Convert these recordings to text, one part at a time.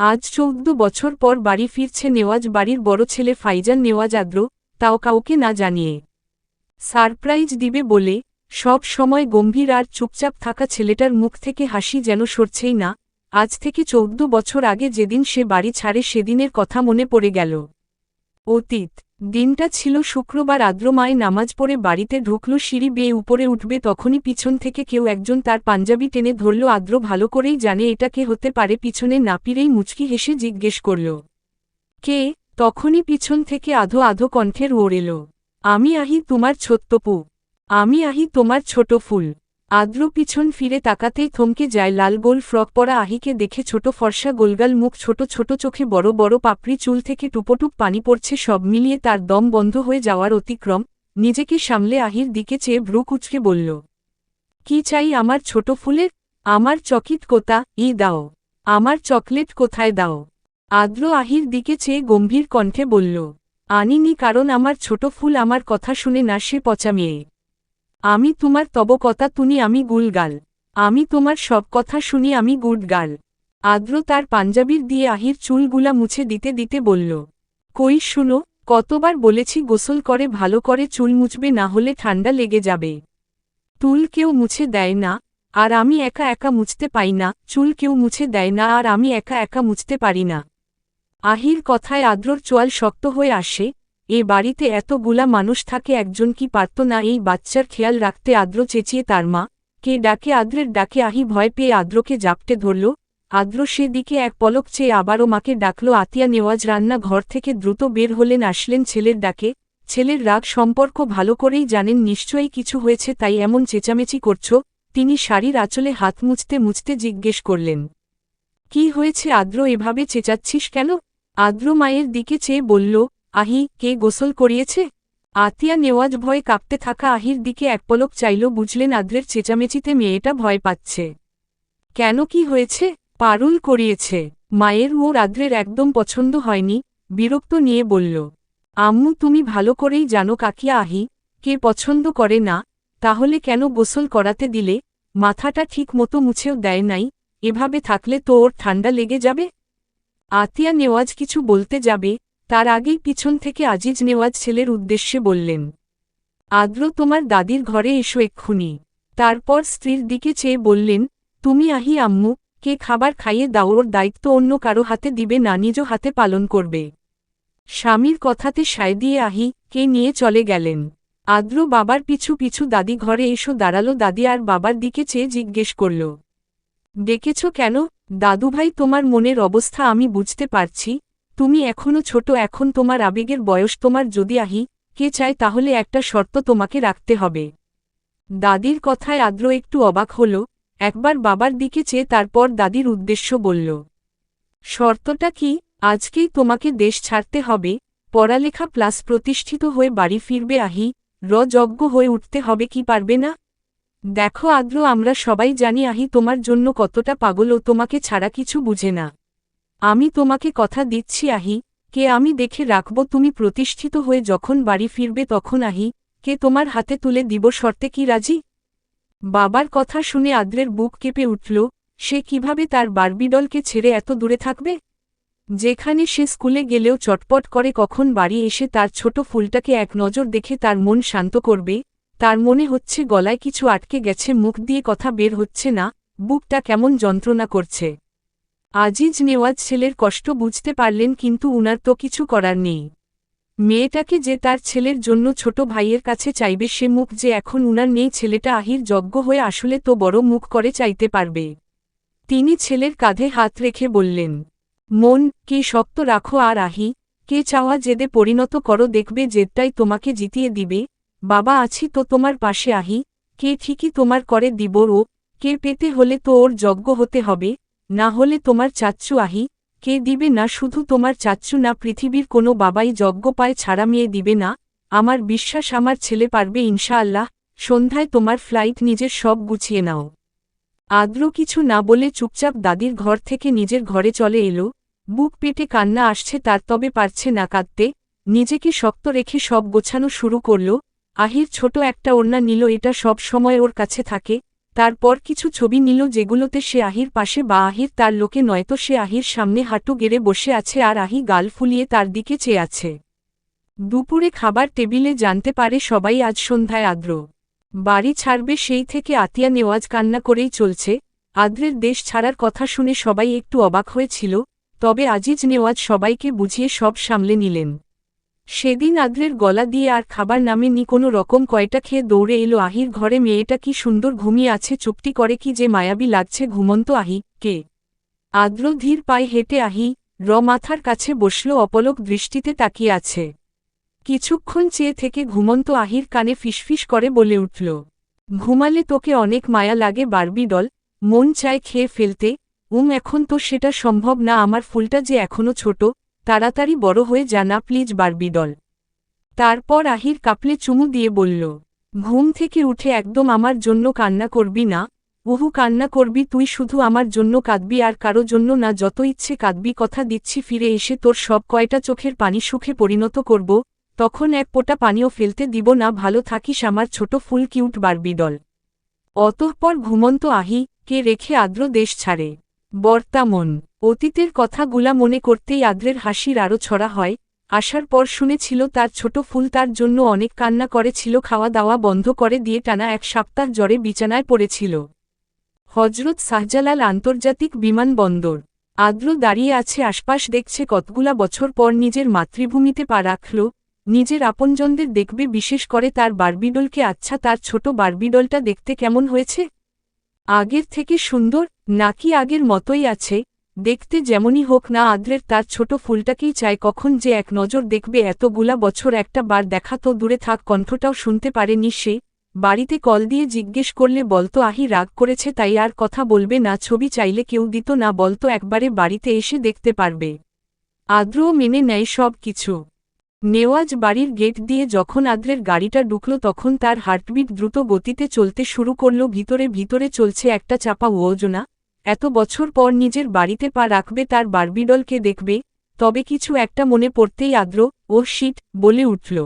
আজ 14 বছর পর বাড়ি ফিরছে নেওয়াজ বাড়ির বড় ছেলে ফাইজান নেওয়াজ আদ্র, তাও কাউকে না জানিয়ে। সারপ্রাইজ দিবে বলে সব সময় গম্ভীর আর চুপচাপ থাকা ছেলেটার মুখ থেকে হাসি যেন সরছেই না। আজ থেকে 14 বছর আগে যেদিন সে বাড়ি ছাড়ে সেদিনের কথা মনে পড়ে গেল। অতীত দিনটা ছিল শুক্রবার। আদ্র মায়ে নামাজ পড়ে বাড়িতে ঢুকল, সিঁড়ি বেয়ে উপরে উঠবে তখনই পিছন থেকে কেউ একজন তার পাঞ্জাবি টেনে ধরল। আদ্র ভালো করেই জানে এটা কে হতে পারে, পিছনে না ফিরেই মুচকি হেসে জিজ্ঞেস করল, কে? তখনই পিছন থেকে আধো আধো কণ্ঠের ওর এলো, আমি আহি, তোমার ছোট্টপু। আমি আহি, তোমার ছোট ফুল। আদ্র পিছন ফিরে তাকাতেই থমকে যায়। লাল গোল ফ্রক পরা আহিকে দেখে ছোট ফর্সা গোলগাল মুখ, ছোট ছোট চোখে বড় বড় পাপড়ি, চুল থেকে টুপটুপ পানি পড়ছে, সব মিলিয়ে তার দম বন্ধ হয়ে যাওয়ার অতিক্রম। নিজেকে সামলে আহির দিকে চেয়ে ভ্রু কুঁচকে বলল, কি চাই আমার ছোট ফুলের? আমার চকিত কোতা ই দাও। আমার চকলেট কোথায় দাও? আদ্র আহির দিকে চেয়ে গম্ভীর কণ্ঠে বলল, আনিনি, কারণ আমার ছোট ফুল আমার কথা শুনে না, সে পচা মেয়ে। আমি তোমার তব কথা তুনি, আমি গুলগাল। আমি তোমার সব কথা শুনি, আমি গুড গার্ল। আদ্র তার পাঞ্জাবির দিয়ে আহির চুলগুলা মুছে দিতে দিতে বলল, কই শুনো, কতবার বলেছি গোসল করে ভালো করে চুল মুছবে, না হলে ঠান্ডা লেগে যাবে। চুল কেউ মুছে দেয় না, আর আমি একা একা মুছতে পাই না। চুল কেউ মুছে দেয় না, আর আমি একা একা মুছতে পারি না। আহির কথায় আদ্রর চোয়াল শক্ত হয়ে আসে। এ বাড়িতে এতগুলা মানুষ থাকে, একজন কি পারত না এই বাচ্চার খেয়াল রাখতে? আদ্র চেঁচিয়ে তার মা কে ডাকে। আদ্রের ডাকে আহি ভয় পেয়ে আদ্রকে জাপটে ধরল। আদ্র সে দিকে এক পলক চেয়ে আবারও মাকে ডাকল। আতিয়া নেওয়াজ রান্না ঘর থেকে দ্রুত বের হলেন, আসলেন ছেলের ডাকে। ছেলের রাগ সম্পর্ক ভালো করেই জানেন, নিশ্চয়ই কিছু হয়েছে, তাই এমন চেঁচামেচি করছ। তিনি শাড়ির আঁচলে হাত মুছতে মুছতে জিজ্ঞেস করলেন, কি হয়েছে আদ্র, এভাবে চেঁচাচ্ছিস কেন? আদ্র মায়ের দিকে চেয়ে বলল, আহি, কে গোসল করিয়েছে? আতিয়া নেওয়াজ ভয়ে কাঁপতে থাকা আহির দিকে এক পলক চাইল, বুঝলেন আদ্রের চেঁচামেচিতে মেয়েটা ভয় পাচ্ছে। কেন, কি হয়েছে? পারুল করিয়েছে। মায়ের ওর আদ্রের একদম পছন্দ হয়নি, বিরক্ত নিয়ে বলল, আম্মু তুমি ভালো করেই জানো কাকিয়া আহি কে পছন্দ করে না, তাহলে কেন গোসল করাতে দিলে? মাথাটা ঠিক মতো মুছেও দেয় নাই, এভাবে থাকলে তো ওর ঠান্ডা লেগে যাবে। আতিয়া নেওয়াজ কিছু বলতে যাবে, তার আগেই পিছন থেকে আজিজ নেওয়াজ ছেলের উদ্দেশ্যে বললেন, আদ্র তোমার দাদির ঘরে এসো এক্ষুনি। তারপর স্ত্রীর দিকে চেয়ে বললেন, তুমি আহি আম্মু, কে খাবার খাইয়ে দাও, ওর দায়িত্ব অন্য কারো হাতে দিবে না, নিজ হাতে পালন করবে। স্বামীর কথাতে সায় দিয়ে আহি কে নিয়ে চলে গেলেন। আদ্র বাবার পিছু পিছু দাদি ঘরে এসো দাঁড়ালো। দাদি আর বাবার দিকে চেয়ে জিজ্ঞেস করল, ডেকেছ কেন? দাদুভাই, তোমার মনের অবস্থা আমি বুঝতে পারছি, তুমি এখনো ছোট, এখন তোমার আবেগের বয়স। তোমার যদি আহি কে চায় তাহলে একটা শর্ত তোমাকে রাখতে হবে। দাদির কথায় আদ্র একটু অবাক হল, একবার বাবার দিকে চেয়ে তারপর দাদির উদ্দেশ্য বলল, শর্তটা কি? আজকেই তোমাকে দেশ ছাড়তে হবে, পড়ালেখা প্লাস প্রতিষ্ঠিত হয়ে বাড়ি ফিরবে আহি, যজ্ঞ হয়ে উঠতে হবে, কি পারবে না? দেখো আদ্র, আমরা সবাই জানি আহি তোমার জন্য কতটা পাগল, ও তোমাকে ছাড়া কিছু বুঝে না। আমি তোমাকে কথা দিচ্ছি আহি কে আমি দেখে রাখব, তুমি প্রতিষ্ঠিত হয়ে যখন বাড়ি ফিরবে তখন আহি কে তোমার হাতে তুলে দিব। শর্তে কি রাজি? বাবার কথা শুনে আদ্রের বুক কেঁপে উঠল। সে কিভাবে তার বারবিডলকে ছেড়ে এত দূরে থাকবে, যেখানে সে স্কুলে গেলেও চটপট করে কখন বাড়ি এসে তার ছোট ফুলটাকে এক নজর দেখে তার মন শান্ত করবে। তার মনে হচ্ছে গলায় কিছু আটকে গেছে, মুখ দিয়ে কথা বের হচ্ছে না, বুকটা কেমন যন্ত্রণা করছে। আজিজ নেওয়াজ ছেলের কষ্ট বুঝতে পারলেন, কিন্তু উনার তো কিছু করার নেই। মেয়েটাকে যে তার ছেলের জন্য ছোট ভাইয়ের কাছে চাইবে, সে মুখ যে এখন উনার নেই। ছেলেটা আহির যজ্ঞ হয়ে আসলে তো বড় মুখ করে চাইতে পারবে। তিনি ছেলের কাঁধে হাত রেখে বললেন, মন কে শক্ত রাখো, আর আহি কে চাওয়া জেদে পরিণত করো, দেখবে জেদটাই তোমাকে জিতিয়ে দিবে। বাবা আছি তো তোমার পাশে আহি কে, ঠিকই তোমার করে দিব। ও কে পেতে হলে তো ওর যজ্ঞ হতে হবে, না হলে তোমার চাচ্চু আহি কে দিবে না। শুধু তোমার চাচ্চু না, পৃথিবীর কোনো বাবাই যজ্ঞ পায় ছাড়া মেয়ে দিবে না। আমার বিশ্বাস আমার ছেলে পারবে ইনশাআল্লাহ। সন্ধ্যায় তোমার ফ্লাইট, নিজের সব গুছিয়ে নাও। আদ্র কিছু না বলে চুপচাপ দাদির ঘর থেকে নিজের ঘরে চলে এলো। বুক পেটে কান্না আসছে তার, তবে পারছে না কাঁদতে। নিজেকে শক্ত রেখে সব গোছানো শুরু করল। আহির ছোট একটা ওড়না নিল, এটা সব সময় ওর কাছে থাকে, তারপর কিছু ছবি নিল যেগুলোতে সে আহির পাশে বা আহির তার লোকে নয়তো সে আহির সামনে হাঁটু গেড়ে বসে আছে আর আহি গাল ফুলিয়ে তার দিকে চেয়ে আছে। দুপুরে খাবার টেবিলে জানতে পারে সবাই আজ সন্ধ্যায় আদ্র বাড়ি ছাড়বে, সেই থেকে আতিয়া নেওয়াজ কান্না করেই চলছে। আদ্রের দেশ ছাড়ার কথা শুনে সবাই একটু অবাক হয়েছিল, তবে আজিজ নেওয়াজ সবাইকে বুঝিয়ে সব সামলে নিলেন। সেদিন আদ্রের গলা দিয়ে আর খাবার নামেনি, কোনো রকম কয়টা খেয়ে দৌড়ে এলো আহির ঘরে। মেয়েটা কি সুন্দর ঘুমিয়ে আছে, চুপটি করে কি যে মায়াবী লাগছে। ঘুমন্ত আহি কে? আদ্র ধীর পায়ে হেঁটে আহি মাথার কাছে বসল, অপলক দৃষ্টিতে তাকিয়ে আছে। কিছুক্ষণ চেয়ে থেকে ঘুমন্ত আহির কানে ফিসফিস করে বলে উঠল, ঘুমালে তোকে অনেক মায়া লাগে বারবি ডল, মন চায় খেয়ে ফেলতে। এখন তো সেটা সম্ভব না, আমার ফুলটা যে এখনো ছোট, তাড়াতাড়ি বড় হয়ে যা না প্লিজ বারবি ডল। তারপর আহির কাপলে চুমু দিয়ে বলল, ঘুম থেকে উঠে একদম আমার জন্য কান্না করবি না। কান্না করবি তুই, শুধু আমার জন্য কাঁদবি আর কারো জন্য না, যত ইচ্ছে কাঁদবি। কথা দিচ্ছি ফিরে এসে তোর সব কয়টা চোখের পানি সুখে পরিণত করব, তখন এক ফোঁটা পানিও ফেলতে দিব না। ভালো থাকিস আমার ছোট ফুল কিউট বারবি ডল। অতঃপর ঘুমন্ত আহি কে রেখে আদ্র দেশ ছাড়ে। বর্তামন অতীতের কথাগুলা মনে করতেই আদ্রের হাসির আরও ছড়া হয়। আসার পর শুনেছিল তার ছোট ফুল তার জন্য অনেক কান্না করেছিল, খাওয়া দাওয়া বন্ধ করে দিয়ে টানা 1 সপ্তাহ জ্বরে বিছানায় পড়েছিল। হজরত শাহজালাল আন্তর্জাতিক বিমানবন্দর। আদ্র দাঁড়িয়ে আছে, আশপাশ দেখছে। কতগুলা বছর পর নিজের মাতৃভূমিতে পা রাখল, নিজের আপনজনদের দেখবে, বিশেষ করে তার বারবিডলকে। আচ্ছা, তার ছোট বারবিডলটা দেখতে কেমন হয়েছে? আগের থেকে সুন্দর, নাকি আগের মতোই আছে? দেখতে যেমনই হোক না, আদ্রের তার ছোট ফুলটাকেই চায়। কখন যে এক নজর দেখবে, এতগুলা বছর একটা বার দেখা তো দূরে থাক, কণ্ঠটাও শুনতে পারেনি সে। বাড়িতে কল দিয়ে জিজ্ঞেস করলে বলতো আহি রাগ করেছে তাই আর কথা বলবে না, ছবি চাইলে কেউ দিত না, বলতো একবারে বাড়িতে এসে দেখতে পারবে। আদ্রও মেনে নেয় সব কিছু। নেওয়াজ বাড়ির গেট দিয়ে যখন আদ্রের গাড়িটা ঢুকল তখন তার হার্টবিট দ্রুত গতিতে চলতে শুরু করল। ভিতরে ভিতরে চলছে একটা চাপা ওজনা। এত বছর পর নিজের বাড়িতে পা রাখবে, তার বারবিডলকে দেখবে। তবে কিছু একটা মনে পড়তেই আদ্র ও শিট বলে উঠল।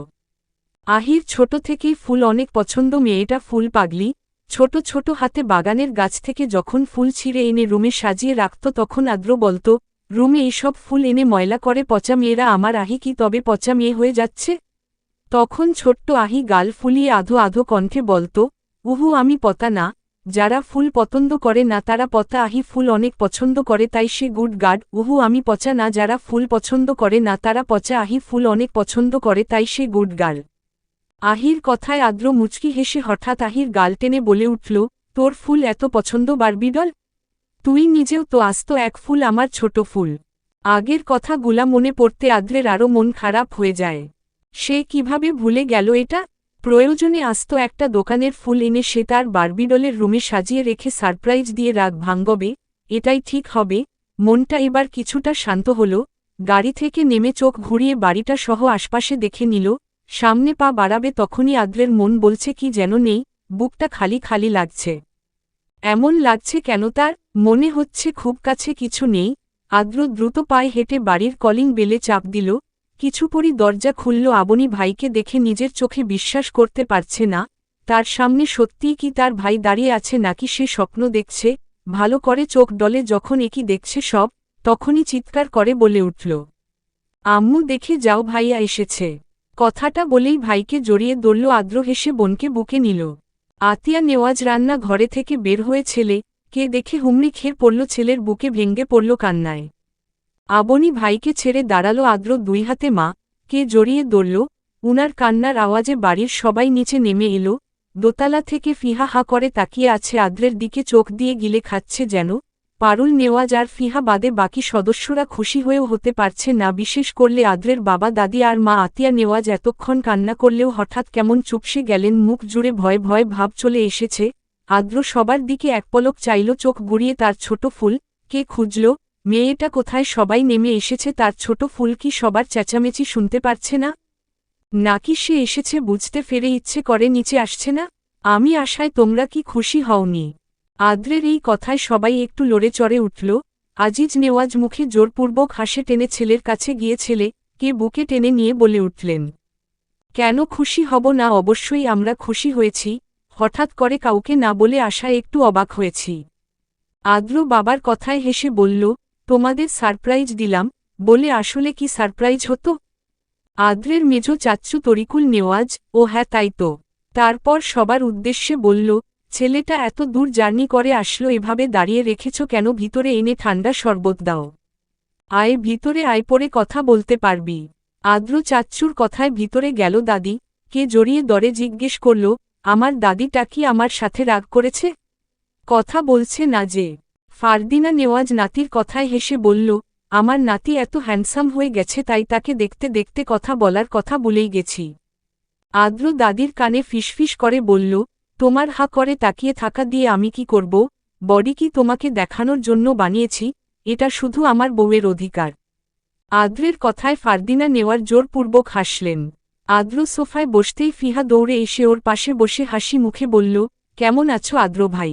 আহির ছোট থেকেই ফুল অনেক পছন্দ, মেয়েটা ফুল পাগলি। ছোট ছোট হাতে বাগানের গাছ থেকে যখন ফুল ছিঁড়ে এনে রুমে সাজিয়ে রাখত তখন আদ্র বলতো, রুমে এসব ফুল এনে ময়লা করে পচা মেয়েরা। আমার আহি কি তবে পচা মেয়ে হয়ে যাচ্ছে? তখন ছোট্ট আহি গাল ফুলিয়ে আধো আধো কণ্ঠে বলতো, আমি পতা না, যারা ফুল পছন্দ করে না তারা পতা। আহি ফুল অনেক পছন্দ করে তাই সে গুড গার্ড। আমি পচা না, যারা ফুল পছন্দ করে না তারা পচা। আহি ফুল অনেক পছন্দ করে তাই সে গুড গার্ল। আহির কথায় আদ্র মুচকি হেসে হঠাৎ আহির গাল টেনে বলে উঠল, তোর ফুল এত পছন্দ বারবিডল? তুই নিজেও তো আস্ত এক ফুল, আমার ছোট ফুল। আগের কথাগুলা মনে পড়তে আদ্রের আরও মন খারাপ হয়ে যায়। সে কিভাবে ভুলে গেল এটা? প্রয়োজনে আস্ত একটা দোকানের ফুল এনে সে তার বারবিডলের রুমে সাজিয়ে রেখে সারপ্রাইজ দিয়ে রাগ ভাঙবে, এটাই ঠিক হবে। মনটা এবার কিছুটা শান্ত হল। গাড়ি থেকে নেমে চোখ ঘুরিয়ে বাড়িটা সহ আশপাশে দেখে নিল। সামনে পা বাড়াবে তখনই আদ্রের মন বলছে কি যেন নেই, বুকটা খালি খালি লাগছে। এমন লাগছে কেন তার? মনে হচ্ছে খুব কাছে কিছু নেই। আদ্র দ্রুত পায়ে হেঁটে বাড়ির কলিং বেলে চাপ দিল। কিছুপরই দরজা খুলল। আবনী ভাইকে দেখে নিজের চোখে বিশ্বাস করতে পারছে না। তার সামনে সত্যিই কি তার ভাই দাঁড়িয়ে আছে নাকি সে স্বপ্ন দেখছে? ভালো করে চোখ ডলে যখন একই দেখছে সব, তখনই চিৎকার করে বলে উঠল, আম্মু দেখে যাও, ভাইয়া এসেছে। কথাটা বলেই ভাইকে জড়িয়ে ধরল আদ্র। হেসে বোনকে বুকে নিল। আতিয়া নেওয়াজ রান্না ঘরে থেকে বের হয়ে ছেলে কে দেখে হুমড়ি খেয়ে পড়ল, ছেলের বুকে ভেঙে পড়ল কান্নায়। আবনী ভাইকে ছেড়ে দাঁড়ালো আদ্র, 2 হাতে মা কে জড়িয়ে ধরল। উনার কান্নার আওয়াজে বাড়ির সবাই নিচে নেমে এলো। দোতলা থেকে ফিহা হা করে তাকিয়ে আছে আদ্রের দিকে, চোখ দিয়ে গিলে খাচ্ছে যেন। পারুল, নেওয়াজ আর ফিহা বাদে বাকি সদস্যরা খুশি হয়েও হতে পারছে না, বিশেষ করলে আদ্রের বাবা দাদি আর মা। আতিয়া নেওয়াজ এতক্ষণ কান্না করলেও হঠাৎ কেমন চুপসে গেলেন, মুখ জুড়ে ভয় ভয় ভাব চলে এসেছে। আদ্র সবার দিকে এক পলক চাইল, চোখ বুড়িয়ে তার ছোট ফুল কে খুঁজল। মেয়েটা কোথায়? সবাই নেমে এসেছে, তার ছোট ফুল কি সবার চেঁচামেচি শুনতে পারছে না? নাকি সে এসেছে বুঝতে ফেরে ইচ্ছে করে নিচে আসছে না? আমি আশায় তোমরা কি খুশি হওনি? আদ্রের এই কথায় সবাই একটু লড়ে চড়ে উঠল। আজিজ নেওয়াজ মুখে জোরপূর্বক হাসে টেনে ছেলের কাছে গিয়ে ছেলে কে বুকে টেনে নিয়ে বলে উঠলেন, কেন খুশি হব না? অবশ্যই আমরা খুশি হয়েছি। হঠাৎ করে কাউকে না বলে আসা একটু অবাক হয়েছি। আদ্র বাবার কথায় হেসে বলল, তোমাদের সারপ্রাইজ দিলাম, বলে আসলে কি সারপ্রাইজ হতো? আদ্রের মেজো চাচ্চু তরিকুল নেওয়াজ, ও হ্যাঁ তাই তো। তারপর সবার উদ্দেশ্যে বলল, ছেলেটা এত দূর জার্নি করে আসলো, এভাবে দাঁড়িয়ে রেখেছ কেন? ভিতরে এনে ঠান্ডা শরবত দাও। আয় ভিতরে আয়, পরে কথা বলতে পারবি। আদ্র চাচ্চুর কথায় ভিতরে গেল। দাদি কে জড়িয়ে দরে জিজ্ঞেস করল, আমার দাদিটা কি আমার সাথে রাগ করেছে? কথা বলছে না যে। ফারদিনা নেওয়াজ নাতির কথায় হেসে বলল, আমার নাতি এত হ্যান্ডসাম হয়ে গেছে, তাই তাকে দেখতে দেখতে কথা বলার কথা ভুলেই গেছি। আদ্র দাদির কানে ফিসফিস করে বলল, তোমার হা করে তাকিয়ে থাকা দিয়ে আমি কি করব? বডি কি তোমাকে দেখানোর জন্য বানিয়েছি? এটা শুধু আমার বউয়ের অধিকার। আদ্রের কথায় ফারদিনা নেওয়ার জোরপূর্বক হাসলেন। আদ্র সোফায় বসতেই ফিহা দৌড়ে এসে ওর পাশে বসে হাসি মুখে বলল, কেমন আছো আদ্র ভাই?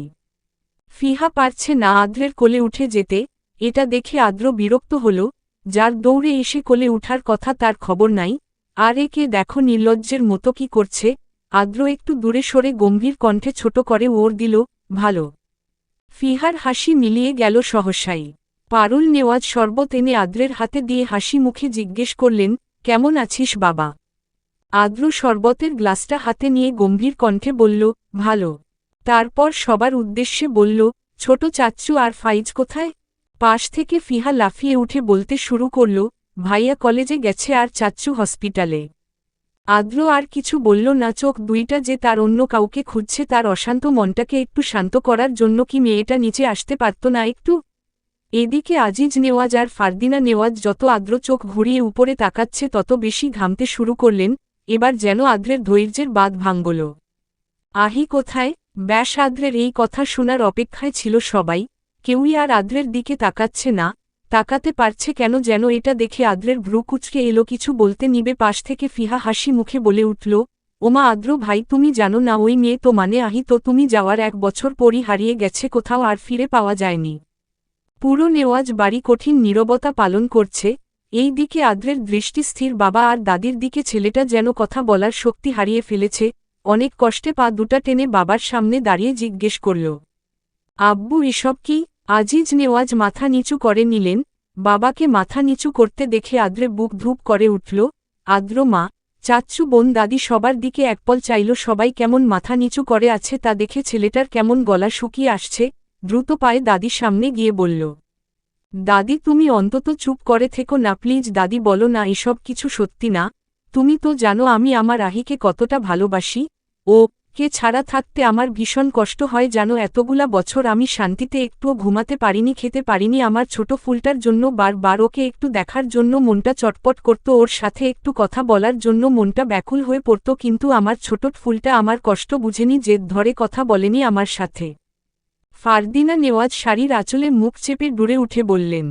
ফিহা পারছে না আদ্রের কোলে উঠে যেতে। এটা দেখে আদ্র বিরক্ত হল। যার দৌড়ে এসে কোলে উঠার কথা তার খবর নাই, আর একে দেখো নির্লজ্জের মতো কি করছে। আদ্র একটু দূরে সরে গম্ভীর কণ্ঠে ছোট করে ওর দিল, ভালো। ফিহার হাসি মিলিয়ে গেল সহসাই। পারুল নেওয়াজ শরবত এনে আদ্রের হাতে দিয়ে হাসি মুখে জিজ্ঞেস করলেন, কেমন আছিস বাবা? আদ্র শরবতের গ্লাসটা হাতে নিয়ে গম্ভীর কণ্ঠে বলল, ভালো। তারপর সবার উদ্দেশ্যে বলল, ছোট চাচ্চু আর ফাইজ কোথায়? পাশ থেকে ফিহা লাফিয়ে উঠে বলতে শুরু করল, ভাইয়া কলেজে গেছে আর চাচ্চু হসপিটালে। আদ্র আর কিছু বলল না। চোখ দুইটা যে তার অন্য কাউকে খুঁজছে তার অশান্ত মনটাকে একটু শান্ত করার জন্য কি মেয়েটা নিচে আসতে পারত না একটু? এদিকে আজিজ নেওয়াজ আর ফারদিনা নেওয়াজ যত আদ্র চোখ ঘুরিয়ে উপরে তাকাচ্ছে তত বেশি ঘামতে শুরু করলেন। এবার যেন আদ্রের ধৈর্যের বাঁধ ভাঙল। আহি কোথায়? ব্যাস আদ্রের এই কথা শোনার অপেক্ষায় ছিল সবাই। কেউই আর আদ্রের দিকে তাকাচ্ছে না। তাকাতে পারছে কেন যেন এটা দেখে আদ্রের ভ্রু কুঁচকে এলো। কিছু বলতে নিবে পাশ থেকে ফিহা হাসি মুখে বলে উঠল, ওমা আদ্র ভাই, তুমি জানো না ওই মেয়ে তো মানে আহি তো তুমি যাওয়ার 1 বছর পরই হারিয়ে গেছে, কোথাও আর ফিরে পাওয়া যায়নি। পুরো নেওয়াজ বাড়ি কঠিন নীরবতা পালন করছে। এই দিকে আদ্রের দৃষ্টি স্থির। বাবা আর দাদির দিকে। ছেলেটা যেন কথা বলার শক্তি হারিয়ে ফেলেছে। অনেক কষ্টে পা দুটা টেনে বাবার সামনে দাঁড়িয়ে জিজ্ঞেস করল, আব্বু এসব কি? আজিজ নেওয়াজ মাথা নিচু করে নিলেন। বাবাকে মাথা নিচু করতে দেখে আদ্রে বুক ধূপ করে উঠল। আদ্র মা, চাচ্চু, বোন, দাদি সবার দিকে একপল চাইল। সবাই কেমন মাথা নিচু করে আছে তা দেখে ছেলেটার কেমন গলা শুকিয়ে আসছে। দ্রুত পায়ে দাদির সামনে গিয়ে বলল, দাদি তুমি অন্তত চুপ করে থেকো না প্লিজ। দাদি বলো না এসব কিছু সত্যি না? তুমি তো জানো আমি আমার আহিকে কতটা ভালোবাসি। ও কে ছাড়া থাকতে আমার ভীষণ কষ্ট হয় জানো। এতগুলা বছর আমি শান্তিতে একটুও ঘুমাতে পারিনি, খেতে পারিনি। আমার ছোট ফুলটার জন্য বারবার ওকে একটু দেখার জন্য মনটা চটপট করত, ওর সাথে একটু কথা বলার জন্য মনটা ব্যাকুল হয়ে পড়ত, কিন্তু আমার ছোট ফুলটা আমার কষ্ট বুঝেনি, জেদ ধরে কথা বলেনি আমার সাথে। ফারদিনা নেওয়াজ শাড়ির আঁচলে মুখ চেপে দূরে উঠে বললেন,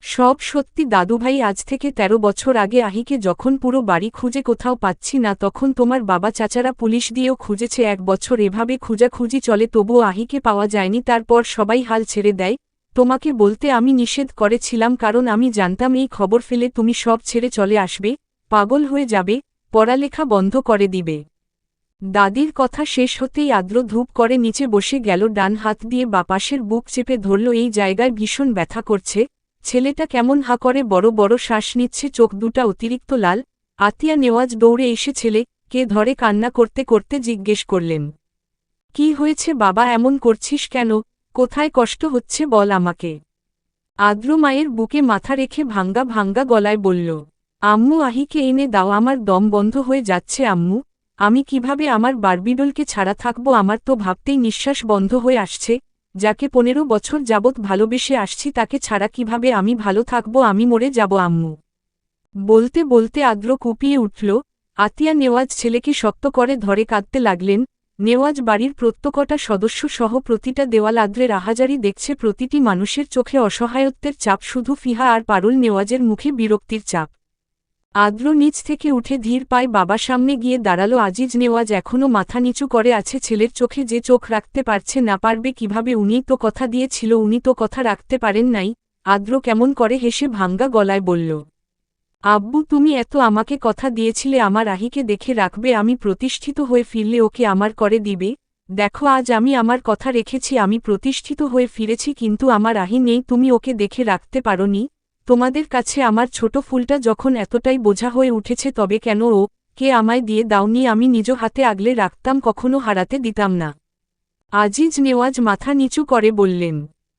সব সত্যি দাদুভাই। আজ থেকে 13 বছর আগে আহিকে যখন পুরো বাড়ি খুঁজে কোথাও পাচ্ছি না, তখন তোমার বাবা চাচারা পুলিশ দিয়েও খুঁজেছে। 1 বছর এভাবে খুঁজাখুঁজি চলে, তবুও আহিকে পাওয়া যায়নি। তারপর সবাই হাল ছেড়ে দেয়। তোমাকে বলতে আমি নিষেধ করেছিলাম, কারণ আমি জানতাম এই খবর ফেলে তুমি সব ছেড়ে চলে আসবে, পাগল হয়ে যাবে, পড়ালেখা বন্ধ করে দিবে। দাদির কথা শেষ হতেই আদ্র ধূপ করে নিচে বসে গেল। ডান হাত দিয়ে বাপাশের বুক চেপে ধরল। এই জায়গায় ভীষণ ব্যথা করছে। ছেলেটা কেমন হা করে বড় বড় শ্বাস নিচ্ছে, চোখ দুটা অতিরিক্ত লাল। আতিয়া নেওয়াজ দৌড়ে এসে ছেলেকে ধরে কান্না করতে করতে জিজ্ঞেস করলেন, কি হয়েছে বাবা, এমন করছিস কেন? কোথায় কষ্ট হচ্ছে বল আমাকে। আদ্র মায়ের বুকে মাথা রেখে ভাঙ্গা ভাঙ্গা গলায় বলল, আম্মু আহিকে এনে দাও, আমার দম বন্ধ হয়ে যাচ্ছে আম্মু। আমি কিভাবে আমার বারবিডলকে ছাড়া থাকবো? আমার তো ভাবতেই নিঃশ্বাস বন্ধ হয়ে আসছে। যাকে 15 বছর যাবৎ ভালোবেসে আসছি তাকে ছাড়া কিভাবে আমি ভালো থাকবো? আমি মরে যাব আম্মু। বলতে বলতে আদ্র কুপিয়ে উঠল। আতিয়া নেওয়াজ ছেলেকে শক্ত করে ধরে কাঁদতে লাগলেন। নেওয়াজ বাড়ির প্রত্যেকটা সদস্য সহ প্রতিটা দেওয়াল আদ্রের আহাজারি দেখছে। প্রতিটি মানুষের চোখে অসহায়ত্বের চাপ, শুধু ফিহা আর পারুল নেওয়াজের মুখে বিরক্তির চাপ। আদ্র নিচ থেকে উঠে ধীর পায়ে বাবার সামনে গিয়ে দাঁড়ালো। আজিজ নেওয়াজ এখনও মাথা নিচু করে আছে। ছেলের চোখে যে চোখ রাখতে পারছে না, পারবে কিভাবে? উনি তো কথা দিয়েছিল, উনি তো কথা রাখতে পারেন নাই। আদ্র কেমন করে হেসে ভাঙ্গা গলায় বলল, আব্বু তুমি এত আমাকে কথা দিয়েছিলে আমার আহিকে দেখে রাখবে, আমি প্রতিষ্ঠিত হয়ে ফিরলে ওকে আমার করে দিবে। দেখো আজ আমি আমার কথা রেখেছি, আমি প্রতিষ্ঠিত হয়ে ফিরেছি, কিন্তু আমার আহি নেই, তুমি ওকে দেখে রাখতে পারোনি। তোমাদের কাছে আমার ছোট ফুলটা যখন এতটাই বোঝা হয়ে উঠেছে তবে কেন ও কে আমায় দিয়ে দাওনি? আমি নিজ হাতে আগলে রাখতাম, কখনো হারাতে দিতাম না। আজিজ নেওয়াজ মাথা নিচু করে বললেন,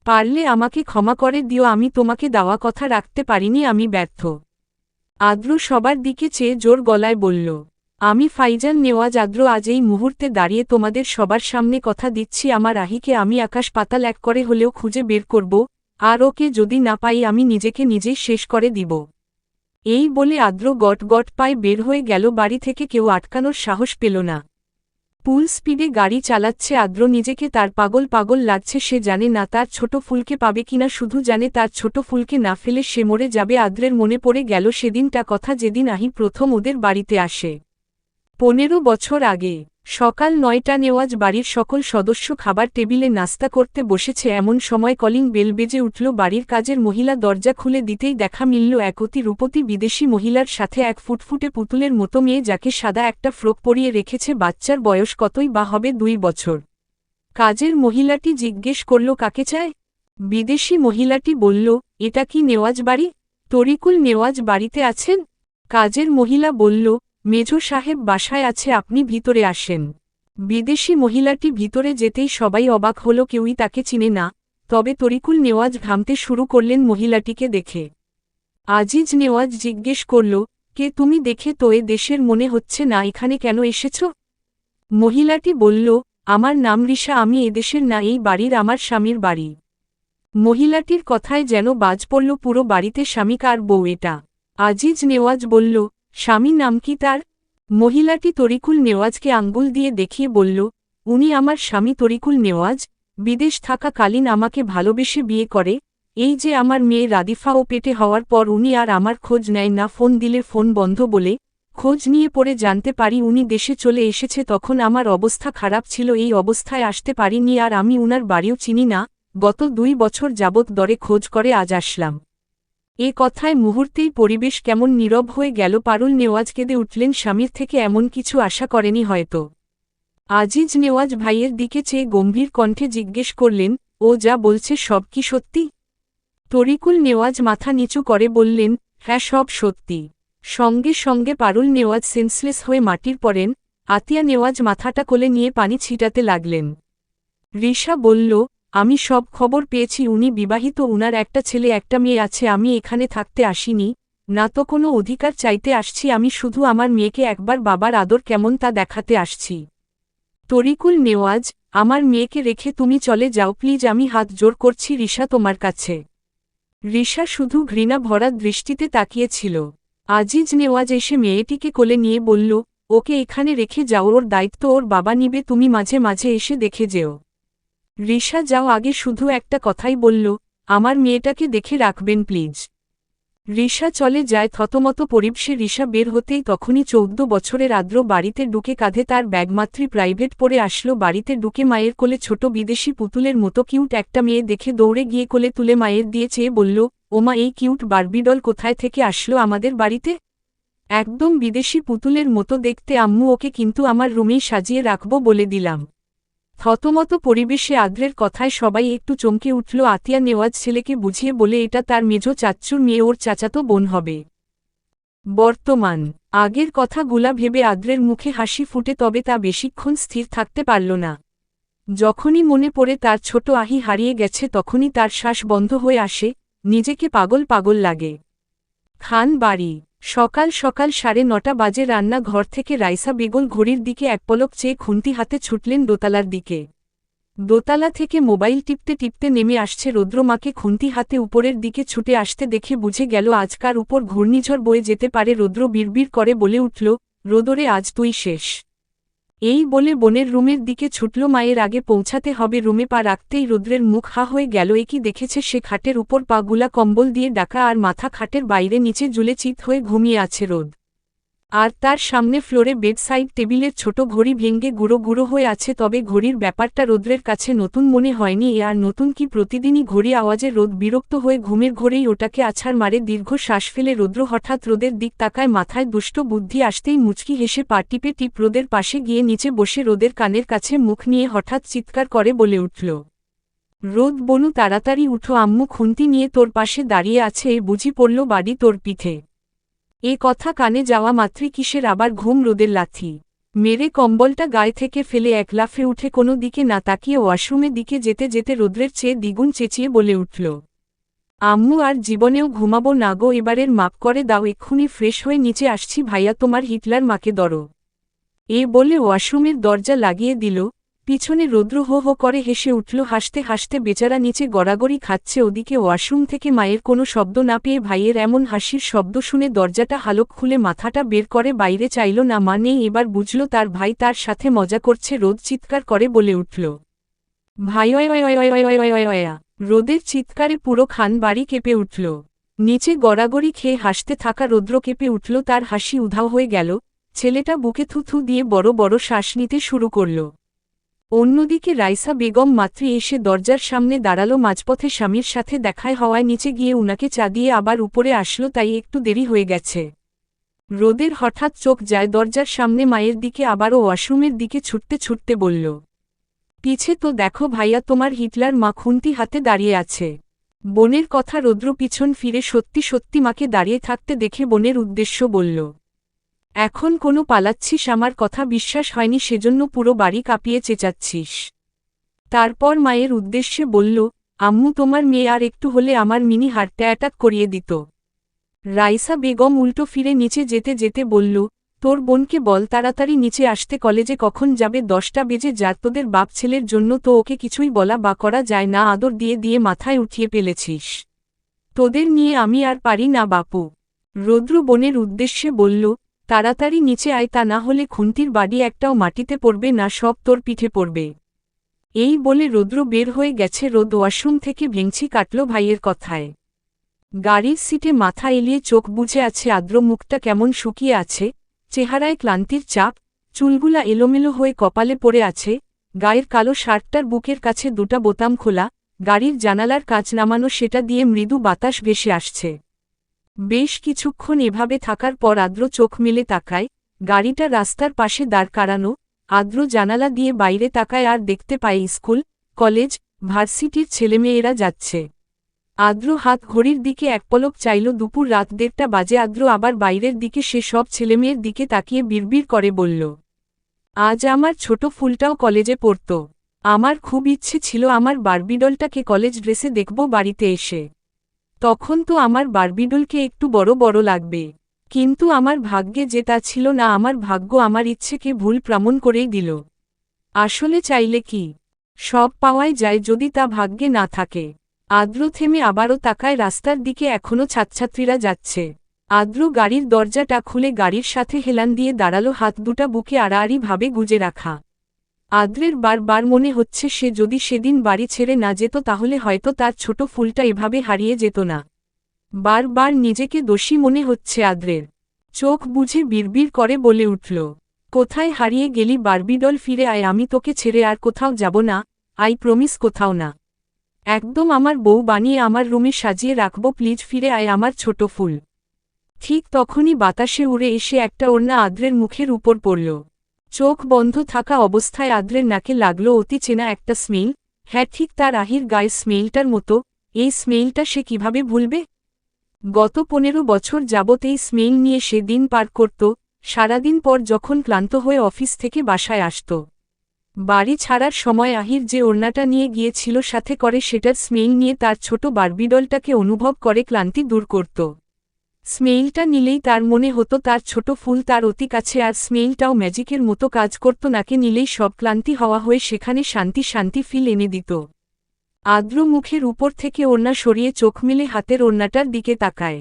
পারলে আমাকে ক্ষমা করে দিও, আমি তোমাকে দেওয়া কথা রাখতে পারিনি, আমি ব্যর্থ। আদ্র সবার দিকে চেয়ে জোর গলায় বলল, আমি ফাইজান নেওয়াজ আদ্র আজ এই মুহূর্তে দাঁড়িয়ে তোমাদের সবার সামনে কথা দিচ্ছি, আমার আহিকে আমি আকাশ পাতাল এক করে হলেও খুঁজে বের করব, আর ওকে যদি না পাই আমি নিজেকে নিজেই শেষ করে দিব। এই বলে আদ্র গট গট পায়ে বের হয়ে গেল বাড়ি থেকে, কেউ আটকানোর সাহস পেল না। ফুল স্পিডে গাড়ি চালাচ্ছে আদ্র, নিজেকে তার পাগল পাগল লাগছে। সে জানে না তার ছোট ফুলকে পাবে কিনা, শুধু জানে তার ছোট ফুলকে না ফেলে সে মরে যাবে। আদ্রের মনে পড়ে গেল সেদিনটা কথা, যেদিন আহি প্রথম ওদের বাড়িতে আসে 15 বছর আগে। সকাল 9টা, নেওয়াজ বাড়ির সকল সদস্য খাবার টেবিলে নাস্তা করতে বসেছে, এমন সময় কলিং বেল বেজে উঠল। বাড়ির কাজের মহিলা দরজা খুলে দিতেই দেখা মিলল এক অতি রূপতী বিদেশি মহিলার সাথে এক ফুটফুটে পুতুলের মতো মেয়ে, যাকে সাদা একটা ফ্রক পরিয়ে রেখেছে। বাচ্চার বয়স কতই বা হবে, 2 বছর। কাজের মহিলাটি জিজ্ঞেস করল, কাকে চায়? বিদেশি মহিলাটি বলল, এটা কি নেওয়াজ বাড়ি? তরিকুল নেওয়াজ বাড়িতে আছেন? কাজের মহিলা বলল, মেজো সাহেব বাসায় আছে, আপনি ভিতরে আসেন। বিদেশি মহিলাটি ভিতরে যেতেই সবাই অবাক হল, কেউই তাকে চিনে না। তবে তরিকুল নেওয়াজ ঘামতে শুরু করলেন মহিলাটিকে দেখে। আজিজ নেওয়াজ জিজ্ঞেস করল, কে তুমি? দেখে তো এ দেশের মনে হচ্ছে না, এখানে কেন এসেছ? মহিলাটি বলল, আমার নাম রিশা, আমি এদেশের না, এই বাড়ির আমার স্বামীর বাড়ি। মহিলাটির কথায় যেন বাজ পড়ল পুরো বাড়িতে, স্বামী কার বউ এটা? আজিজ নেওয়াজ বলল, স্বামী নাম কি তার? মহিলাটি তরিকুল নেওয়াজকে আঙ্গুল দিয়ে দেখিয়ে বলল, উনি আমার স্বামী তরিকুল নেওয়াজ, বিদেশ থাকাকালীন আমাকে ভালোবেসে বিয়ে করে। এই যে আমার মেয়ে রাদিফা, ও পেটে হওয়ার পর উনি আর আমার খোঁজ নেয় না, ফোন দিলে ফোন বন্ধ বলে। খোঁজ নিয়ে পরে জানতে পারি উনি দেশে চলে এসেছে, তখন আমার অবস্থা খারাপ ছিল, এই অবস্থায় আসতে পারিনি, আর আমি উনার বাড়িও চিনি না। গত 2 বছর যাবৎ দরে খোঁজ করে আজ আসলাম। এ কথায় মুহূর্তেই পরিবেশ কেমন নীরব হয়ে গেল। পারুল নেওয়াজ কেঁদে উঠলেন, স্বামীর থেকে এমন কিছু আশা করেনি হয়তো। আজিজ নেওয়াজ ভাইয়ের দিকে চেয়ে গম্ভীর কণ্ঠে জিজ্ঞেস করলেন, ও যা বলছে সব কি সত্যি? তরিকুল নেওয়াজ মাথা নিচু করে বললেন, হ্যাঁ সব সত্যি। সঙ্গে সঙ্গে পারুল নেওয়াজ সেন্সলেস হয়ে মাটির পড়েন। আতিয়া নেওয়াজ মাথাটা কোলে নিয়ে পানি ছিটাতে লাগলেন। রিশা বলল, আমি সব খবর পেয়েছি, উনি বিবাহিত, উনার একটা ছেলে একটা মেয়ে আছে। আমি এখানে থাকতে আসিনি, না তো কোনো অধিকার চাইতে আসছি, আমি শুধু আমার মেয়েকে একবার বাবার আদর কেমন তা দেখাতে আসছি। তরিকুল নেওয়াজ, আমার মেয়েকে রেখে তুমি চলে যাও প্লিজ, আমি হাত জোর করছি রিশা তোমার কাছে। রিশা শুধু ঘৃণা ভরা দৃষ্টিতে তাকিয়েছিল। আজিজ নেওয়াজ এসে মেয়েটিকে কোলে নিয়ে বলল, ওকে এখানে রেখে যাও, ওর দায়িত্ব ওর বাবা নিবে, তুমি মাঝে মাঝে এসে দেখে যেও। রিশা যাও, আগে শুধু একটা কথাই বলল, আমার মেয়েটাকে দেখে রাখবেন প্লিজ। রিশা চলে যায়। থতমত পরিবেশে রিশা বের হতেই তখনই 14 বছরের আদ্র বাড়িতে ঢুকে, কাঁধে তার ব্যাগমাত্রী প্রাইভেট পরে আসলো। বাড়িতে ঢুকে মায়ের কোলে ছোট বিদেশি পুতুলের মতো কিউট একটা মেয়ে দেখে দৌড়ে গিয়ে কোলে তুলে মায়ের দিয়ে চেয়ে বলল, ওমা, এই কিউট বারবিডল কোথায় থেকে আসলো আমাদের বাড়িতে? একদম বিদেশি পুতুলের মতো দেখতে আম্মু, ওকে কিন্তু আমার রুমেই সাজিয়ে রাখব বলে দিলাম। থতমত পরিবেশে আদ্রের কথায় সবাই একটু চমকে উঠল। আতিয়া নেওয়াজ ছেলেকে বুঝিয়ে বলে, এটা তার মেজো চাচ্চুর মেয়ে, ওর চাচাতো বোন হবে। বর্তমান আগের কথাগুলা ভেবে আদ্রের মুখে হাসি ফুটে, তবে তা বেশিক্ষণ স্থির থাকতে পারল না। যখনই মনে পড়ে তার ছোট আহি হারিয়ে গেছে তখনই তার শ্বাস বন্ধ হয়ে আসে, নিজেকে পাগল পাগল লাগে। খান বাড়ি। সকাল সকাল 9:30 বাজে। রান্না ঘর থেকে রাইসা বেগল ঘড়ির দিকে এক পলক চেয়ে খুন্তি হাতে ছুটলেন দোতলার দিকে। দোতলা থেকে মোবাইল টিপতে টিপতে নেমে আসছে রৌদ্রমাকে খুন্তি হাতে উপরের দিকে ছুটে আসতে দেখে বুঝে গেল আজকার উপর ঘূর্ণিঝড় বয়ে যেতে পারে। রৌদ্র বিড়বিড় করে বলে উঠল, রোদরে আজ তুই শেষ। এই বলে বোনের রুমের দিকে ছুটল। মায়ের আগে পৌঁছাতে হবে। রুমে পা রাখতেই রৌদ্রের মুখ হা হয়ে গেল। একই দেখেছে সে খাটের উপর পা গুলা কম্বল দিয়ে ডাকা, আর মাথা খাটের বাইরে নিচে ঝুলে চিত হয়ে ঘুমিয়ে আছে রোদ। আর তার সামনে ফ্লোরে বেডসাইড টেবিলের ছোট ঘড়ি ভেঙে গুঁড়ো গুঁড়ো হয়ে আছে, তবে ঘড়ির ব্যাপারটা রোদ্রের কাছে নতুন মনে হয়নি। আর নতুন কি, প্রতিদিনই ঘড়ি আওয়াজে রোদ বিরক্ত হয়ে ঘুমের ঘোরেই ওটাকে আছাড় মারে। দীর্ঘ শ্বাস ফেলে রৌদ্র হঠাৎ রোদের দিক তাকায়, মাথায় দুষ্ট বুদ্ধি আসতেই মুচকি হেসে পা টিপে টিপ রোদের পাশে গিয়ে নিচে বসে রোদের কানের কাছে মুখ নিয়ে হঠাৎ চিৎকার করে বলে উঠল, রোদ বনু তাড়াতাড়ি উঠো, আম্মু খুন্তি নিয়ে তোর পাশে দাঁড়িয়ে আছে, এ বুঝি পড়ল বাড়ি তোর পিঠে। এ কথা কানে যাওয়া মাত্রই কিসের আবার ঘুম, রোদের লাথি মেরে কম্বলটা গায়ে থেকে ফেলে এক লাফে উঠে কোনো দিকে না তাকিয়ে ওয়াশরুমের দিকে যেতে যেতে রোদ্রের চেয়ে দ্বিগুণ চেঁচিয়ে বলে উঠল, আম্মু আর জীবনেও ঘুমাবো না গো, এবারের মাপ করে দাও, এক্ষুনি ফ্রেশ হয়ে নিচে আসছি, ভাইয়া তোমার হিটলার মাকে ধরো। এ বলে ওয়াশরুমের দরজা লাগিয়ে দিল। পিছনে রৌদ্র হো হো করে হেসে উঠল হাসতে হাসতে, বেচারা নিচে গড়াগড়ি খাচ্ছে। ওদিকে ওয়াশরুম থেকে মায়ের কোনো শব্দ না পেয়ে ভাইয়ের এমন হাসির শব্দ শুনে দরজাটা হালক খুলে মাথাটা বের করে বাইরে চাইল না, মা নেই। এবার বুঝল তার ভাই তার সাথে মজা করছে। রোদ চিৎকার করে বলে উঠল, ভাই অয়া। রোদের চিৎকারে পুরো খান বাড়ি কেঁপে উঠল। নিচে গড়াগড়ি খেয়ে হাসতে থাকা রৌদ্র কেঁপে উঠল, তার হাসি উধাও হয়ে গেল। ছেলেটা বুকে থুথু দিয়ে বড় বড় শ্বাস নিতে শুরু করল। অন্যদিকে রাইসা বেগম মাত্রই এসে দরজার সামনে দাঁড়ালো। মাঝপথে স্বামীর সাথে দেখায় হওয়ায় নিচে গিয়ে উনাকে চা দিয়ে আবার উপরে আসলো, তাই একটু দেরি হয়ে গেছে। রোদের হঠাৎ চোখ যায় দরজার সামনে মায়ের দিকে, আবারও ওয়াশরুমের দিকে ছুটতে ছুটতে বলল, পিছে তো দেখো ভাইয়া, তোমার হিটলার মা খুন্তি হাতে দাঁড়িয়ে আছে। বোনের কথা রৌদ্র পিছন ফিরে সত্যি সত্যি মাকে দাঁড়িয়ে থাকতে দেখে বোনের উদ্দেশ্য বলল, এখন কোনো পালাচ্ছিস, আমার কথা বিশ্বাস হয়নি সেজন্য পুরো বাড়ি কাঁপিয়ে চেঁচাচ্ছিস। তারপর মায়ের উদ্দেশ্যে বলল, আম্মু তোমার মেয়ে আর একটু হলে আমার মিনি হার্ট অ্যাটাক করিয়ে দিত। রাইসা বেগম উল্টো ফিরে নিচে যেতে যেতে বলল, তোর বোনকে বল তাড়াতাড়ি নিচে আসতে, কলেজে কখন যাবে, 10টা বেজে যার, তোদের বাপ ছেলের জন্য তো ওকে কিছুই বলা বা করা যায় না, আদর দিয়ে দিয়ে মাথায় উঠিয়ে ফেলেছিস। তোদের নিয়ে আমি আর পারি না বাপু। রৌদ্র বোনের উদ্দেশ্যে বলল, তাড়াতাড়ি নিচে আয়, তা না হলে খুন্তির বাড়ি একটাও মাটিতে পড়বে না, সব তোর পিঠে পড়বে। এই বলে রৌদ্র বের হয়ে গেছে। রোদ ওয়াশরুম থেকে ভেংচি কাটল ভাইয়ের কথায়। গাড়ির সিটে মাথা এলিয়ে চোখ বুজে আছে আদ্র, মুখটা কেমন শুকিয়ে আছে, চেহারায় ক্লান্তির চাপ, চুলগুলা এলোমেলো হয়ে কপালে পড়ে আছে। গায়ের কালো শার্টটার বুকের কাছে দুটা বোতাম খোলা, গাড়ির জানালার কাঁচ নামানো, সেটা দিয়ে মৃদু বাতাস ভেসে আসছে। বেশ কিছুক্ষণ এভাবে থাকার পর আদ্র চোখ মেলে তাকায়। গাড়িটা রাস্তার পাশে দাঁড় করানো। আদ্র জানালা দিয়ে বাইরে তাকায় আর দেখতে পায় স্কুল, কলেজ, ভার্সিটির ছেলেমেয়েরা যাচ্ছে। আদ্র হাত ঘড়ির দিকে এক পলক চাইল, দুপুর রাত 1:30 বাজে। আদ্র আবার বাইরের দিকে সে সব ছেলেমেয়ের দিকে তাকিয়ে বিড়বিড় করে বলল, আজ আমার ছোট ফুলটাও কলেজে পড়ত। আমার খুব ইচ্ছে ছিল আমার বারবিডলটাকে কলেজ ড্রেসে দেখব বাড়িতে এসে। তখন তো আমার বারবিডলকে একটু বড় বড় লাগবে, কিন্তু আমার ভাগ্যে যে তা ছিল না। আমার ভাগ্য আমার ইচ্ছেকে ভুল প্রমাণ করেই দিল। আসলে চাইলে কি সব পাওয়াই যায় যদি তা ভাগ্যে না থাকে। আদ্র থেমে আবারও তাকায় রাস্তার দিকে, এখনো ছাত্রছাত্রীরা যাচ্ছে। আদ্র গাড়ির দরজাটা খুলে গাড়ির সাথে হেলান দিয়ে দাঁড়ালো, হাত দুটা বুকে আড়াআড়ি ভাবে গুজে রাখা। আদ্রের বারবার মনে হচ্ছে সে যদি সেদিন বাড়ি ছেড়ে না যেত তাহলে হয়তো তার ছোট ফুলটা এভাবে হারিয়ে যেত না। বারবার নিজেকে দোষী মনে হচ্ছে আদ্রের। চোখ বুঝে বিড়বিড় করে বলে উঠল, কোথায় হারিয়ে গেলি বারবিডল, ফিরে আয়, আমি তোকে ছেড়ে আর কোথাও যাব না, আই প্রমিস, কোথাও না। একদম আমার বউ বানিয়ে আমার রুমে সাজিয়ে রাখবো, প্লিজ ফিরে আয় আমার ছোট ফুল। ঠিক তখনই বাতাসে উড়ে এসে একটা ওড়না আদ্রের মুখের উপর পড়ল। চোখ বন্ধ থাকা অবস্থায় আদ্রের নাকে লাগলো অতি চেনা একটা স্মেল। হ্যাঁ, ঠিক তার আহির গায়ের স্মেলটার মতো। এই স্মেলটা সে কিভাবে ভুলবে? গত 15 বছর যাবত এই স্মেল নিয়ে সে দিন পার করত। সারাদিন পর যখন ক্লান্ত হয়ে অফিস থেকে বাসায় আসত, বাড়ি ছাড়ার সময় আহির যে ওড়নাটা নিয়ে গিয়েছিল সাথে করে, সেটার স্মেল নিয়ে তার ছোট বারবিডলটাকে অনুভব করে ক্লান্তি দূর করত। স্মেলটা নিলেই তার মনে হতো তার ছোট ফুল তার অতি কাছে, আর স্মেলটাও ম্যাজিকের মতো কাজ করত। নাকে নিলেই সব ক্লান্তি হওয়া হয়ে সেখানে শান্তি শান্তি ফিল এনে দিত। আদ্র মুখের উপর থেকে ওড়না সরিয়ে চোখ মেলে হাতের ওড়নাটার দিকে তাকায়।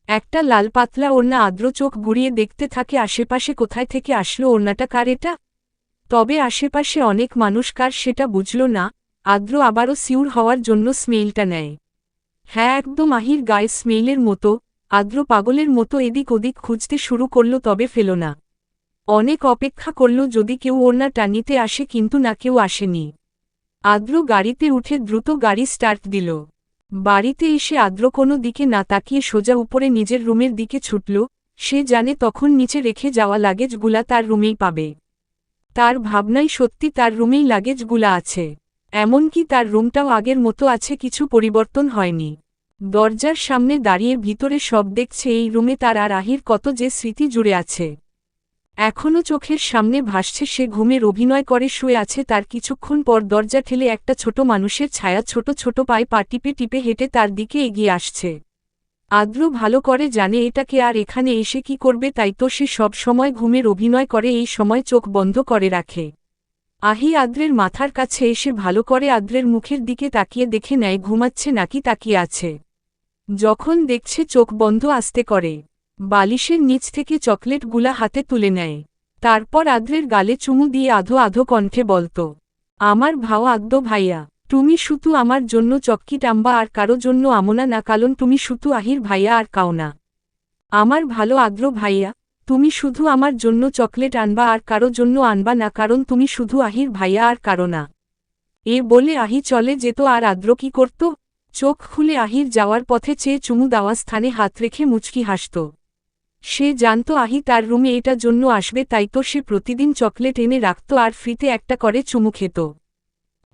একটা লাল পাতলা ওড়না। আদ্র চোখ ঘুরিয়ে দেখতে থাকে আশেপাশে কোথায় থেকে আসলো ওড়নাটা, কার এটা। তবে আশেপাশে অনেক মানুষ, কার সেটা বুঝল না। আদ্র আবারও সিউর হওয়ার জন্য স্মেলটা নেয়। হ্যাঁ, একদম আহির গায়ের স্মেলের মতো। আদ্র পাগলের মতো এদিক ওদিক খুঁজতে শুরু করল, তবে ফেল না। অনেক অপেক্ষা করল যদি কেউ ওড়না টানিতে আসে, কিন্তু না, কেউ আসেনি। আদ্র গাড়িতে উঠে দ্রুত গাড়ি স্টার্ট দিল। বাড়িতে এসে আদ্র কোনো দিকে না তাকিয়ে সোজা উপরে নিজের রুমের দিকে ছুটল। সে জানে তখন নিচে রেখে যাওয়া লাগেজগুলা তার রুমেই পাবে। তার ভাবনাই সত্যি, তার রুমেই লাগেজগুলা আছে। এমনকি তার রুমটাও আগের মতো আছে, কিছু পরিবর্তন হয়নি। দরজার সামনে দাঁড়িয়ে ভিতরে সব দেখছে। এই রুমে তার আর আহির কত যে স্মৃতি জুড়ে আছে। এখনও চোখের সামনে ভাসছে সে ঘুমের অভিনয় করে শুয়ে আছে। তার কিছুক্ষণ পর দরজা ঠেলে একটা ছোট মানুষের ছায়া ছোট ছোট পায়ে পা টিপে টিপে হেঁটে তার দিকে এগিয়ে আসছে। আদ্র ভালো করে জানে এটাকে আর এখানে এসে কি করবে, তাই তো সে সব সময় ঘুমের অভিনয় করে, এই সময় চোখ বন্ধ করে রাখে। আহি আদ্রের মাথার কাছে এসে ভালো করে আদ্রের মুখের দিকে তাকিয়ে দেখে নেয় ঘুমাচ্ছে নাকি তাকিয়ে আছে। যখন দেখছে চোখ বন্ধ আস্তে করে বালিশের নিচ থেকে চকলেটগুলা হাতে তুলে নেয়। তারপর আদ্রের গালে চুমু দিয়ে আধো আধো কণ্ঠে বলত, আমার ভাও আদ্য ভাইয়া, তুমি শুধু আমার জন্য চক্কি টাম্বা, আর কারো জন্য আমনা না, কারণ তুমি শুধু আহির ভাইয়া আর কাও না। আমার ভালো আদ্র ভাইয়া, তুমি শুধু আমার জন্য চকলেট আনবা, আর কারো জন্য আনবা না, কারণ তুমি শুধু আহির ভাইয়া আর কারো না। এ বলে আহি চলে যেত। আর আদ্র কি করত? চোখ খুলে আহির যাওয়ার পথে চেয়ে চুমু দেওয়া স্থানে হাত রেখে মুচকি হাসত। সে জানত আহি তার রুমে এটার জন্য আসবে, তাই তো সে প্রতিদিন চকলেট এনে রাখত আর ফ্রিতে একটা করে চুমু খেত।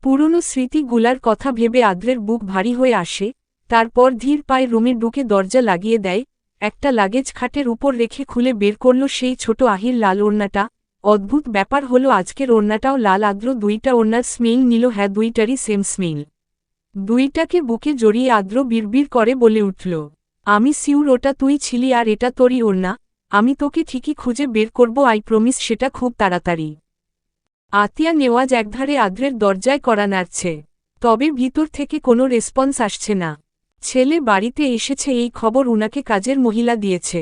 পুরনো স্মৃতিগুলার কথা ভেবে আদ্রের বুক ভারী হয়ে আসে। তারপর ধীর পায়ে রুমে ঢুকে দরজা লাগিয়ে দেয়। একটা লাগেজ খাটের উপর রেখে খুলে বের করল সেই ছোট আহির লাল ওড়নাটা। অদ্ভুত ব্যাপার হলো আজকের ওড়নাটাও লাল। আদ্র দুইটা ওড়নার স্মেল নিল। হ্যাঁ, দুইটারই সেম স্মেল। দুইটাকে বুকে জড়িয়ে আদ্র বিড়বিড় করে বলে উঠল, আমি সিউর ওটা তুই ছিলি, আর এটা তোরই ওড়না। আমি তোকে ঠিকই খুঁজে বের করব, আই প্রমিস, সেটা খুব তাড়াতাড়ি। আতিয়া নেওয়াজ একধারে আদ্রের দরজায় কড়া নাড়ছে, তবে ভিতর থেকে কোনো রেসপন্স আসছে না। ছেলে বাড়িতে এসেছে এই খবর উনাকে কাজের মহিলা দিয়েছে।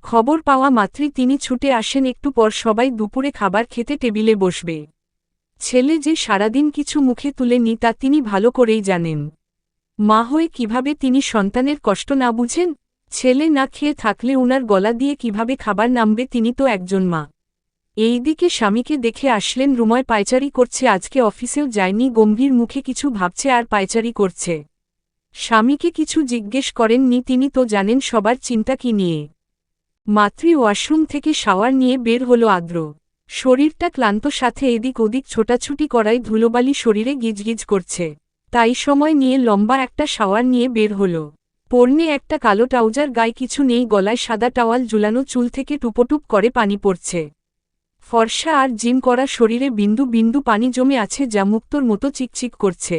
খবর পাওয়া মাত্রই তিনি ছুটে আসেন। একটু পর সবাই দুপুরে খাবার খেতে টেবিলে বসবে। ছেলে যে সারাদিন কিছু মুখে তুলেনি তা তিনি ভালো করেই জানেন। মা হয়ে কিভাবে তিনি সন্তানের কষ্ট না বুঝেন? ছেলে না খেয়ে থাকলে উনার গলা দিয়ে কিভাবে খাবার নামবে? তিনি তো একজন মা। এইদিকে স্বামীকে দেখে আসলেন। রুময় পায়চারি করছে, আজকে অফিসেও যায়নি, গম্ভীর মুখে কিছু ভাবছে আর পায়চারি করছে। স্বামীকে কিছু জিজ্ঞেস করেননি, তিনি তো জানেন সবার চিন্তা কি নিয়ে। মাতৃ ওয়াশরুম থেকে শাওয়ার নিয়ে বের হলো আদ্র। শরীরটা ক্লান্ত, সাথে এদিক ওদিক ছোটাছুটি করায় ধুলোবালি শরীরে গিজগিজ করছে। তাই সময় নিয়ে লম্বা একটা শাওয়ার নিয়ে বের হলো। পরনে একটা কালো ট্রাউজার, গায়ে কিছু নেই, গলায় সাদা টাওয়াল ঝুলানো, চুল থেকে টুপটুপ করে পানি পড়ছে। ফর্সা আর জিম করা শরীরে বিন্দু বিন্দু পানি জমে আছে, যা মুক্তোর মতো চিকচিক করছে।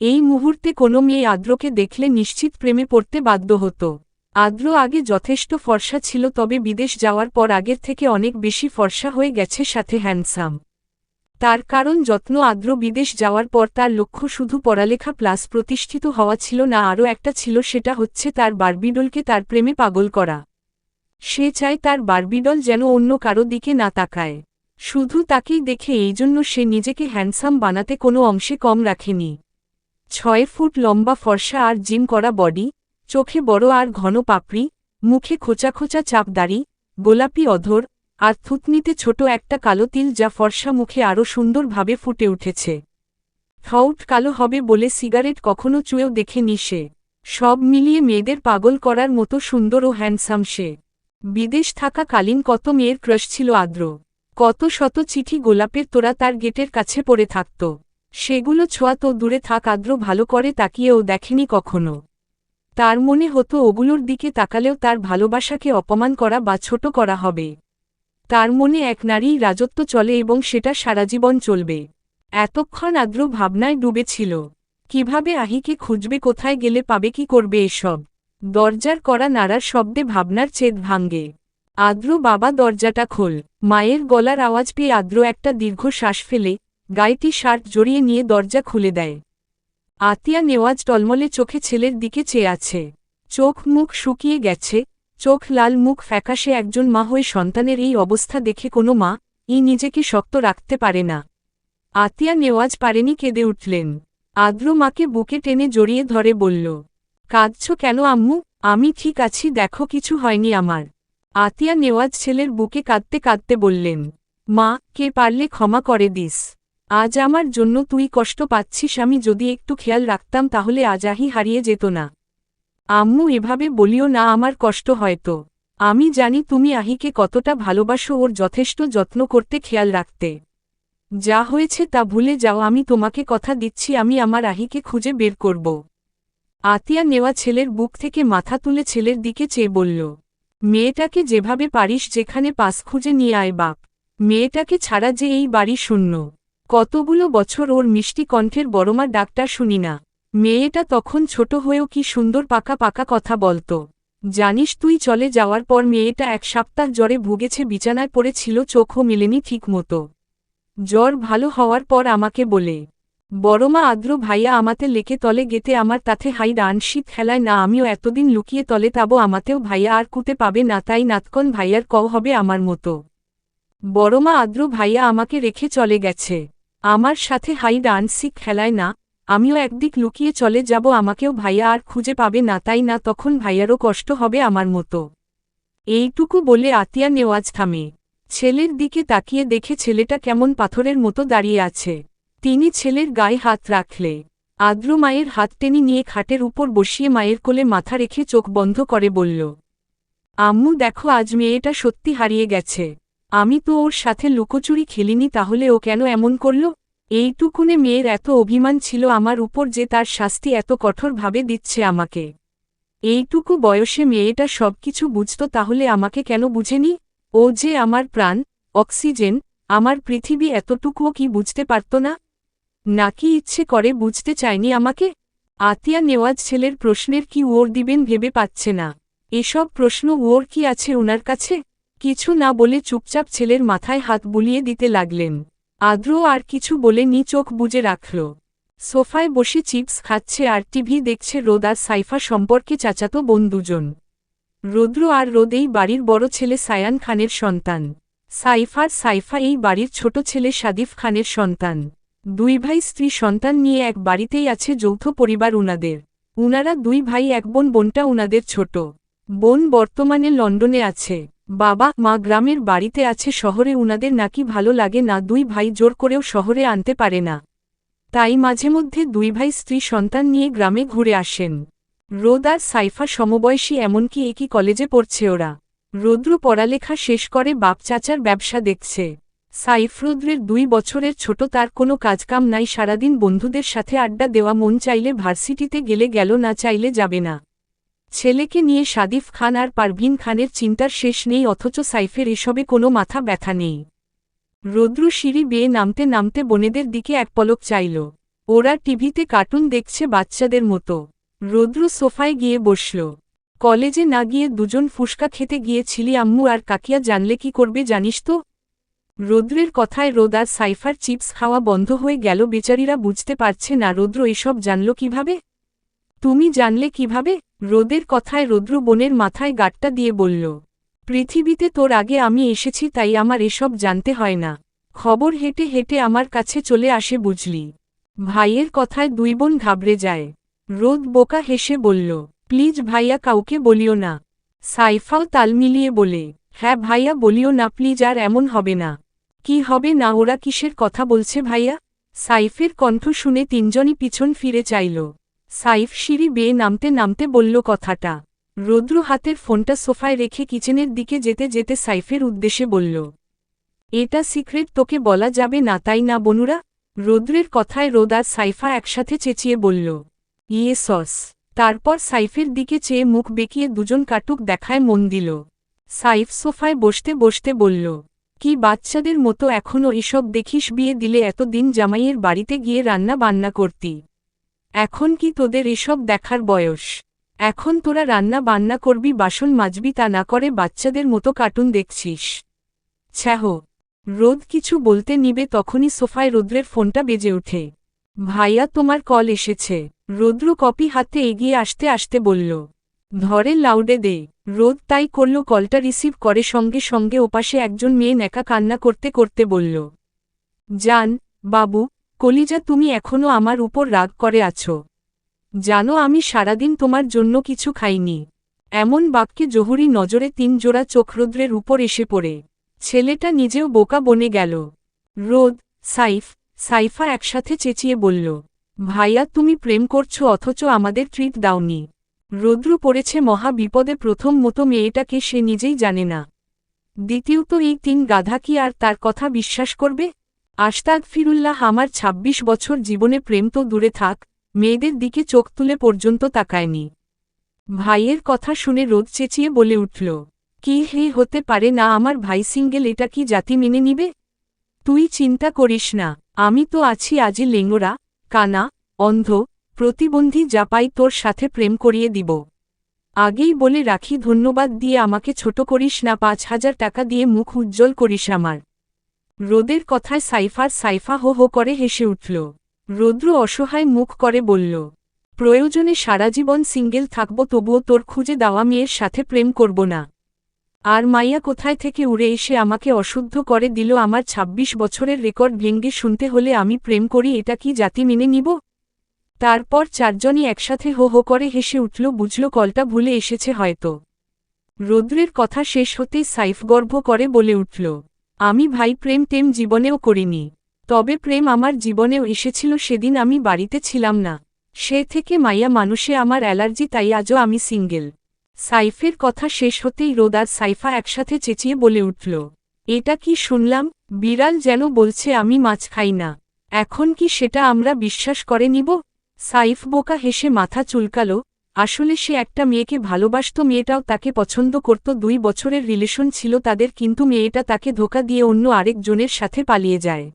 এই মুহূর্তে কোনো মেয়ে আদ্রকে দেখলে নিশ্চিত প্রেমে পড়তে বাধ্য হতো। আদ্র আগে যথেষ্ট ফর্সা ছিল, তবে বিদেশ যাওয়ার পর আগের থেকে অনেক বেশি ফর্সা হয়ে গেছে, সাথে হ্যান্ডসাম। তার কারণ যত্ন। আদ্র বিদেশ যাওয়ার পর তার লক্ষ্য শুধু পড়ালেখা প্লাস প্রতিষ্ঠিত হওয়া ছিল না, আরও একটা ছিল, সেটা হচ্ছে তার বারবিডলকে তার প্রেমে পাগল করা। সে চায় তার বারবিডল যেন অন্য কারো দিকে না তাকায়, শুধু তাকেই দেখে। এই জন্য সে নিজেকে হ্যান্ডসাম বানাতে কোনো অংশে কম রাখেনি। 6 ফুট লম্বা, ফর্সা আর জিম করা বডি, চোখে বড় আর ঘন পাপড়ি, মুখে খোঁচা খোঁচা চাপ দাড়ি, গোলাপি অধর, আর থুতনিতে ছোট একটা কালো তিল, যা ফর্সা মুখে আরও সুন্দরভাবে ফুটে উঠেছে। ঠোঁট কালো হবে বলে সিগারেট কখনো চুয়েও দেখেনি সে। সব মিলিয়ে মেয়েদের পাগল করার মতো সুন্দর ও হ্যান্ডসাম সে। বিদেশ থাকাকালীন কত মেয়ের ক্রাশ ছিল আদ্র। কত শত চিঠি, গোলাপের তোড়া তার গেটের কাছে পড়ে থাকত। সেগুলো ছোঁয়া তো দূরে থাক, আদ্র ভালো করে তাকিয়েও দেখেনি কখনো। তার মনে হতো ওগুলোর দিকে তাকালেও তার ভালোবাসাকে অপমান করা বা ছোট করা হবে। তার মনে এক নারীর রাজত্ব চলে এবং সেটা সারাজীবন চলবে। এতক্ষণ আদ্র ভাবনায় ডুবেছিল, কিভাবে আহিকে খুঁজবে, কোথায় গেলে পাবে, কি করবে এসব। দরজার কড়া নাড়ার শব্দে ভাবনার চেদ ভাঙ্গে। আদ্র, বাবা দরজাটা খোল। মায়ের গলার আওয়াজ পেয়ে আদ্র একটা দীর্ঘ শ্বাস ফেলে গায়ে শার্ট জড়িয়ে নিয়ে দরজা খুলে দেয়। আতিয়া নেওয়াজ টলমলে চোখে ছেলের দিকে চেয়ে আছে। চোখ মুখ শুকিয়ে গেছে, চোখ লাল, মুখ ফ্যাকাশে। একজন মা হয়ে সন্তানের এই অবস্থা দেখে কোনো মা নিজেকে শক্ত রাখতে পারে না। আতিয়া নেওয়াজ পারেনি, কেঁদে উঠলেন। আদ্র মাকে বুকে টেনে জড়িয়ে ধরে বলল, কাঁদছ কেন আম্মু? আমি ঠিক আছি, দেখো কিছু হয়নি আমার। আতিয়া নেওয়াজ ছেলের বুকে কাঁদতে কাঁদতে বললেন, মা, কে পারলে ক্ষমা করে দিস। আজ আমার জন্য তুই কষ্ট পাচ্ছিস, আমি যদি একটু খেয়াল রাখতাম তাহলে আজ আহি হারিয়ে যেত না। আম্মু এভাবে বলিও না, আমার কষ্ট হয়তো। আমি জানি তুমি আহিকে কতটা ভালোবাসো, ওর যথেষ্ট যত্ন করতে, খেয়াল রাখতে। যা হয়েছে তা ভুলে যাও, আমি তোমাকে কথা দিচ্ছি আমি আমার আহিকে খুঁজে বের করব। আতিয়া নেওয়া ছেলের বুক থেকে মাথা তুলে ছেলের দিকে চেয়ে বলল, মেয়েটাকে যেভাবে পারিস যেখানে পাস খুঁজে নিয়ে আয় বাপ। মেয়েটাকে ছাড়া যে এই বাড়ি শূন্য। কতগুলো বছর ওর মিষ্টি কণ্ঠের বড়মা ডাকটা শুনি না। মেয়েটা তখন ছোট হয়েও কি সুন্দর পাকা পাকা কথা বলত। জানিস তুই চলে যাওয়ার পর মেয়েটা 1 সপ্তাহ জ্বরে ভুগেছে, বিছানায় পড়েছিল, চোখও মেলেনি ঠিক মতো। জ্বর ভালো হওয়ার পর আমাকে বলে, বড়মা আদ্র ভাইয়া আমাতে লেকে তলে গেতে আমার তাতে হাই রানশীত খেলায় না, আমিও এতদিন লুকিয়ে তলে তাবো, আমাতেও ভাইয়া আর কুতে পাবে না, তাই নাতকন ভাইয়ার কও হবে আমার মতো। বড়মা আদ্র ভাইয়া আমাকে রেখে চলে গেছে, আমার সাথে হাই রানশিক খেলায় না, আমিও একদিক লুকিয়ে চলে যাব, আমাকেও ভাইয়া আর খুঁজে পাবে না, তাই না তখন ভাইয়ারও কষ্ট হবে আমার মতো। এইটুকু বলে আতিয়া নেওয়াজ থামে। ছেলের দিকে তাকিয়ে দেখে ছেলেটা কেমন পাথরের মতো দাঁড়িয়ে আছে। তিনি ছেলের গায়ে হাত রাখলে আদ্র মায়ের হাত টেনে নিয়ে খাটের উপর বসিয়ে মায়ের কোলে মাথা রেখে চোখ বন্ধ করে বলল, আম্মু দেখো আজ মেয়েটা সত্যি হারিয়ে গেছে। আমি তো ওর সাথে লুকোচুরি খেলিনি, তাহলে ও কেন এমন করল? এইটুকুনে মেয়ের এত অভিমান ছিল আমার উপর যে তার শাস্তি এত কঠোরভাবে দিচ্ছে আমাকে। এইটুকু বয়সে মেয়েটা সবকিছু বুঝত, তাহলে আমাকে কেন বুঝেনি? ও যে আমার প্রাণ, অক্সিজেন, আমার পৃথিবী, এতটুকুও কি বুঝতে পারত না? নাকি ইচ্ছে করে বুঝতে চায়নি আমাকে? আতিয়া নেওয়াজ ছেলের প্রশ্নের কি ওর দিবেন ভেবে পাচ্ছে না। এসব প্রশ্ন ওর কি আছে ওনার কাছে? কিছু না বলে চুপচাপ ছেলের মাথায় হাত বুলিয়ে দিতে লাগলেন। আদ্র আর কিছু বলেনি, চোখ বুজে রাখল। সোফায় বসে চিপস খাচ্ছে আর টিভি দেখছে রোদ আর সাইফা সম্পর্কে চাচাতো বোন দুজন। রুদ্র আর রোদ এই বাড়ির বড় ছেলে সায়ান খানের সন্তান। সাইফা এই বাড়ির ছোট ছেলে সাদিফ খানের সন্তান। 2 ভাই স্ত্রী সন্তান নিয়ে এক বাড়িতেই আছে যৌথ পরিবার উনাদের। উনারা 2 ভাই 1 বোন, বোনটা উনাদের ছোট। বোন বর্তমানে লন্ডনে আছে। বাবা মা গ্রামের বাড়িতে আছে, শহরে উনাদের নাকি ভালো লাগে না, 2 ভাই জোর করেও শহরে আনতে পারে না। তাই মাঝে মধ্যে 2 ভাই স্ত্রী সন্তান নিয়ে গ্রামে ঘুরে আসেন। রোদ আর সাইফা সমবয়সী, এমনকি একই কলেজে পড়ছে ওরা। রুদ্র পড়ালেখা শেষ করে বাপ চাচার ব্যবসা দেখছে। সাইফ রুদ্রের 2 বছরের ছোট, তার কোনো কাজকাম নাই, সারাদিন বন্ধুদের সাথে আড্ডা দেওয়া, মন চাইলে ভার্সিটিতে গেলে গেল, না চাইলে যাবে না। ছেলেকে নিয়ে সাদিফ খান আর পারভিন খানের চিন্তার শেষ নেই, অথচ সাইফের এসবে কোনো মাথা ব্যথা নেই। রুদ্র সিঁড়ি বেয়ে নামতে নামতে বোনেদের দিকে এক পলক চাইল। ওরা টিভিতে কার্টুন দেখছে বাচ্চাদের মতো। রুদ্র সোফায় গিয়ে বসল। কলেজে না গিয়ে দুজন ফুসকা খেতে গিয়েছিলি আম্মু আর কাকিয়া জানলে কি করবে জানিস তো? রুদ্রের কথায় রোদ আর সাইফার চিপস খাওয়া বন্ধ হয়ে গেল। বেচারিরা বুঝতে পারছে না রুদ্র এসব জানল কিভাবে। তুমি জানলে কিভাবে? রোদের কথায় রুদ্র বোনের মাথায় গাঁটটা দিয়ে বলল, পৃথিবীতে তোর আগে আমি এসেছি, তাই আমার এসব জানতে হয় না। খবর হেঁটে হেঁটে আমার কাছে চলে আসে, বুঝলি? ভাইয়ের কথায় 2 বোন ঘাবড়ে যায়। রোদ বোকা হেসে বলল, প্লিজ ভাইয়া, কাউকে বলিও না। সাইফাও তাল মিলিয়ে বলে, হ্যাঁ ভাইয়া বলিও না প্লিজ, আর এমন হবে না। কি হবে না? ওরা কিসের কথা বলছে ভাইয়া? সাইফের কণ্ঠ শুনে তিনজনই পিছন ফিরে চাইল। সাইফ সিঁড়ি বেয়ে নামতে নামতে বলল কথাটা। রুদ্র হাতের ফোনটা সোফায় রেখে কিচেনের দিকে যেতে যেতে সাইফের উদ্দেশ্যে বলল, এটা সিক্রেট, তোকে বলা যাবে না, তাই না বনুরা? রুদ্রের কথায় রোদ আর সাইফা একসাথে চেঁচিয়ে বলল, ইয়েসস। তারপর সাইফের দিকে চেয়ে মুখ বেঁকিয়ে দুজন কাটুক দেখায় মন দিল। সাইফ সোফায় বসতে বসতে বলল, কি বাচ্চাদের মতো এখনও এসব দেখিস? বিয়ে দিলে এত দিন জামাইয়ের বাড়িতে গিয়ে রান্না বান্না করতি, এখন কি তোদের এসব দেখার বয়স? এখন তোরা রান্না বান্না করবি, বাসন মাজবি, তা না করে বাচ্চাদের মতো কার্টুন দেখছিস। ছ্যাহ। রোদ কিছু বলতে নিবে তখনই সোফায় রুদ্রের ফোনটা বেজে ওঠে। ভাইয়া তোমার কল এসেছে। রুদ্র কপি হাতে এগিয়ে আসতে আসতে বলল, ধরে লাউডে দে। রোদ তাই করল, কলটা রিসিভ করে সঙ্গে সঙ্গে ওপাশে একজন মেয়ে নেকা কান্না করতে করতে বলল, জান, বাবু, কলিজা, তুমি এখনো আমার উপর রাগ করে আছো? জানো আমি সারাদিন তোমার জন্য কিছু খাইনি। এমন বাক্যে জহুরি নজরে 3 জোড়া চোখ রৌদ্রের উপর এসে পড়ে। ছেলেটা নিজেও বোকা বনে গেল। রোদ, সাইফা একসাথে চেঁচিয়ে বলল, ভাইয়া তুমি প্রেম করছো অথচ আমাদের ট্রিট দাওনি। রৌদ্র পড়েছে মহা বিপদে। প্রথম মতো মেয়েটাকে সে নিজেই জানে না, দ্বিতীয়ত এই 3 গাধা কি আর তার কথা বিশ্বাস করবে? আস্তাগফিরুল্লাহ, আমার 26 বছর জীবনে প্রেম তো দূরে থাক, মেয়েদের দিকে চোখ তুলে পর্যন্ত তাকায়নি। ভাইয়ের কথা শুনে রোদ চেঁচিয়ে বলে উঠল, কি হে হতে পারে না, আমার ভাই সিঙ্গেল, এটা কি জাতি মেনে নিবে? তুই চিন্তা করিস না, আমি তো আছি আজই লেঙ্গরা, কানা, অন্ধ, প্রতিবন্ধী, যা পাই তোর সাথে প্রেম করিয়ে দিব। আগেই বলে রাখি, ধন্যবাদ দিয়ে আমাকে ছোট করিস না, 5,000 টাকা দিয়ে মুখ উজ্জ্বল করিস আমার। রোদের কথায় সাইফা হো হো করে হেসে উঠল। রৌদ্র অসহায় মুখ করে বলল, প্রয়োজনে সারা জীবন সিঙ্গেল থাকব, তবুও তোর খুঁজে দেওয়া মেয়ের সাথে প্রেম করব না। আর মাইয়া কোথায় থেকে উড়ে এসে আমাকে অশুদ্ধ করে দিল? আমার 26 বছরের রেকর্ড ভেঙ্গে শুনতে হলে আমি প্রেম করি, এটা কি জাতি মেনে নিব? তারপর চারজনই একসাথে হো হো করে হেসে উঠল। বুঝল কলটা ভুলে এসেছে হয়তো। রৌদ্রের কথা শেষ হতেই সাইফ গর্ব করে বলে উঠল, আমি ভাই প্রেম টেম জীবনেও করিনি। তবে প্রেম আমার জীবনেও এসেছিল, সেদিন আমি বাড়িতে ছিলাম না। সে থেকে মাইয়া মানুষে আমার অ্যালার্জি, তাই আজও আমি সিঙ্গেল। সাইফের কথা শেষ হতেই রোদ আর সাইফা একসাথে চেঁচিয়ে বলে উঠল, এটা কি শুনলাম? বিড়াল যেন বলছে আমি মাছ খাই না। এখন কি সেটা আমরা বিশ্বাস করে নিব? সাইফ বোকা হেসে মাথা চুলকালো। আসলে সে একটা মেয়েকে ভালোবাসত, মেয়েটাও তাকে পছন্দ করত। 2 বছরের রিলেশন ছিল তাদের, কিন্তু মেয়েটা তাকে ধোঁকা দিয়ে অন্য আরেক জনের সাথে পালিয়ে যায়।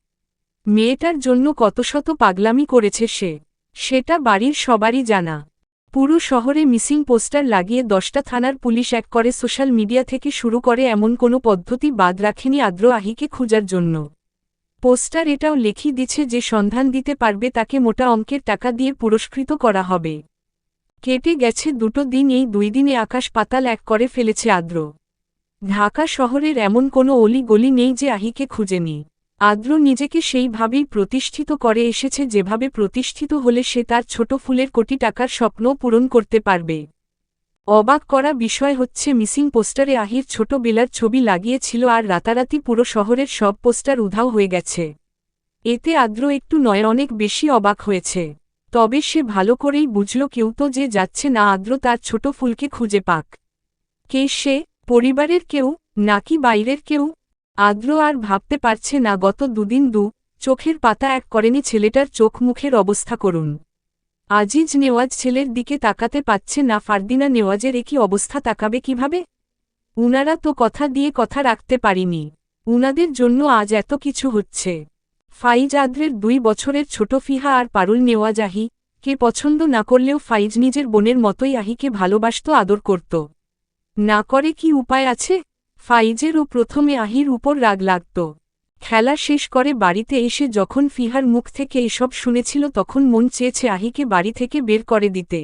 মেয়েটার জন্য কত শত পাগলামি করেছে সে, সেটা বাড়ির সবারই জানা। পুরো শহরে মিসিং পোস্টার লাগিয়ে 10টা থানার পুলিশ এক করে, সোশ্যাল মিডিয়া থেকে শুরু করে এমন কোনো পদ্ধতি বাদ রাখেনি আদ্র আহিকে খোঁজার জন্য। পোস্টার এটাও লেখি দিচ্ছে যে সন্ধান দিতে পারবে তাকে মোটা অঙ্কের টাকা দিয়ে পুরস্কৃত করা হবে। কেটে গেছে 2 দিন, এই 2 দিনে আকাশ পাতাল এক করে ফেলেছে আদ্র। ঢাকা শহরের এমন কোনো অলি গলি নেই যে আহিকে খুঁজেনি। আদ্র নিজেকে সেইভাবেই প্রতিষ্ঠিত করে এসেছে, যেভাবে প্রতিষ্ঠিত হলে সে তার ছোট ফুলের কোটি টাকার স্বপ্ন পূরণ করতে পারবে। অবাক করা বিষয় হচ্ছে, মিসিং পোস্টারে আহির ছোটবেলার ছবি লাগিয়েছিল, আর রাতারাতি পুরো শহরের সব পোস্টার উধাও হয়ে গেছে। এতে আদ্র একটু নয়, অনেক বেশি অবাক হয়েছে। তবে সে ভালো করেই বুঝল কেউ তো যে যাচ্ছে না আদ্র তার ছোট ফুলকে খুঁজে পাক। কে সে? পরিবারের কেউ নাকি বাইরের কেউ? আদ্র আর ভাবতে পারছে না। গত 2 দিন চোখের পাতা এক করেনি ছেলেটার চোখ মুখের অবস্থা করুন। আজিজ নেওয়াজ ছেলের দিকে তাকাতে পাচ্ছে না, ফারদিনা নেওয়াজের একই অবস্থা, তাকাবে কিভাবে? উনারা তো কথা দিয়ে কথা রাখতে পারিনি, উনাদের জন্য আজ এত কিছু হচ্ছে। ফাইজ আদ্রের 2 বছরের ছোট ফিহা আর পারুল নেওয়াজ আহি কে পছন্দ না করলেও ফাইজ নিজের বোনের মতোই আহিকে ভালোবাসত, আদর করত। না করে কি উপায় আছে? ফাইজেরও প্রথমে আহির উপর রাগ লাগত। খেলা শেষ করে বাড়িতে এসে যখন ফিহার মুখ থেকে এসব শুনেছিল তখন মন চেয়েছে আহিকে বাড়ি থেকে বের করে দিতে।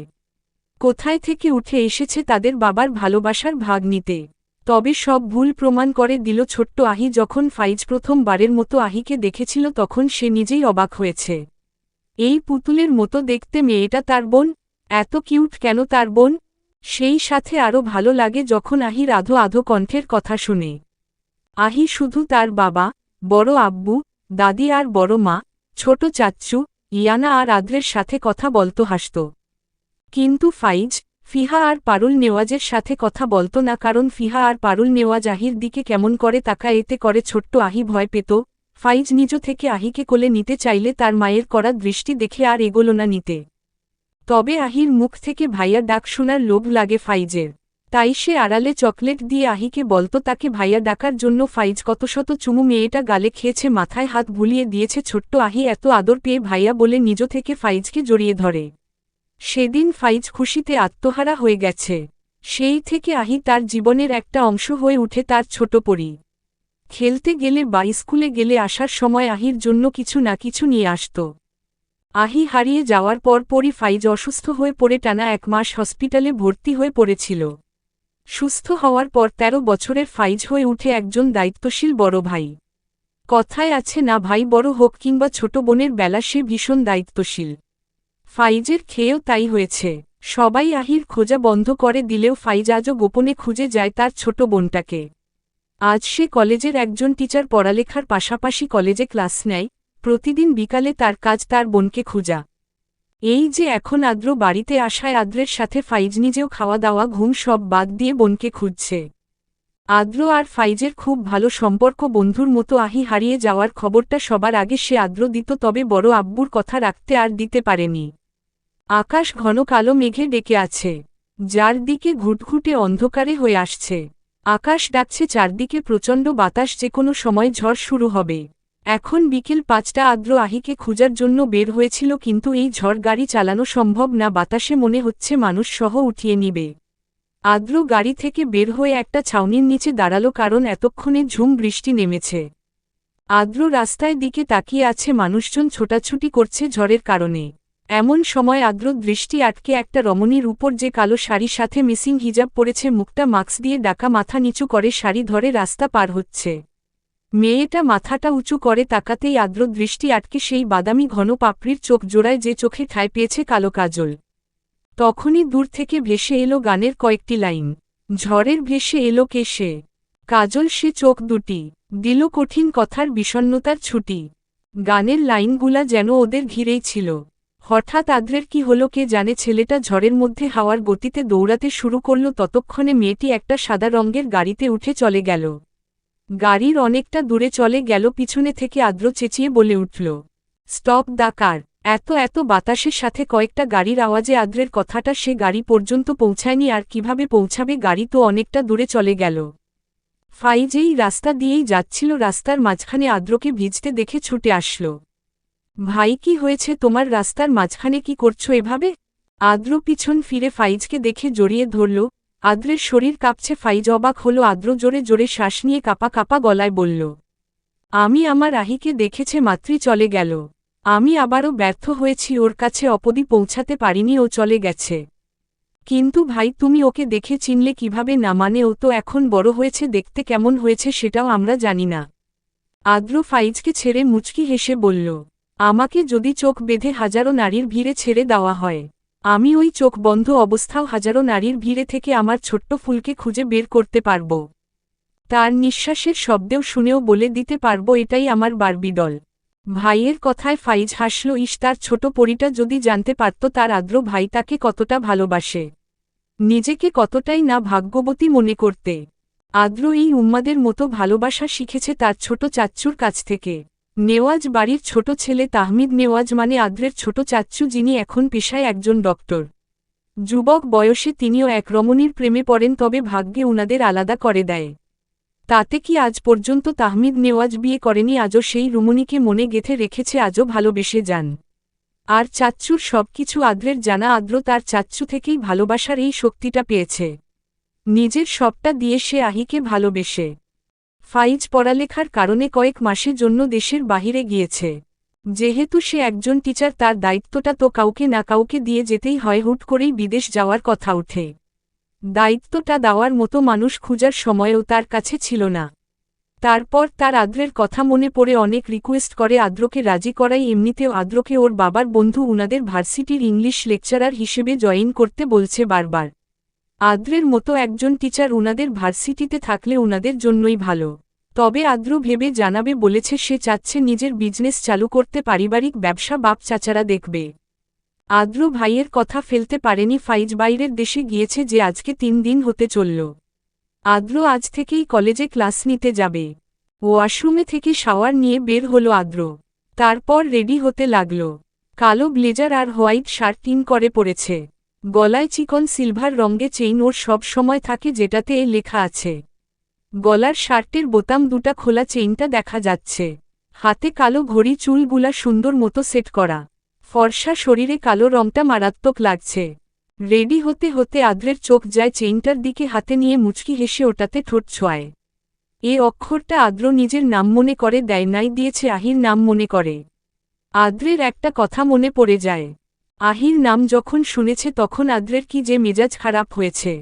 কোথায় থেকে উঠে এসেছে তাদের বাবার ভালোবাসার ভাগ নিতে। তবে সব ভুল প্রমাণ করে দিল ছোট্ট আহি। যখন ফাইজ প্রথমবারের মতো আহিকে দেখেছিল তখন সে নিজেই অবাক হয়েছে। এই পুতুলের মতো দেখতে মেয়েটা তার বোন? এত কিউট কেন তার বোন? সেই সাথে আরও ভালো লাগে যখন আহির আধো আধো কণ্ঠের কথা শুনে। আহি শুধু তার বাবা, বড় আব্বু, দাদি আর বড় মা, ছোট চাচ্চু, ইয়ানা আর আদ্রের সাথে কথা বলতো, হাসত। কিন্তু ফাইজ, ফিহা আর পারুল নেওয়াজের সাথে কথা বলতো না, কারণ ফিহা আর পারুল নেওয়াজ আহির দিকে কেমন করে তাকায়, এতে করে ছোট্ট আহি ভয় পেত। ফাইজ নিজ থেকে আহিকে কোলে নিতে চাইলে তার মায়ের কড়া দৃষ্টি দেখে আর এগোলো না নিতে। তবে আহির মুখ থেকে ভাইয়া ডাক শোনার লোভ লাগে ফাইজের, তাই সে আড়ালে চকলেট দিয়ে আহিকে বলতো তাকে ভাইয়া ডাকার জন্য। ফাইজ কত শত চুমু মেয়েটা গালে খেয়েছে, মাথায় হাত বুলিয়ে দিয়েছে। ছোট্ট আহি এত আদর পেয়ে ভাইয়া বলে নিজ থেকে ফাইজকে জড়িয়ে ধরে। সেদিন ফাইজ খুশিতে আত্মহারা হয়ে গেছে। সেই থেকে আহি তার জীবনের একটা অংশ হয়ে উঠে, তার ছোট পরি। খেলতে গেলে বা স্কুলে গেলে আসার সময় আহির জন্য কিছু না কিছু নিয়ে আসত। আহি হারিয়ে যাওয়ার পরপরই ফাইজ অসুস্থ হয়ে পড়ে টানা 1 মাস হসপিটালে ভর্তি হয়ে পড়েছিল। সুস্থ হওয়ার পর 13 বছরের ফাইজ হয়ে উঠে একজন দায়িত্বশীল বড় ভাই। কথায় আছে না, ভাই বড় হোক কিংবা ছোট বোনের বেলা সে ভীষণ দায়িত্বশীল। ফাইজের খেয়েও তাই হয়েছে। সবাই আহির খোঁজা বন্ধ করে দিলেও ফাইজ আজও গোপনে খুঁজে যায় তার ছোট বোনটাকে। আজ সে কলেজের একজন টিচার, পড়ালেখার পাশাপাশি কলেজে ক্লাস নেয়। প্রতিদিন বিকালে তার কাজ তার বোনকে খুঁজা। এই যে এখন আদ্র বাড়িতে আসায় আদ্রের সাথে ফাইজ নিজেও খাওয়া দাওয়া ঘুম সব বাদ দিয়ে বোনকে খুঁজছে। আদ্র আর ফাইজের খুব ভালো সম্পর্ক, বন্ধুর মতো। আহি হারিয়ে যাওয়ার খবরটা সবার আগে সে আদ্র দিত, তবে বড় আব্বুর কথা রাখতে আর দিতে পারেনি। আকাশ ঘন কালো মেঘে ডেকে আছে, যার দিকে ঘুটঘুটে অন্ধকারে হয়ে আসছে। আকাশ ডাকছে, চারদিকে প্রচণ্ড বাতাস, যে কোনো সময় ঝড় শুরু হবে। এখন বিকেল ৫টা। আদ্র আহিকে খোঁজার জন্য বের হয়েছিল, কিন্তু এই ঝড় গাড়ি চালানো সম্ভব না। বাতাসে মনে হচ্ছে মানুষ সহ উঠিয়ে নিবে। আদ্র গাড়ি থেকে বের হয়ে একটা ছাউনির নিচে দাঁড়ালো, কারণ এতক্ষণে ঝুম বৃষ্টি নেমেছে। আদ্র রাস্তায় দিকে তাকিয়ে আছে, মানুষজন ছোটাছুটি করছে ঝড়ের কারণে। এমন সময় আদ্র দৃষ্টি আটকে একটা রমণীর উপর, যে কালো শাড়ি সাথে মিসিং হিজাব পরেছে, মুখটা মাস্ক দিয়ে ডাকা, মাথা নিচু করে শাড়ি ধরে রাস্তা পার হচ্ছে। মেয়েটা মাথাটা উঁচু করে তাকাতেই আদ্র দৃষ্টি আটকে সেই বাদামি ঘন পাপড়ির চোখ জোড়ায়, যে চোখে ঠাঁই পেয়েছে কালো কাজল। তখনই দূর থেকে ভেসে এলো গানের কয়েকটি লাইন। ঝড়ের ভেসে এলো কে সে, কাজল সে চোখ দুটি, দিল কঠিন কথার বিষণ্ণতার ছুটি। গানের লাইনগুলা যেন ওদের ঘিরেই ছিল। হঠাৎ আদ্রের কি হলো কে জানে, ছেলেটা ঝড়ের মধ্যে হাওয়ার গতিতে দৌড়াতে শুরু করল। ততক্ষণে মেয়েটি একটা সাদা রঙের গাড়িতে উঠে চলে গেল। গাড়ির অনেকটা দূরে চলে গেল, পিছনে থেকে আদ্র চেঁচিয়ে বলে উঠল, স্টপ দ্য কার। এত বাতাসের সাথে কয়েকটা গাড়ির আওয়াজে আদ্রের কথাটা সে গাড়ি পর্যন্ত পৌঁছায়নি। আর কিভাবে পৌঁছাবে, গাড়ি তো অনেকটা দূরে চলে গেল। ফাইজ এই রাস্তা দিয়েই যাচ্ছিল, রাস্তার মাঝখানে আদ্রকে ভিজতে দেখে ছুটে আসল। ভাই কি হয়েছে তোমার, রাস্তার মাঝখানে কি করছো এভাবে? আদ্র পিছন ফিরে ফাইজকে দেখে জড়িয়ে ধরল। আদ্রের শরীর কাঁপছে। ফাইজ অবাক হলো। আদ্র জোরে জোরে শ্বাস নিয়ে কাঁপা কাঁপা গলায় বলল, আমি আমার আহিকে দেখেছে মাত্রই চলে গেল। আমি আবারও ব্যর্থ হয়েছি, ওর কাছে অবধি পৌঁছাতে পারিনি, ও চলে গেছে। কিন্তু ভাই তুমি ওকে দেখে চিনলে কিভাবে? না মানে ও তো এখন বড় হয়েছে, দেখতে কেমন হয়েছে সেটাও আমরা জানি না। আদ্র ফাইজকে ছেড়ে মুচকি হেসে বলল, আমাকে যদি চোখ বেঁধে হাজারো নারীর ভিড়ে ছেড়ে দেওয়া হয়, আমি ওই চোখ বন্ধ অবস্থাও হাজারো নারীর ভিড়ে থেকে আমার ছোট্ট ফুলকে খুঁজে বের করতে পারব। তার নিঃশ্বাসের শব্দেও শুনেও বলে দিতে পারব এটাই আমার বারবি ডল। ভাইয়ের কথায় ফাইজ হাসল। তার ছোট পরিটা যদি জানতে পারত তার আদ্র ভাই তাকে কতটা ভালোবাসে, নিজেকে কতটাই না ভাগ্যবতী মনে করতে। আদ্র এই উম্মাদের মতো ভালোবাসা শিখেছে তার ছোট চাচ্চুর কাছ থেকে। নেওয়াজ বাড়ির ছোট ছেলে তাহমিদ নেওয়াজ মানে আদ্রের ছোট চাচ্চু, যিনি এখন পেশায় একজন ডক্টর। যুবক বয়সে তিনিও এক রমণীর প্রেমে পড়েন, তবে ভাগ্যে উনাদের আলাদা করে দেয়। তাতে কি আজ পর্যন্ত তাহমিদ নেওয়াজ বিয়ে করেনি, আজও সেই রুমণীকে মনে গেঁথে রেখেছে, আজও ভালোবেসে যান। আর চাচ্চুর সবকিছু আদ্রের জানা। আদ্র তার চাচ্চু থেকেই ভালোবাসার এই শক্তিটা পেয়েছে। নিজের সবটা দিয়ে সে আহিকে ভালোবেসে। ফাইজ পড়ালেখার কারণে কয়েক মাসের জন্য দেশের বাহিরে গিয়েছে। যেহেতু সে একজন টিচার, তার দায়িত্বটা তো কাউকে না কাউকে দিয়ে যেতেই হয়। হুট করেই বিদেশ যাওয়ার কথা ওঠে। দায়িত্বটা দেওয়ার মতো মানুষ খুঁজার সময়ও তার কাছে ছিল না। তারপর তার আদ্রের কথা মনে পড়ে অনেক রিকোয়েস্ট করে আদ্রকে রাজি করাই। এমনিতেও আদ্রকে ওর বাবার বন্ধু উনাদের ভার্সিটির ইংলিশ লেকচারার হিসেবে জয়েন করতে বলছে বারবার। আদ্রের মতো একজন টিচার উনাদের ভার্সিটিতে থাকলে উনাদের জন্যই ভালো। তবে আদ্র ভেবে জানাবে বলেছে, সে চাচ্ছে নিজের বিজনেস চালু করতে, পারিবারিক ব্যবসা বাপ চাচারা দেখবে। আদ্র ভাইয়ের কথা ফেলতে পারেনি। ফাইজ বাইরের দেশে গিয়েছে, যে আজকে 3 দিন হতে চলল। আদ্র আজ থেকেই কলেজে ক্লাস নিতে যাবে। ওয়াশরুমে থেকে শাওয়ার নিয়ে বের হলো আদ্র। তারপর রেডি হতে লাগল। কালো ব্লেজার আর হোয়াইট শার্ট ইন করে পরেছে। গলায় চিকন সিলভার রঙে চেইন ওর সব সময় থাকে, যেটাতে এ লেখা আছে। গলার শার্টের বোতাম দুটা খোলা, চেইনটা দেখা যাচ্ছে। হাতে কালো ঘড়ি, চুলগুলা সুন্দর মতো সেট করা। ফর্সা শরীরে কালো রংটা মারাত্মক লাগছে। রেডি হতে হতে আদ্রের চোখ যায় চেইনটার দিকে, হাতে নিয়ে মুচকি হেসে ওটাতে ঠোঁট ছোঁয়। এ অক্ষরটা আদ্র নিজের নাম মনে করে দেয় নাই, দিয়েছে আহির নাম মনে করে। আদ্রের একটা কথা মনে পড়ে যায়। আহির নাম যখন শুনেছে তখন আদ্রের কি যে মেজাজ খারাপ হয়েছে।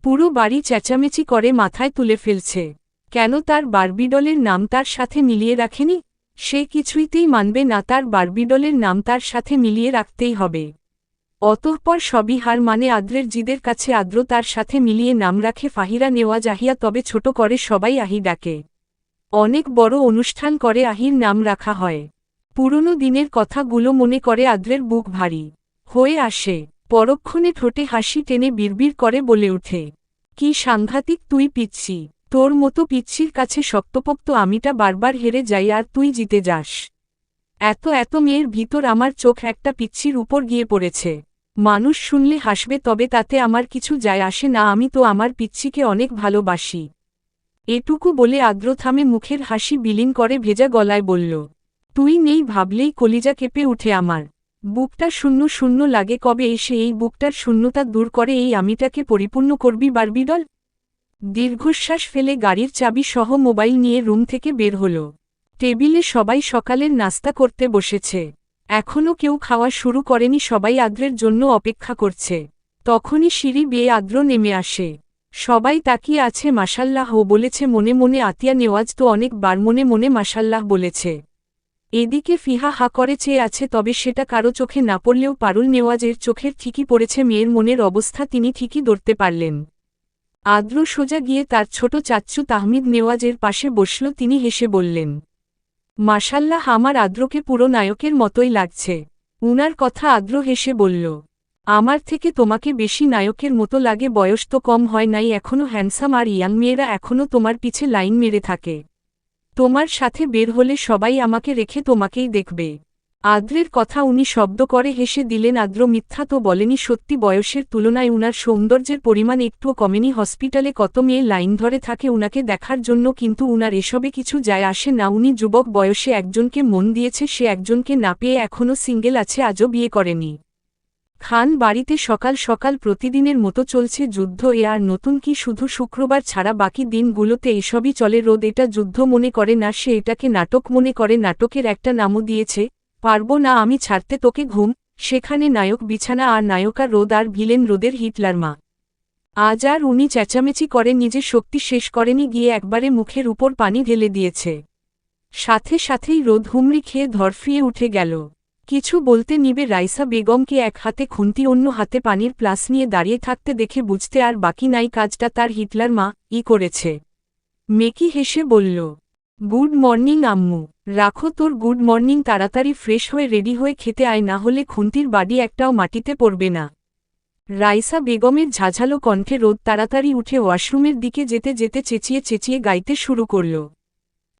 পুরো বাড়ি চেঁচামেচি করে মাথায় তুলে ফেলছে। কেন তার বারবিডলের নাম তার সাথে মিলিয়ে রাখেনি? সে কিছুইতেই মানবে না, তার বারবিডলের নাম তার সাথে মিলিয়ে রাখতেই হবে। অতঃপর সবই হার মানে আদ্রের জিদের কাছে আদ্র তার সাথে মিলিয়ে নাম রাখে ফাহিরা নেওয়াজ আহিয়া, তবে ছোট করে সবাই আহি ডাকে। অনেক বড় অনুষ্ঠান করে আহির নাম রাখা হয়। পুরনো দিনের কথাগুলো মনে করে আদ্রের বুক ভারী হয়ে আসে। পরক্ষণে ঠোঁটে হাসি টেনে বিড়বিড় করে বলে ওঠে, কি সাংঘাতিক তুই পিচ্ছি, তোর মতো পিচ্ছির কাছে শক্তপোক্ত আমিটা বারবার হেরে যাই আর তুই জিতে যাস। এত এত মেয়ের ভিতর আমার চোখ একটা পিচ্ছির উপর গিয়ে পড়েছে। মানুষ শুনলে হাসবে, তবে তাতে আমার কিছু যায় আসে না, আমি তো আমার পিচ্ছিকে অনেক ভালোবাসি। এটুকু বলে আদ্র থামে, মুখের হাসি বিলীন করে ভেজা গলায় বলল, তুই নেই ভাবলেই কলিজা কেঁপে উঠে আমার। বুকটা শূন্য শূন্য লাগে, কবে এসে এই বুকটার শূন্যতা দূর করে এই আমিটাকে পরিপূর্ণ করবি বারবিডল। দীর্ঘশ্বাস ফেলে গাড়ির চাবি সহ মোবাইল নিয়ে রুম থেকে বের হল। টেবিলে সবাই সকালের নাস্তা করতে বসেছে। এখনও কেউ খাওয়া শুরু করেনি, সবাই আদ্রের জন্য অপেক্ষা করছে। তখনই সিঁড়ি বেয়ে আদ্র নেমে আসে। সবাই তাকিয়ে আছে। মাশাল্লাহ বলেছে মনে মনে আতিয়া নেওয়াজ তো অনেকবার মনে মনে মাশাল্লাহ বলেছে। এদিকে ফিহা হা করে চেয়ে আছে, তবে সেটা কারো চোখে না পড়লেও পারুল নেওয়াজের চোখের ঠিকই পড়েছে মেয়ের মনের অবস্থা, তিনি ঠিকই ধরতে পারলেন। আদ্র সোজা গিয়ে তার ছোট চাচ্চু তাহমিদ নেওয়াজের পাশে বসল। তিনি হেসে বললেন, মাশাল্লাহ, আমার আদ্রকে পুরো নায়কের মতোই লাগছে। উনার কথা আদ্র হেসে বলল, আমার থেকে তোমাকে বেশি নায়কের মতো লাগে, বয়স তো কম হয় নাই এখনও, হ্যান্ডসাম আর ইয়াং মেয়েরা এখনও তোমার পিছে লাইন মেরে থাকে। তোমার সাথে বের হলে সবাই আমাকে রেখে তোমাকেই দেখবে। আদ্রের কথা উনি শব্দ করে হেসে দিলেন। আদ্র মিথ্যা তো বলেনি, সত্যি বয়সের তুলনায় উনার সৌন্দর্যের পরিমাণ একটুও কমেনি। হসপিটালে কত মেয়ে লাইন ধরে থাকে উনাকে দেখার জন্য, কিন্তু উনার এসবে কিছু যায় আসে না। উনি যুবক বয়সে একজনকে মন দিয়েছে, সে একজনকে না পেয়ে এখনও সিঙ্গেল আছে, আজও বিয়ে করেনি। খান বাড়িতে সকাল সকাল প্রতিদিনের মতো চলছে যুদ্ধ। এ আর নতুন কি, শুধু শুক্রবার ছাড়া বাকি দিনগুলোতে এসবই চলে। রোদ এটা যুদ্ধ মনে করে না, সে এটাকে নাটক মনে করে। নাটকের একটা নামও দিয়েছে, পারবো না আমি ছাড়তে তোকে ঘুম। সেখানে নায়ক বিছানা আর নায়িকা রোদ আর ভিলেন রোদের হিটলার মা। আজ আর উনি চেঁচামেচি করে নিজের শক্তি শেষ করেনি, গিয়ে একবারে মুখের উপর পানি ঢেলে দিয়েছে। সাথে সাথেই রোদ হুমড়ি খেয়ে ধরফিয়ে উঠে গেল। কিছু বলতে নিবে রাইসা বেগমকে এক হাতে খুন্তি অন্য হাতে পানির প্লাস নিয়ে দাঁড়িয়ে থাকতে দেখে বুঝতে আর বাকি নাই কাজটা তার হিটলার মা করেছে। মেকি হেসে বলল, গুড মর্নিং আম্মু। রাখো তোর গুড মর্নিং, তাড়াতাড়ি ফ্রেশ হয়ে রেডি হয়ে খেতে আয়, না হলে খুন্তির বাড়ি একটাও মাটিতে পড়বে না। রাইসা বেগমের ঝাঝালো কণ্ঠে রোদ তাড়াতাড়ি উঠে ওয়াশরুমের দিকে যেতে যেতে চেঁচিয়ে চেঁচিয়ে গাইতে শুরু করল,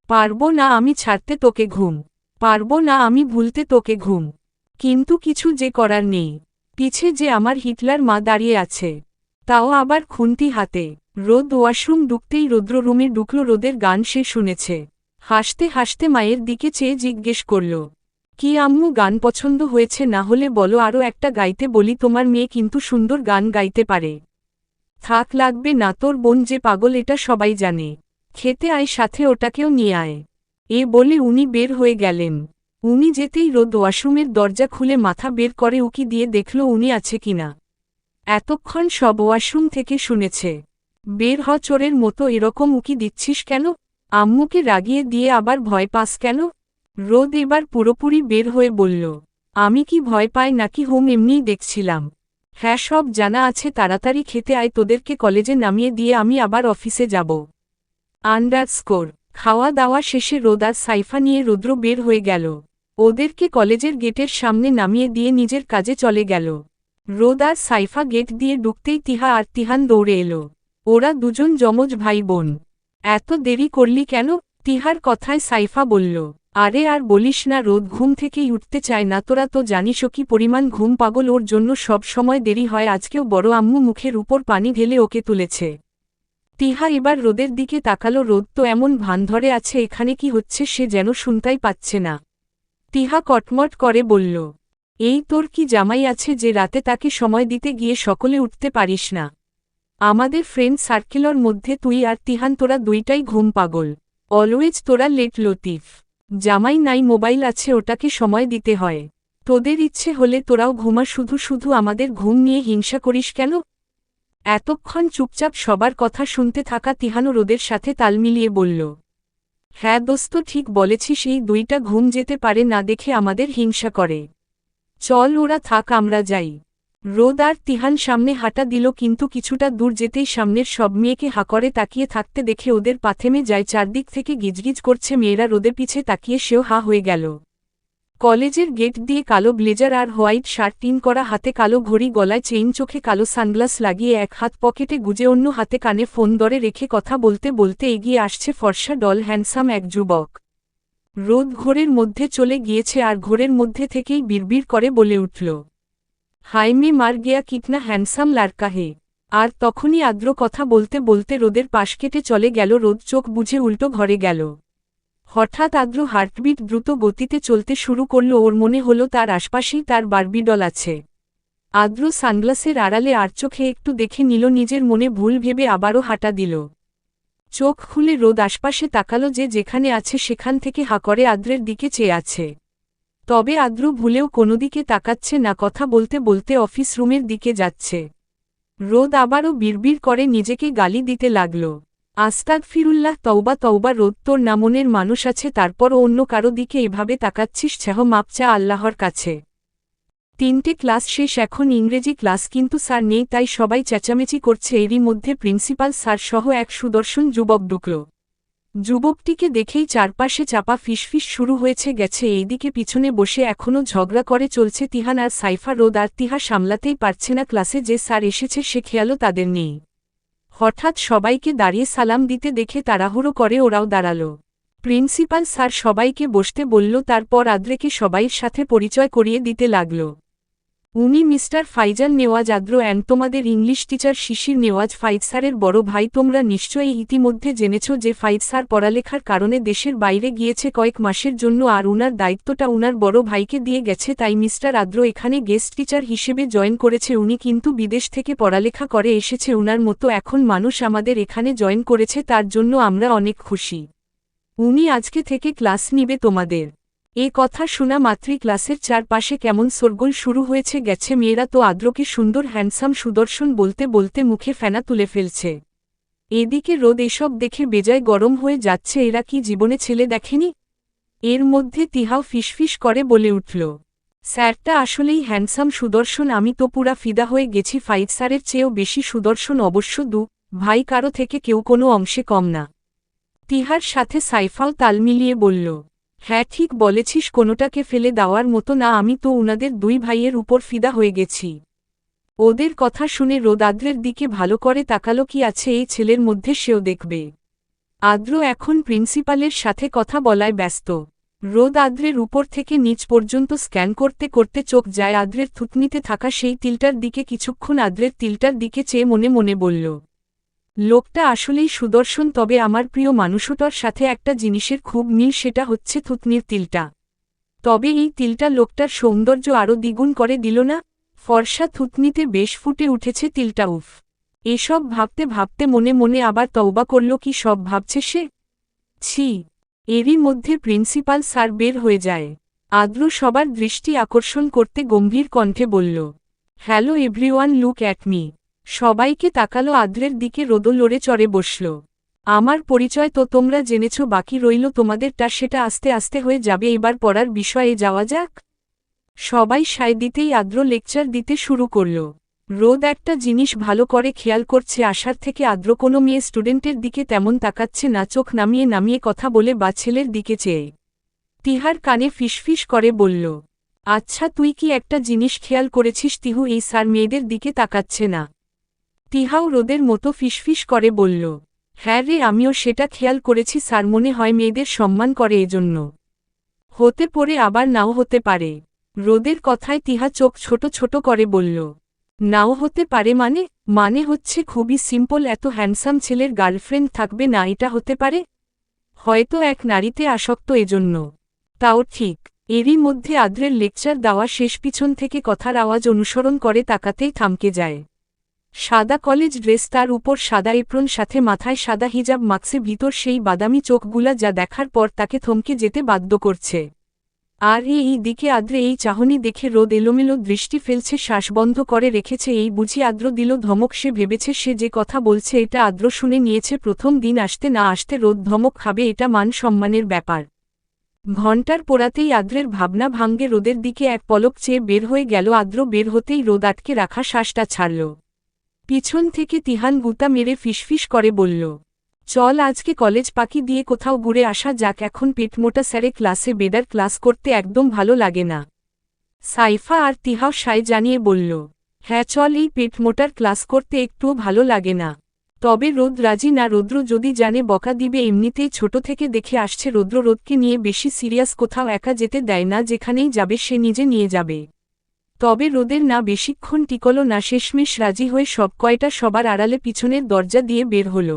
পারবো না আমি ছাড়তে তোকে ঘুম, পারবো না আমি ভুলতে তোকে ঘুম। কিন্তু কিছু যে করার নেই, পিছে যে আমার হিটলার মা দাঁড়িয়ে আছে, তাও আবার খুন্তি হাতে। রোদ ওয়াশরুম ঢুকতেই রৌদ্র রুমে ঢুকল। রোদের গান সে শুনেছে। হাসতে হাসতে মায়ের দিকে চেয়ে জিজ্ঞেস করল, কি আম্মু গান পছন্দ হয়েছে? না হলে বলো আরও একটা গাইতে বলি, তোমার মেয়ে কিন্তু সুন্দর গান গাইতে পারে। থাক লাগবে না, তোর বোন যে পাগল এটা সবাই জানে। খেতে আয়, সাথে ওটাকেও নিয়ে আয়। এ বলে উনি বের হয়ে গেলেন। উনি যেতেই রোদ ওয়াশরুমের দরজা খুলে মাথা বের করে উকি দিয়ে দেখল উনি আছে কিনা। এতক্ষণ সব ওয়াশরুম থেকে শুনেছে। বের হ চোরের মতো, এরকম উকি দিচ্ছিস কেন? আম্মুকে রাগিয়ে দিয়ে আবার ভয় পাস কেন? রোদ এবার পুরোপুরি বের হয়ে বলল, আমি কি ভয় পাই নাকি, হোম এমনিই দেখছিলাম। হ্যাঁ সব জানা আছে, তাড়াতাড়ি খেতে আয়, তোদেরকে কলেজে নামিয়ে দিয়ে আমি আবার অফিসে যাব। আন্ডারস্কোর। খাওয়া দাওয়া শেষে রোদ আর সাইফা নিয়ে রুদ্র বের হয়ে গেল। ওদেরকে কলেজের গেটের সামনে নামিয়ে দিয়ে নিজের কাজে চলে গেল। রোদ আর সাইফা গেট দিয়ে ঢুকতেই তিহা আর তিহান দৌড়ে এলো। ওরা দুজন যমজ ভাই বোন। এত দেরি করলি কেন? তিহার কথায় সাইফা বলল, আরে আর বলিস না, রোদ ঘুম থেকেই উঠতে চায় না। তোরা তো জানিসও কি পরিমাণ ঘুম পাগল, ওর জন্য সব সময় দেরি হয়। আজকেও বড় আম্মু মুখের উপর পানি ঢেলে ওকে তুলেছে। তিহা এবার রোদের দিকে তাকালো। রোদ তো এমন ভান ধরে আছে, এখানে কি হচ্ছে সে যেন শুনতাই পাচ্ছে না। তিহা কটমট করে বলল, এই তোর কি জামাই আছে যে রাতে তাকে সময় দিতে গিয়ে সকলে উঠতে পারিস না? আমাদের ফ্রেন্ড সার্কেলর মধ্যে তুই আর তিহান তোরা দুইটাই ঘুম পাগল। অলওয়েজ তোরা লেট লতিফ। জামাই নাই, মোবাইল আছে, ওটাকে সময় দিতে হয়। তোদের ইচ্ছে হলে তোরাও ঘুমা, শুধু শুধু আমাদের ঘুম নিয়ে হিংসা করিস কেন? এতক্ষণ চুপচাপ সবার কথা শুনতে থাকা তিহানও রোদের সাথে তাল মিলিয়ে বলল, হ্যাঁ দোস্ত, ঠিক বলেছিস, এই দুইটা ঘুম যেতে পারে না দেখে আমাদের হিংসা করে। চল ওরা থাক, আমরা যাই। রোদ আর তিহান সামনে হাঁটা দিল, কিন্তু কিছুটা দূর যেতেই সামনের সব মেয়েকে হাঁ করে তাকিয়ে থাকতে দেখে ওদের পা থেমে যায়। চারদিক থেকে গিজগিজ করছে মেয়েরা, রোদের পিছে তাকিয়ে সেও হাঁ হয়ে গেল। কলেজের গেট দিয়ে কালো ব্লেজার আর হোয়াইট শার্ট, টিন করা, হাতে কালো ঘড়ি, গলায় চেইন, চোখে কালো সানগ্লাস লাগিয়ে, এক হাত পকেটে গুজে অন্য হাতে কানে ফোন ধরে রেখে কথা বলতে বলতে এগিয়ে আসছে ফর্সা ডল হ্যান্ডসাম এক যুবক। রোদ ঘোরের মধ্যে চলে গিয়েছে আর ঘোরের মধ্যে থেকেই বিড়বিড় করে বলে উঠল, হাই মে মার গেয়া কিতনা হ্যান্ডসাম লাড়কা হে। আর তখনই আদ্র কথা বলতে বলতে রোদের পাশ কেটে চলে গেল। রোদ চোখ বুঝে উল্টো ঘরে গেল। হঠাৎ আদ্র হার্টবিট দ্রুত গতিতে চলতে শুরু করল। ওর মনে হলো তার আশপাশেই তার বারবি ডল আছে। আদ্র সানগ্লাসের আড়ালে আর চোখে একটু দেখে নিল, নিজের মনে ভুল ভেবে আবারও হাঁটা দিল। চোখ খুলে রোদ আশপাশে তাকালো, যে যেখানে আছে সেখান থেকে হাঁ করে আদ্রের দিকে চেয়ে আছে। তবে আদ্র ভুলেও কোনো দিকে তাকাচ্ছে না, কথা বলতে বলতে অফিস রুমের দিকে যাচ্ছে। রোদ আবারও বিড়বিড় করে নিজেকে গালি দিতে লাগল, আস্তাগফিরুল্লাহ, তওবা তওবা। রোদ, তোর না মনের মানুষ আছে, তারপরও অন্য কারো দিকে এভাবে তাকাচ্ছিস? ছ্যাহ, মাপ চা আল্লাহর কাছে। 3টে ক্লাস শেষ, এখন ইংরেজি ক্লাস, কিন্তু স্যার নেই, তাই সবাই চেঁচামেচি করছে। এরই মধ্যে প্রিন্সিপাল স্যার সহ এক সুদর্শন যুবক ঢুকল। যুবকটিকে দেখেই চারপাশে চাপা ফিসফিস শুরু হয়েছে গেছে। এইদিকে পিছনে বসে এখনও ঝগড়া করে চলছে তিহান আর সাইফা। রোদ আর তিহা সামলাতেই পারছে না, ক্লাসে যে স্যার এসেছে সে খেয়ালও তাদের নেই। হঠাৎ সবাইকে দাঁড়িয়ে সালাম দিতে দেখে তাড়াহুড়ো করে ওরাও দাঁড়াল। প্রিন্সিপাল স্যার সবাইকে বসতে বলল, তারপর আদ্রেকে সবাইয়ের সাথে পরিচয় করিয়ে দিতে লাগল। উনি মিস্টার ফাইজান নেওয়াজ আদ্র অ্যান্ড তোমাদের ইংলিশ টিচার শিশির নেওয়াজ, ফাইজ স্যারের বড় ভাই। তোমরা নিশ্চয়ই ইতিমধ্যে জেনেছ যে ফাইজ স্যার পড়ালেখার কারণে দেশের বাইরে গিয়েছে কয়েক মাসের জন্য, আর উনার দায়িত্বটা উনার বড় ভাইকে দিয়ে গেছে। তাই মিস্টার আদ্র এখানে গেস্ট টিচার হিসেবে জয়েন করেছে। উনি কিন্তু বিদেশ থেকে পড়ালেখা করে এসেছে। উনার মতো এখন মানুষ আমাদের এখানে জয়েন করেছে, তার জন্য আমরা অনেক খুশি। উনি আজকে থেকে ক্লাস নিবে তোমাদের। এ কথা শোনা মাত্রই ক্লাসের চারপাশে কেমন শোরগোল শুরু হয়েছে গেছে। মেয়েরা তো আদ্রকে সুন্দর হ্যান্ডসাম সুদর্শন বলতে বলতে মুখে ফেনা তুলে ফেলছে। এদিকে রোদ এসব দেখে বেজায় গরম হয়ে যাচ্ছে। এরা কি জীবনে ছেলে দেখেনি? এর মধ্যে তিহাও ফিসফিস করে বলে উঠল, স্যারটা আসলেই হ্যান্ডসাম সুদর্শন, আমি তো পুরা ফিদা হয়ে গেছি। ফাইজ স্যারের চেয়েও বেশি সুদর্শন অবশ্য, দু ভাই কারো থেকে কেউ কোনো অংশে কম না। তিহার সাথে সাইফাও তাল মিলিয়ে বলল, হ্যাঁ ঠিক বলেছিস, কোনোটাকে ফেলে দেওয়ার মতো না। আমি তো উনাদের দুই ভাইয়ের উপর ফিদা হয়ে গেছি। ওদের কথা শুনে রোদ আদ্রের দিকে ভালো করে তাকালো, কি আছে এই ছেলের মধ্যে সেও দেখবে। আদ্র এখন প্রিন্সিপালের সাথে কথা বলায় ব্যস্ত। রোদ আদ্রের উপর থেকে নিচ পর্যন্ত স্ক্যান করতে করতে চোখ যায় আদ্রের থুতনিতে থাকা সেই তিলটার দিকে। কিছুক্ষণ আদ্রের তিলটার দিকে চেয়ে মনে মনে বলল, লোকটা আসলেই সুদর্শন, তবে আমার প্রিয় মানুষটার সাথে একটা জিনিসের খুব মিল, সেটা হচ্ছে থুতনির তিলটা। তবে এই তিলটা লোকটার সৌন্দর্য আরও দ্বিগুণ করে দিল না? ফর্সা থুতনিতে বেশ ফুটে উঠেছে তিলটা। উফ! এসব ভাবতে ভাবতে মনে মনে আবার তওবা করল, কি সব ভাবছে সে। ছি! এরই মধ্যে প্রিন্সিপাল স্যার বের হয়ে যায়। আদ্র সবার দৃষ্টি আকর্ষণ করতে গম্ভীর কণ্ঠে বলল, hello everyone, look at me. সবাইকে তাকালো আদ্রের দিকে। রোদও লড়ে চড়ে বসল। আমার পরিচয় তো তোমরা জেনেছ, বাকি রইল তোমাদেরটা, সেটা আস্তে আস্তে হয়ে যাবে। এবার পড়ার বিষয়ে যাওয়া যাক। সবাই সায় দিতেই আদ্র লেকচার দিতে শুরু করল। রোদ একটা জিনিস ভালো করে খেয়াল করছে, আসার থেকে আদ্র কোনো মেয়ে স্টুডেন্টের দিকে তেমন তাকাচ্ছে না, চোখ নামিয়ে নামিয়ে কথা বলে বা ছেলের দিকে চেয়ে। তিহার কানে ফিসফিস করে বলল, আচ্ছা তুই কি একটা জিনিস খেয়াল করেছিস তিহু, এই স্যার মেয়েদের দিকে তাকাচ্ছে না? তিহাও রোদের মতো ফিসফিস করে বলল, হ্যাঁ রে, আমিও সেটা খেয়াল করেছি স্যার, মনে হয় মেয়েদের সম্মান করে এজন্য। হতে পারে, আবার নাও হতে পারে। রোদের কথায় তিহা চোখ ছোট ছোট করে বলল, নাও হতে পারে মানে? মানে হচ্ছে খুবই সিম্পল, এত হ্যান্ডসাম ছেলের গার্লফ্রেন্ড থাকবে না, এটা হতে পারে। হয়তো এক নারীতে আসক্ত এজন্য। তাও ঠিক। এরই মধ্যে আদ্রের লেকচার দেওয়া শেষ, পিছন থেকে কথার আওয়াজ অনুসরণ করে তাকাতেই থামকে যায়। সাদা কলেজ ড্রেস, তার উপর সাদা এপ্রন, সাথে মাথায় সাদা হিজাব, মাস্কে ভিতর সেই বাদামি চোখগুলা, যা দেখার পর তাকে থমকে যেতে বাধ্য করছে। আর এই দিকে আদ্রে এই চাহনি দেখে রোদ এলোমেলো দৃষ্টি ফেলছে, শ্বাস বন্ধ করে রেখেছে। এই বুঝি আদ্র দিল ধমক? সে ভেবেছে সে যে কথা বলছে এটা আদ্র শুনে নিয়েছে। প্রথম দিন আসতে না আসতে রোদ ধমক খাবে, এটা মান সম্মানের ব্যাপার। ঘণ্টার পোড়াতেই আদ্রের ভাবনা ভাঙ্গে রোদের দিকে এক পলক চেয়ে বের হয়ে গেল। আদ্র বের হতেই রোদ আটকে রাখা শ্বাসটা ছাড়ল। পিছন থেকে তিহান গুতা মেরে ফিসফিস করে বলল, চল আজকে কলেজ পাকি দিয়ে কোথাও ঘুরে আসা যাক, এখন পেটমোটা স্যারে ক্লাসে বেডার ক্লাস করতে একদম ভালো লাগে না। সাইফা আর তিহাও সায় জানিয়ে বলল, হ্যাঁ চল, এই পেটমোটার ক্লাস করতে একটুও ভালো লাগে না। তবে রোদ রাজি না। রৌদ্র যদি জানে বকা দিবে। এমনিতেই ছোট থেকে দেখে আসছে রৌদ্র রোদকে নিয়ে বেশি সিরিয়াস কোথাও একা যেতে দেয় না, যেখানেই যাবে সে নিজে নিয়ে যাবে। তবে রোদের না বেশিক্ষণ টিকল না, শেষমেশ রাজি হয়ে সব কয়টা সবার আড়ালে পিছনের দরজা দিয়ে বের হল।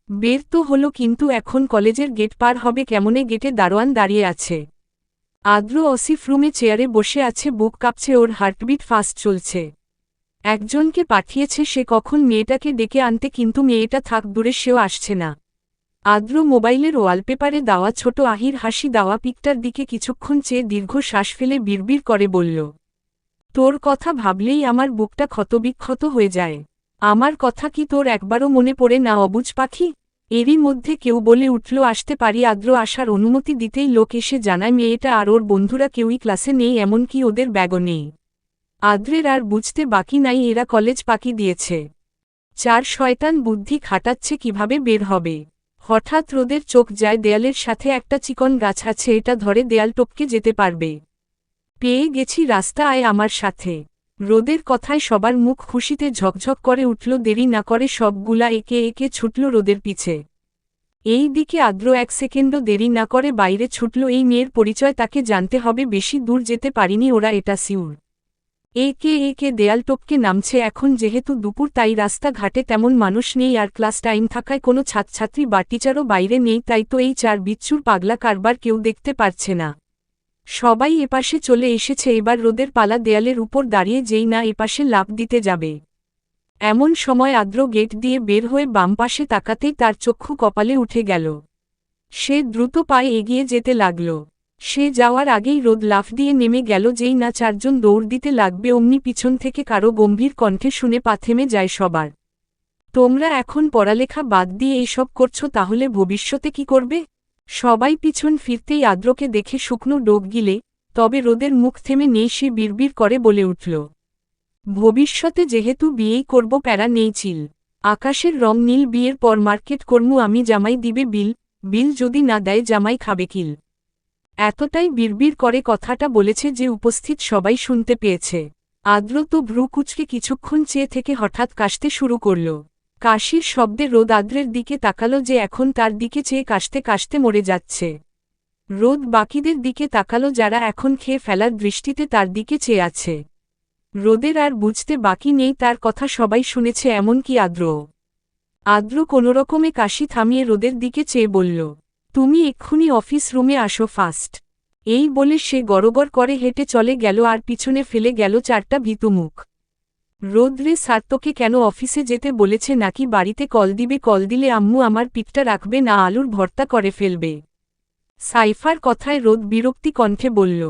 বের তো হলো, কিন্তু এখন কলেজের গেট পার হবে কেমনে? গেটে দারোয়ান দাঁড়িয়ে আছে। আদ্র অসিফ রুমে চেয়ারে বসে আছে, বুক কাঁপছে, ওর হার্টবিট ফাস্ট চলছে। একজনকে পাঠিয়েছে সে কখন মেয়েটাকে ডেকে আনতে, কিন্তু মেয়েটা থাক দূরে, সেও আসছে না। আদ্র মোবাইলের ওয়ালপেপারে দেওয়া ছোট আহির হাসি দেওয়া পিকটার দিকে কিছুক্ষণ চেয়ে দীর্ঘ শ্বাস ফেলে বিড়বিড় করে বলল, তোর কথা ভাবলেই আমার বুকটা ক্ষতবিক্ষত হয়ে যায়। আমার কথা কি তোর একবারও মনে পড়ে না অবুঝ পাখি? এরই মধ্যে কেউ বলে উঠল, আসতে পারি? আদ্র আসার অনুমতি দিতেই লোক এসে জানায় মেয়েটা আর ওর বন্ধুরা কেউই ক্লাসে নেই, এমনকি ওদের ব্যাগও নেই। আদ্রের আর বুঝতে বাকি নাই এরা কলেজ পাকি দিয়েছে। চার শয়তান বুদ্ধি খাটাচ্ছে কিভাবে বের হবে। হঠাৎ রোদের চোখ যায় দেয়ালের সাথে একটা চিকন গাছ আছে, এটা ধরে দেয়াল টপকে যেতে পারবে। পেয়ে গেছি রাস্তা, আয় আমার সাথে। রোদের কথায় সবার মুখ খুশিতে ঝকঝক করে উঠল। দেরি না করে সবগুলা একে একে ছুটল রোদের পিছে। এই দিকে আদ্র এক সেকেন্ডও দেরি না করে বাইরে ছুটল। এই মেয়ের পরিচয় তাকে জানতে হবে, বেশি দূর যেতে পারিনি ওরা, এটা সিউর। একে একে দেয়াল টপকে নামছে। এখন যেহেতু দুপুর, তাই রাস্তাঘাটে তেমন মানুষ নেই, আর ক্লাস টাইম থাকায় কোনো ছাত্রছাত্রী বা টিচারও বাইরে নেই, তাই তো এই চার বিচ্ছুর পাগলা কারবার কেউ দেখতে পারছে না। সবাই এপাশে চলে এসেছে, এবার রোদের পালা। দেয়ালের উপর দাঁড়িয়ে যেই না এপাশে লাফ দিতে যাবে, এমন সময় আদ্র গেট দিয়ে বের হয়ে বাম পাশে তাকাতেই তার চক্ষু কপালে উঠে গেল। সে দ্রুত পায়ে এগিয়ে যেতে লাগল। সে যাওয়ার আগেই রোদ লাফ দিয়ে নেমে গেল। যেই না চারজন দৌড় দিতে লাগবে, অমনি পিছন থেকে কারো গম্ভীর কণ্ঠে শুনে পা থেমে যায় সবার। তোমরা এখন পড়ালেখা বাদ দিয়ে এসব করছো, তাহলে ভবিষ্যতে কি করবে? সবাই পিছন ফিরতেই আদ্রকে দেখে শুকনো ডোক গিলে, তবে রোদের মুখ থেমে নেই। সে বিড়বিড় করে বলে উঠল, ভবিষ্যতে যেহেতু বিয়েই করব, প্যারা নেই চিল। আকাশের রং নীল, বিয়ের পর মার্কেট কর্মু আমি, জামাই দিবে বিল, বিল যদি না দেয় জামাই খাবে কিল। এতটাই বিড়বিড় করে কথাটা বলেছে যে উপস্থিত সবাই শুনতে পেয়েছে। আদ্র তো ভ্রু কুচকে কিছুক্ষণ চেয়ে থেকে হঠাৎ কাশতে শুরু করল। কাশির শব্দে রোদ আদ্রের দিকে তাকালো, যে এখন তার দিকে চেয়ে কাশতে কাশতে মরে যাচ্ছে। রোদ বাকিদের দিকে তাকালো, যারা এখন খেয়ে ফেলার দৃষ্টিতে তার দিকে চেয়ে আছে। রোদের আর বুঝতে বাকি নেই, তার কথা সবাই শুনেছে, এমনকি আদ্রও। আদ্র কোনোরকমে কাশি থামিয়ে রোদের দিকে চেয়ে বলল, তুমি এক্ষুনি অফিস রুমে আসো ফাস্ট। এই বলে সে গড়গড় করে হেঁটে চলে গেল, আর পিছনে ফেলে গেল চারটা ভীতু মুখ। রোদ রে স্যার তোকে কেন অফিসে যেতে বলেছে? নাকি বাড়িতে কল দিবে? কল দিলে আম্মু আমার পিঠটা রাখবে না, আলুর ভর্তা করে ফেলবে। সাইফার কথায় রোদ বিরক্তি কণ্ঠে বলল,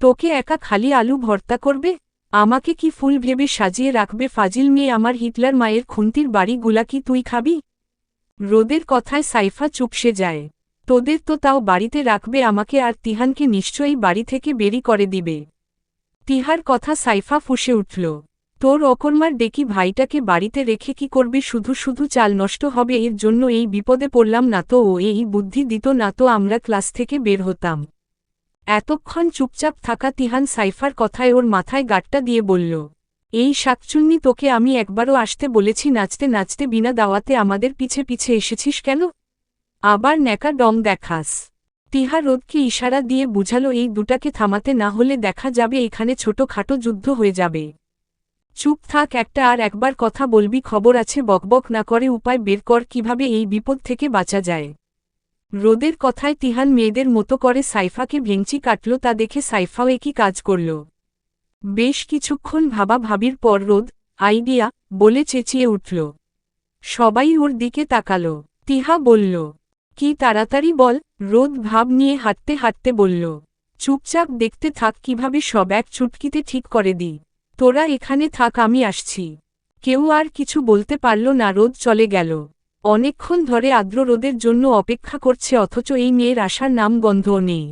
তোকে একা খালি আলু ভর্তা করবে? আমাকে কি ফুল ভেবে সাজিয়ে রাখবে? ফাজিল মেয়ে, আমার হিটলার মায়ের খুন্তির বাড়িগুলা কি তুই খাবি? রোদের কথায় সাইফা চুপসে যায়। তোদের তো তাও বাড়িতে রাখবে, আমাকে আর তিহানকে নিশ্চয়ই বাড়ি থেকে বেরি করে দিবে। তিহার কথা সাইফা ফুঁসে উঠল, তোর অকর্মার ডেকি ভাইটাকে বাড়িতে রেখে কি করবি? শুধু শুধু চাল নষ্ট হবে, এর জন্য এই বিপদে পড়লাম না তো ও এই বুদ্ধি দিত না তো আমরা ক্লাস থেকে বের হতাম। এতক্ষণ চুপচাপ থাকা তিহান সাইফার কথায় ওর মাথায় গাঁটটা দিয়ে বলল, এই শাকচুন্নি, তোকে আমি একবারও আসতে বলেছি? নাচতে নাচতে বিনা দাওয়াতে আমাদের পিছে পিছে এসেছিস কেন? আবার ন্যাকা ডং দেখাস। তিহা রোদকে ইশারা দিয়ে বুঝালো, এই দুটাকে থামাতে না হলে দেখা যাবে এখানে ছোটখাটো যুদ্ধ হয়ে যাবে। চুপ থাক একটা, আর একবার কথা বলবি খবর আছে। বকবক না করে উপায় বের কর, কিভাবে এই বিপদ থেকে বাঁচা যায়। রোদের কথায় তিহান মেয়েদের মতো করে সাইফাকে ভেঙচি কাটল, তা দেখে সাইফাও একই কাজ করল। বেশ কিছুক্ষণ ভাবাভাবির পর রোদ আইডিয়া বলে চেঁচিয়ে উঠল। সবাই ওর দিকে তাকালো। তিহা বলল, কি তাড়াতাড়ি বল। রোদ ভাব নিয়ে হাঁটতে হাঁটতে বলল, চুপচাপ দেখতে থাক কিভাবে সব এক চুটকিতে ঠিক করে দিই। তোরা এখানে থাক, আমি আসছি। কেউ আর কিছু বলতে পারল না। রোদ চলে গেল। অনেকক্ষণ ধরে আদ্র রোদের জন্য অপেক্ষা করছে, অথচ এই মেয়ের আসার নাম গন্ধও নেই।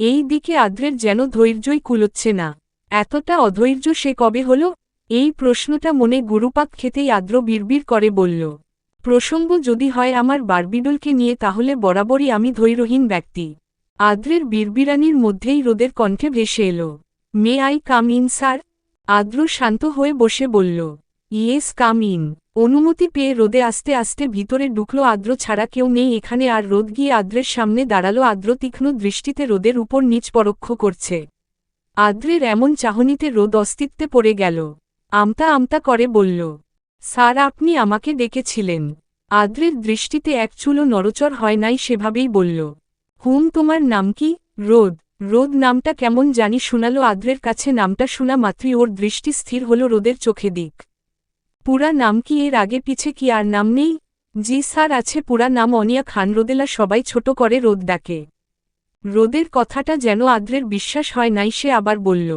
এই দিকে আদ্রের যেন ধৈর্যই কুলোচ্ছে না। এতটা অধৈর্য সে কবে হল? এই প্রশ্নটা মনে গুরুপাক খেতেই আদ্র বিড়বিড় করে বলল, প্রসঙ্গ যদি হয় আমার বারবিডলকে নিয়ে তাহলে বরাবরই আমি ধৈর্যহীন ব্যক্তি। আদ্রের বিড়বিড়ানির মধ্যেই রোদের কণ্ঠে ভেসে এলো, may I come in sir? Adra শান্ত হয়ে বসে বলল, ইয়েস কাম ইন। অনুমতি পেয়ে রোদে আস্তে আস্তে ভিতরে ঢুকল। আদ্র ছাড়া কেউ নেই এখানে। আর রোদ গিয়ে আদ্রের সামনে দাঁড়ালো। আদ্র তীক্ষ্ণ দৃষ্টিতে রোদের উপর নিচ পরোক্ষ করছে। আদ্রের এমন চাহনিতে রোদ অস্তিত্বে পড়ে গেল। আমতা আমতা করে বলল, স্যার আপনি আমাকে ডেকেছিলেন? আদ্রের দৃষ্টিতে এক চুলও নড়চড় হয় নাই, সেভাবেই বলল, তোমার নাম কি? রোদ। রোদ নামটা কেমন জানি শোনালো আদ্রের কাছে। নামটা শোনা মাত্রই ওর দৃষ্টি স্থির হল রোদের চোখে দিক। পুরা নাম কি? এর আগে পিছে কি আর নাম নেই? জি স্যার আছে, পুরা নাম অনিয়া খান। রোদেলা সবাই ছোট করে রোদ ডাকে। রোদের কথাটা যেন আদ্রের বিশ্বাস হয় নাই। সে আবার বলল,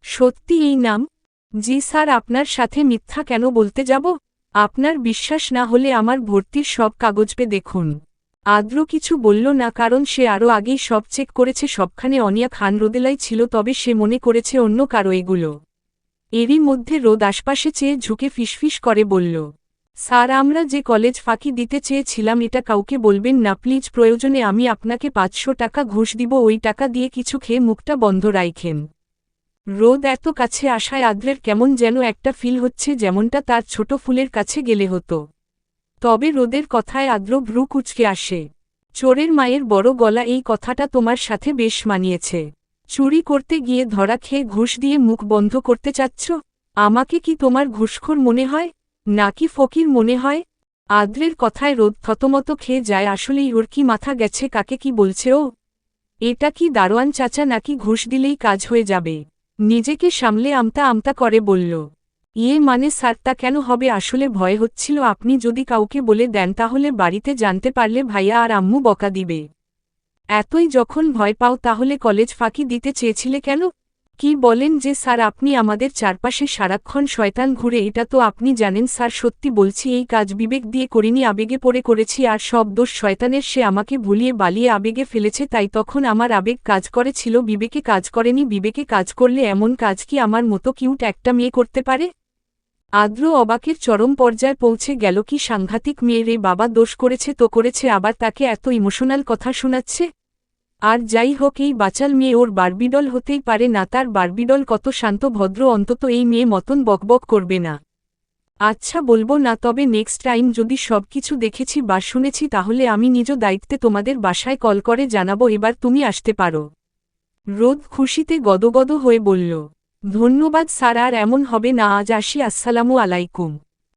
সত্যি এই নাম? জি স্যার। আপনার সাথে মিথ্যা কেন বলতে যাব? আপনার বিশ্বাস না হলে আমার ভর্তির সব কাগজ পে দেখুন। আদ্র কিছু বলল না, কারণ সে আরও আগেই সব চেক করেছে। সবখানে অনিয়া খান রোদেলাই ছিল, তবে সে মনে করেছে অন্য কারো এগুলো। এরই মধ্যে রোদ আশপাশে চেয়ে ঝুঁকে ফিসফিস করে বলল, স্যার আমরা যে কলেজ ফাঁকি দিতে চেয়েছিলাম এটা কাউকে বলবেন না প্লিজ। প্রয়োজনে আমি আপনাকে 500 টাকা ঘুষ দিব, ওই টাকা দিয়ে কিছু খেয়ে মুখটা বন্ধ রাখেন। রোদ এত কাছে আসায় আদ্রের কেমন যেন একটা ফিল হচ্ছে, যেমনটা তার ছোট ফুলের কাছে গেলে হতো। তবে রোদের কথায় আদ্র ভ্রু কুঁচকে আসে। চোরের মায়ের বড় গলা, এই কথাটা তোমার সাথে বেশ মানিয়েছে। চুরি করতে গিয়ে ধরা খেয়ে ঘুষ দিয়ে মুখ বন্ধ করতে চাচ্ছ? আমাকে কি তোমার ঘুষখোর মনে হয়, নাকি ফকির মনে হয়? আদ্রের কথায় রোদ থতমত খেয়ে যায়। আসলেই ওর কি মাথা গেছে? কাকে কি বলছে ও? এটা কি দারোয়ান চাচা নাকি ঘুষ দিলেই কাজ হয়ে যাবে? নিজেকে সামলে আমতা আমতা করে বলল, ইয়ে মানে স্যার তা কেন হবে? আসলে ভয় হচ্ছিল আপনি যদি কাউকে বলে দেন তাহলে বাড়িতে জানতে পারলে ভাইয়া আর আম্মু বকা দিবে। এতই যখন ভয় পাও তাহলে কলেজ ফাঁকি দিতে চেয়েছিলে কেন? কি বলেন যে স্যার, আপনি আমাদের চারপাশে সারাক্ষণ শয়তান ঘুরে। এটা তো আপনি জানেন স্যার। সত্যি বলছি এই কাজ বিবেক দিয়ে করিনি, আবেগে পড়ে করেছি। আর সব দোষ শয়তানের। সে আমাকে ভুলিয়ে বালিয়ে আবেগে ফেলেছে, তাই তখন আমার আবেগ কাজ করেছিল, বিবেকে কাজ করেনি। বিবেকে কাজ করলে এমন কাজ কি আমার মতো কিউট একটা মেয়ে করতে পারে? আদ্র অবাকের চরম পর্যায়ে পৌঁছে গেল। কি সাংঘাতিক মেয়ে রে বাবা! দোষ করেছে তো করেছে, আবার তাকে এত ইমোশনাল কথা শোনাচ্ছে। আর যাই হোক, এই বাচাল মেয়ে ওর বারবিডল হতেই পারে না। তার বারবিডল কত শান্ত ভদ্র, অন্তত এই মেয়ে মতন বকবক করবে না। আচ্ছা বলবো না, তবে নেক্সট টাইম যদি সব কিছু দেখেছি বা শুনেছি তাহলে আমি নিজ দায়িত্বে তোমাদের বাসায় কল করে জানাবো। এবার তুমি আসতে পারো। রোদ খুশিতে গদগদ হয়ে বলল, ধন্যবাদ স্যার, আর এমন হবে না। আজ আসি, আসসালামু আলাইকুম।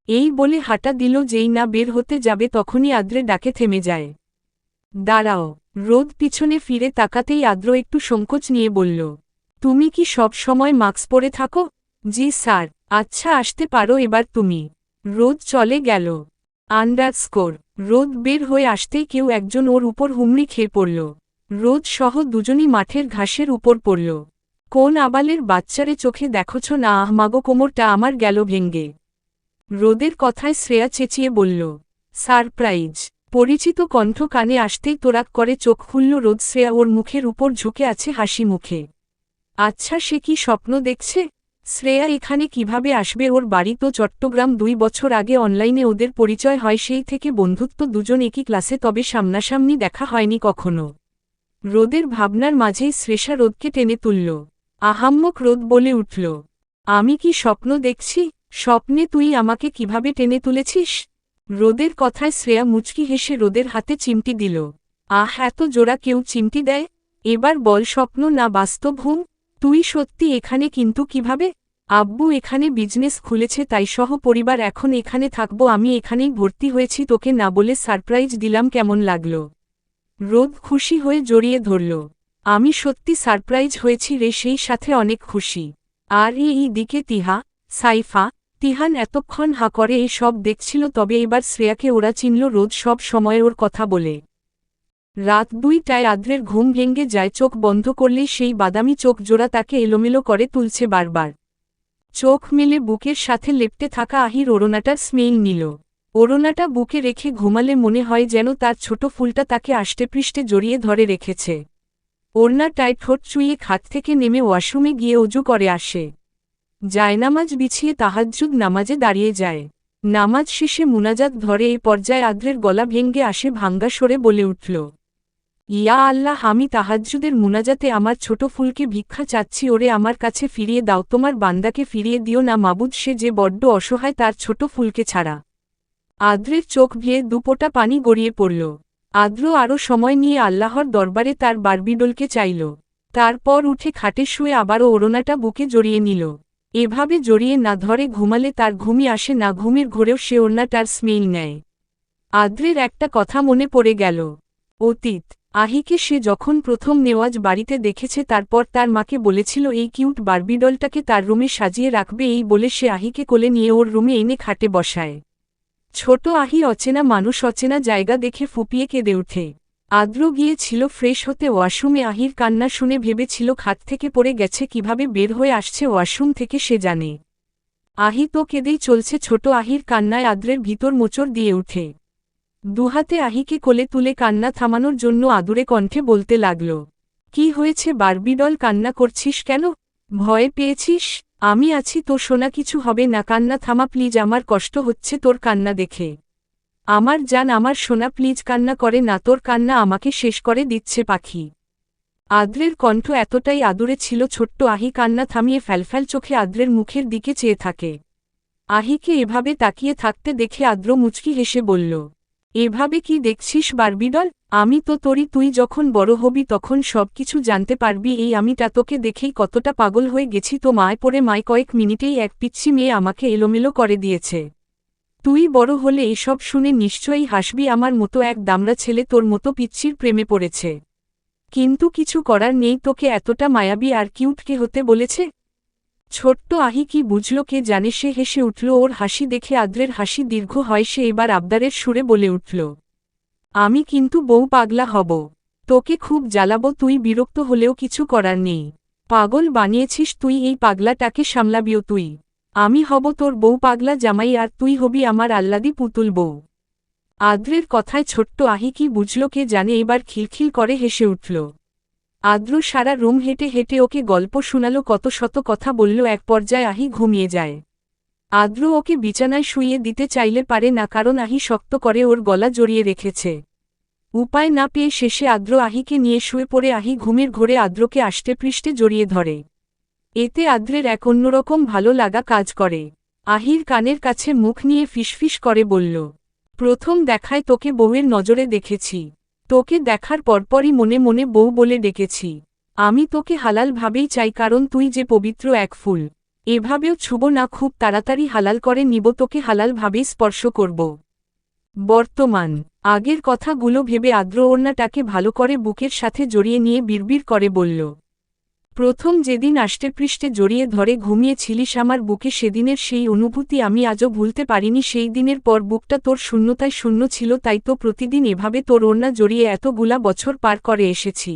এই বলে হাঁটা দিল। যেই না বের হতে যাবে তখনই আদ্রে ডাকে থেমে যায়, দাঁড়াও। রোদ পিছনে ফিরে তাকাতেই আদ্র একটু সংকোচ নিয়ে বলল, তুমি কি সব সময় মাস্ক পরে থাকো? জি স্যার। আচ্ছা আসতে পারো এবার তুমি। রোদ চলে গেল। আন্ডারস্কোর। রোদ বের হয়ে আসতেই কেউ একজন ওর উপর হুমড়ি খেয়ে পড়ল। রোদ সহ দুজনই মাঠের ঘাসের উপর পড়ল। কোন আবালের বাচ্চারে চোখে দেখছ না? আহমাগো, কোমরটা আমার গেল ভেঙ্গে। রোদের কথায় শ্রেয়া চেঁচিয়ে বলল, সারপ্রাইজ। পরিচিত কণ্ঠ কানে আসতেই তোরাক করে চোখ খুলল রোদ। শ্রেয়া ওর মুখের উপর ঝুঁকে আছে হাসি মুখে। আচ্ছা সে কি স্বপ্ন দেখছে? শ্রেয়া এখানে কিভাবে আসবে? ওর বাড়ি তো চট্টগ্রাম। 2 বছর আগে অনলাইনে ওদের পরিচয় হয়, সেই থেকে বন্ধুত্ব। দুজন একই ক্লাসে, তবে সামনাসামনি দেখা হয়নি কখনো। রোদের ভাবনার মাঝেই শ্রেষা রোদকে টেনে তুলল। আহাম্মক! রোদ বলে উঠল, আমি কি স্বপ্ন দেখছি? স্বপ্নে তুই আমাকে কিভাবে টেনে তুলেছিস? রোদের কথায় শ্রেয়া মুচকি হেসে রোদের হাতে চিমটি দিল। আহ, এত জোড়া কেউ চিমটি দেয়? এবার বল, স্বপ্ন না বাস্তব? তুই সত্যি এখানে? কিন্তু কিভাবে? আব্বু এখানে বিজনেস খুলেছে, তাই সহ পরিবার এখন এখানে থাকবো। আমি এখানেই ভর্তি হয়েছি, তোকে না বলে সারপ্রাইজ দিলাম, কেমন লাগলো? রোদ খুশি হয়ে জড়িয়ে ধরল। আমি সত্যি সারপ্রাইজ হয়েছি রে, সেই সাথে অনেক খুশি। আর এই দিকে তিহা, সাইফা, তিহান এতক্ষণ হা করে এই সব দেখছিল, তবে এবার শ্রেয়াকে ওরা চিনল। রোদ সব সময় ওর কথা বলে। রাত 2টায় আদ্রের ঘুম ভেঙে যায়। চোখ বন্ধ করলেই সেই বাদামি চোখ জোড়া তাকে এলোমেলো করে তুলছে বারবার। চোখ মেলে বুকের সাথে লেপ্টে থাকা আহির ওড়নাটার স্মেল নিল। ওড়নাটা বুকে রেখে ঘুমালে মনে হয় যেন তার ছোট ফুলটা তাকে আষ্টেপৃষ্ঠে জড়িয়ে ধরে রেখেছে। ওড়নাটায় ঠোঁট চুইয়ে খাট থেকে নেমে ওয়াশরুমে গিয়ে অজু করে আসে। জায়নামাজ বিছিয়ে তাহাজ্জুদ নামাজে দাঁড়িয়ে যায়। নামাজ শেষে মুনাজাত ধরে এই পর্যায়ে আদ্রের গলা ভেঙ্গে আসে, ভাঙ্গা সরে বলে উঠল, ইয়া আল্লাহ, আমি তাহাজ্জুদের মুনাজাতে আমার ছোট ফুলকে ভিক্ষা চাচ্ছি, ওরে আমার কাছে ফিরিয়ে দাও, তোমার বান্দাকে ফিরিয়ে দিও না মাবুদ, সে যে বড্ড অসহায় তার ছোট ফুলকে ছাড়া। আদ্রের চোখ ভিয়ে দুপোটা পানি গড়িয়ে পড়ল। আদ্র আরও সময় নিয়ে আল্লাহর দরবারে তার বারবিডলকে চাইল। তারপর উঠে খাটে শুয়ে আবারও ওড়নাটা বুকে জড়িয়ে নিল। এভাবে জড়িয়ে না ধরে ঘুমালে তার ঘুমই আসে না, ঘুমের ঘোরেও সে ওড়নাটার স্মেল নেয়। আদ্রের একটা কথা মনে পড়ে গেল, অতীত। আহিকে সে যখন প্রথম নেওয়াজ বাড়িতে দেখেছে, তারপর তার মাকে বলেছিল এই কিউট বারবিডলটাকে তার রুমে সাজিয়ে রাখবে, এই বলে সে আহিকে কোলে নিয়ে ওর রুমে এনে খাটে বসায়। ছোট আহি অচেনা মানুষ, অচেনা জায়গা দেখে ফুপিয়ে কেঁদে ওঠে। আদ্র গিয়েছিল ফ্রেশ হতে ওয়াশরুমে। আহির কান্না শুনে ভেবেছিল খাট থেকে পড়ে গেছে, কিভাবে বের হয়ে আসছে ওয়াশরুম থেকে সে জানে। আহি তো কেঁদেই চলছে। ছোট আহির কান্নায় আদ্রের ভিতর মোচড় দিয়ে ওঠে। দুহাতে আহিকে কোলে তুলে কান্না থামানোর জন্য আদুরে কণ্ঠে বলতে লাগল, কি হয়েছে বারবিডল, কান্না করছিস কেন? ভয় পেয়েছিস? আমি আছি তো সোনা, কিছু হবে না, কান্না থামা প্লিজ, আমার কষ্ট হচ্ছে তোর কান্না দেখে। আমার জান, আমার সোনা প্লিজ কান্না করে না, তোর কান্না আমাকে শেষ করে দিচ্ছে পাখি। আদ্রের কণ্ঠ এতটাই আদুরে ছিল, ছোট্ট আহি কান্না থামিয়ে ফ্যালফ্যাল চোখে আদ্রের মুখের দিকে চেয়ে থাকে। আহিকে এভাবে তাকিয়ে থাকতে দেখে আদ্র মুচকি হেসে বলল, এভাবে কি দেখছিস বারবিডল? আমি তো তোরই, তুই যখন বড় হবি তখন সব কিছু জানতে পারবি। এই আমিটা তোকে দেখেই কতটা পাগল হয়ে গেছি, তো মায় পড়ে মায় কয়েক মিনিটেই এক পিচ্ছি মেয়ে আমাকে এলোমেলো করে দিয়েছে। তুই বড় হলে এসব শুনে নিশ্চয়ই হাসবি, আমার মতো এক দামড়া ছেলে তোর মতো পিচ্ছির প্রেমে পড়েছে। কিন্তু কিছু করার নেই, তোকে এতটা মায়াবী আর কিউট কে হতে বলেছে? ছোট্ট আহি কি বুঝল কে জানে, সে হেসে উঠল। ওর হাসি দেখে আদ্রের হাসি দীর্ঘ হয়। সে এবার আবদারের সুরে বলে উঠল, আমি কিন্তু বউ পাগলা হব, তোকে খুব জ্বালাবো, তুই বিরক্ত হলেও কিছু করার নেই। পাগল বানিয়েছিস তুই, এই পাগলাটাকে সামলাবিও তুই। আমি হব তোর বউ পাগলা জামাই, আর তুই হবি আমার আহ্লাদি পুতুল বউ। আদ্রের কথায় ছোট্ট আহি কি বুঝল কে জানে, এবার খিলখিল করে হেসে উঠল। আদ্র সারা রুম হেঁটে হেঁটে ওকে গল্প শুনালো, কত শত কথা বলল। এক পর্যায়ে আহি ঘুমিয়ে যায়। আদ্র ওকে বিছানায় শুইয়ে দিতে চাইলে পারে না, কারণ আহি শক্ত করে ওর গলা জড়িয়ে রেখেছে। উপায় না পেয়ে শেষে আদ্র আহিকে নিয়ে শুয়ে পড়ে। আহি ঘুমের ঘোরে আদ্রকে আষ্টেপৃষ্ঠে জড়িয়ে ধরে। এতে আদ্রের এক অন্যরকম ভালো লাগা কাজ করে। আহির কানের কাছে মুখ নিয়ে ফিসফিস করে বলল, প্রথম দেখায় তোকে বউয়ের নজরে দেখেছি, তোকে দেখার পরপরই মনে মনে বউ বলে ডেকেছি। আমি তোকে হালালভাবেই চাই, কারণ তুই যে পবিত্র এক ফুল। এভাবেও ছুব না, খুব তাড়াতাড়ি হালাল করে নিব, তোকে হালালভাবেই স্পর্শ করব। বর্তমান। আগের কথাগুলো ভেবে আদ্র ওড়নাটাকে ভালো করে বুকের সাথে জড়িয়ে নিয়ে বিড়বিড় করে বলল, প্রথম যেদিন আষ্টেপৃষ্ঠে জড়িয়ে ধরে ঘুমিয়েছিলিস আমার বুকে, সেদিনের সেই অনুভূতি আমি আজও ভুলতে পারিনি। সেই দিনের পর বুকটা তোর শূন্যতায় শূন্য ছিল, তাই তো প্রতিদিন এভাবে তোর ওড়না জড়িয়ে এতগুলা বছর পার করে এসেছি।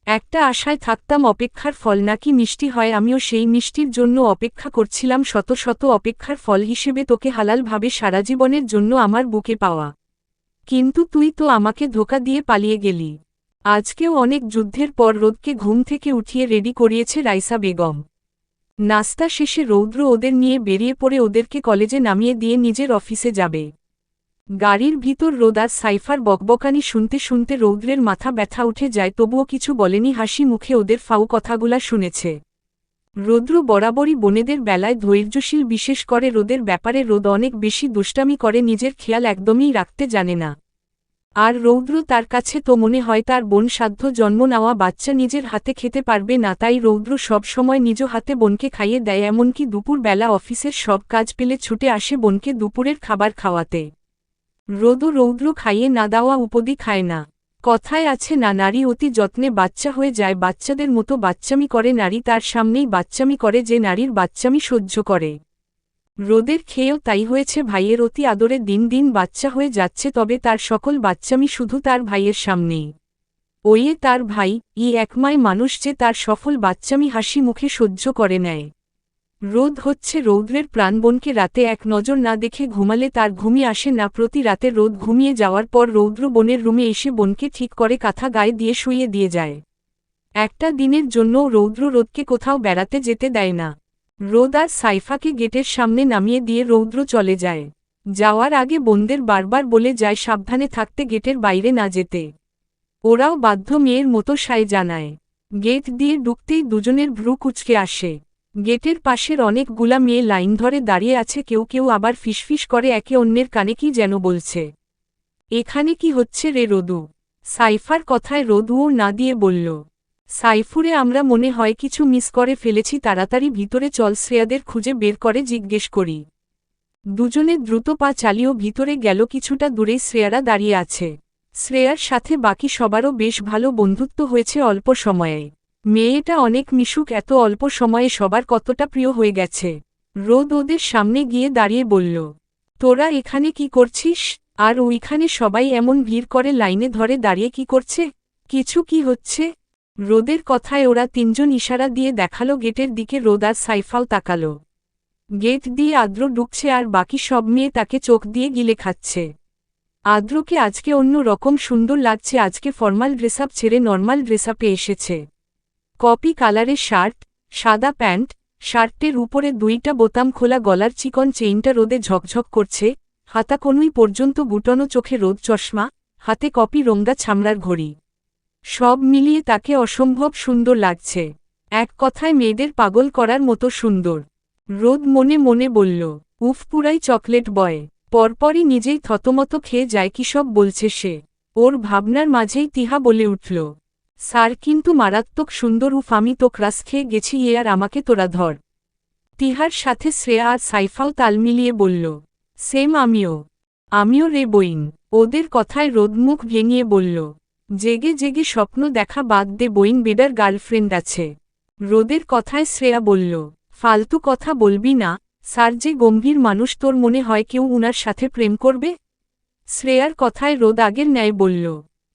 একটা আশায় থাকতাম, অপেক্ষার ফল নাকি মিষ্টি হয়, আমিও সেই মিষ্টির জন্য অপেক্ষা করছিলাম। শত শত অপেক্ষার ফল হিসেবে তোকে হালালভাবে সারা জীবনের জন্য আমার বুকে পাওয়া। কিন্তু তুই তো আমাকে ধোঁকা দিয়ে পালিয়ে গেলি। আজকেও অনেক যুদ্ধের পর রোদকে ঘুম থেকে উঠিয়ে রেডি করিয়েছে রাইসা বেগম। নাস্তা শেষে রৌদ্র ওদের নিয়ে বেরিয়ে পড়ে ওদেরকে কলেজে নামিয়ে দিয়ে নিজের অফিসে যাবে। গাড়ির ভিতর রোদ আর সাইফার বকবকানি শুনতে শুনতে রৌদ্রের মাথা ব্যথা উঠে যায়, তবুও কিছু বলেনি, হাসি মুখে ওদের ফাউ কথাগুলা শুনেছে। রৌদ্র বরাবরই বোনেদের বেলায় ধৈর্যশীল, বিশেষ করে রোদের ব্যাপারে রোদ অনেক বেশি দুষ্টামি করে, নিজের খেয়াল একদমই রাখতে জানে না। আর রৌদ্র তার কাছে তো মনে হয় তার বোন সাধ্য জন্ম নেওয়া বাচ্চা নিজের হাতে খেতে পারবে না, তাই রৌদ্র সব সময় নিজ হাতে বোনকে খাইয়ে দেয়। এমনকি দুপুর বেলা অফিসের সব কাজ পেলে ছুটে আসে বোনকে দুপুরের খাবার খাওয়াতে। রৌদ্র খাইয়ে না দেওয়া উপদি খায় না। কথায় আছে না, নারী অতি যত্নে বাচ্চা হয়ে যায়, বাচ্চাদের মতো বাচ্চামি করে নারী, তার সামনেই বাচ্চামি করে যে নারীর বাচ্চামি সহ্য করে। রোদের খেয়েও তাই হয়েছে, ভাইয়ের অতি আদরে দিন দিন বাচ্চা হয়ে যাচ্ছে, তবে তার সকল বাচ্চামি শুধু তার ভাইয়ের সামনেই। ওয়ে তার ভাই, একমায় মানুষ যে তার সফল বাচ্চামি হাসি মুখে সহ্য করে নেয়। রোদ হচ্ছে রৌদ্রের প্রাণ। বোনকে রাতে এক নজর না দেখে ঘুমালে তার ঘুমই আসে না। প্রতি রাতে রোদ ঘুমিয়ে যাওয়ার পর রৌদ্র বোনের রুমে এসে বোনকে ঠিক করে কাঁথা গায়ে দিয়ে শুইয়ে দিয়ে যায়। একটা দিনের জন্য রৌদ্র রোদকে কোথাও বেড়াতে যেতে দেয় না। রোদ আর সাইফাকে গেটের সামনে নামিয়ে দিয়ে রৌদ্র চলে যায়। যাওয়ার আগে বোনদের বারবার বলে যায় সাবধানে থাকতে, গেটের বাইরে না যেতে। ওরাও বাধ্য মেয়ের মতো সায় জানায়। গেট দিয়ে ঢুকতেই দুজনের ভ্রু কুঁচকে আসে। গেটের পাশের অনেকগুলা মেয়ে লাইন ধরে দাঁড়িয়ে আছে, কেউ কেউ আবার ফিসফিস করে একে অন্যের কানে কি যেন বলছে। এখানে কি হচ্ছে রে রোদু? সাইফার কথায় রোদুও না দিয়ে বলল, সাইফুরে আমরা মনে হয় কিছু মিস করে ফেলেছি, তাড়াতাড়ি ভিতরে চল, শ্রেয়াদের খুঁজে বের করে জিজ্ঞেস করি। দুজনে দ্রুত পা চালিয়েও ভিতরে গেল। কিছুটা দূরেই শ্রেয়ারা দাঁড়িয়ে আছে। শ্রেয়ার সাথে বাকি সবারও বেশ ভালো বন্ধুত্ব হয়েছে অল্প সময়ে। মেয়েটা অনেক মিশুক, এত অল্প সময়ে সবার কতটা প্রিয় হয়ে গেছে। রোদ ওদের সামনে গিয়ে দাঁড়িয়ে বলল, তোরা এখানে কি করছিস? আর ওইখানে সবাই এমন ভিড় করে লাইনে ধরে দাঁড়িয়ে কি করছে? কিছু কি হচ্ছে? রোদের কথায় ওরা তিনজন ইশারা দিয়ে দেখালো গেটের দিকে। রোদ আর সাইফাও তাকালো। গেট দিয়ে আদ্র ঢুকছে আর বাকি সব মেয়ে তাকে চোখ দিয়ে গিলে খাচ্ছে। আদ্রকে আজকে অন্য রকম সুন্দর লাগছে। আজকে ফর্মাল ড্রেসআপ ছেড়ে নর্মাল ড্রেসআপে এসেছে। কপি কালারের শার্ট, সাদা প্যান্ট, শার্টের উপরে দুইটা বোতাম খোলা, গলার চিকন চেইনটা রোদে ঝকঝক করছে। হাতাকনুই পর্যন্ত বুটানো, চোখে রোদ চশমা, হাতে কপি রঙা ছামড়ার ঘড়ি। সব মিলিয়ে তাকে অসম্ভব সুন্দর লাগছে। এক কথায় মেয়েদের পাগল করার মতো সুন্দর। রোদ মনে মনে বলল, উফ, পুরাই চকলেট বয়। পরপরই নিজেই থতমত খেয়ে যায় কি সব বলছে সে। ওর ভাবনার মাঝেই তিহা বলে উঠল, স্যার কিন্তু মারাত্মক সুন্দর। উফ, আমি তো ক্রাশ খেয়ে গেছি। আর আমাকে তোরা ধর। তিহার সাথে শ্রেয়া আর সাইফাও তাল মিলিয়ে বলল, সেম, আমিও রে বইন। ওদের কথায় রোদ মুখ ভেঙিয়ে বলল, জেগে জেগে স্বপ্ন দেখা বাদ দে বইন, বেডার গার্লফ্রেন্ড আছে। রোদের কথায় শ্রেয়া বলল, ফালতু কথা বলবি না, স্যার যে গম্ভীর মানুষ, তোর মনে হয় কেউ উনার সাথে প্রেম করবে? শ্রেয়ার কথায় রোদ আগের ন্যায় বলল,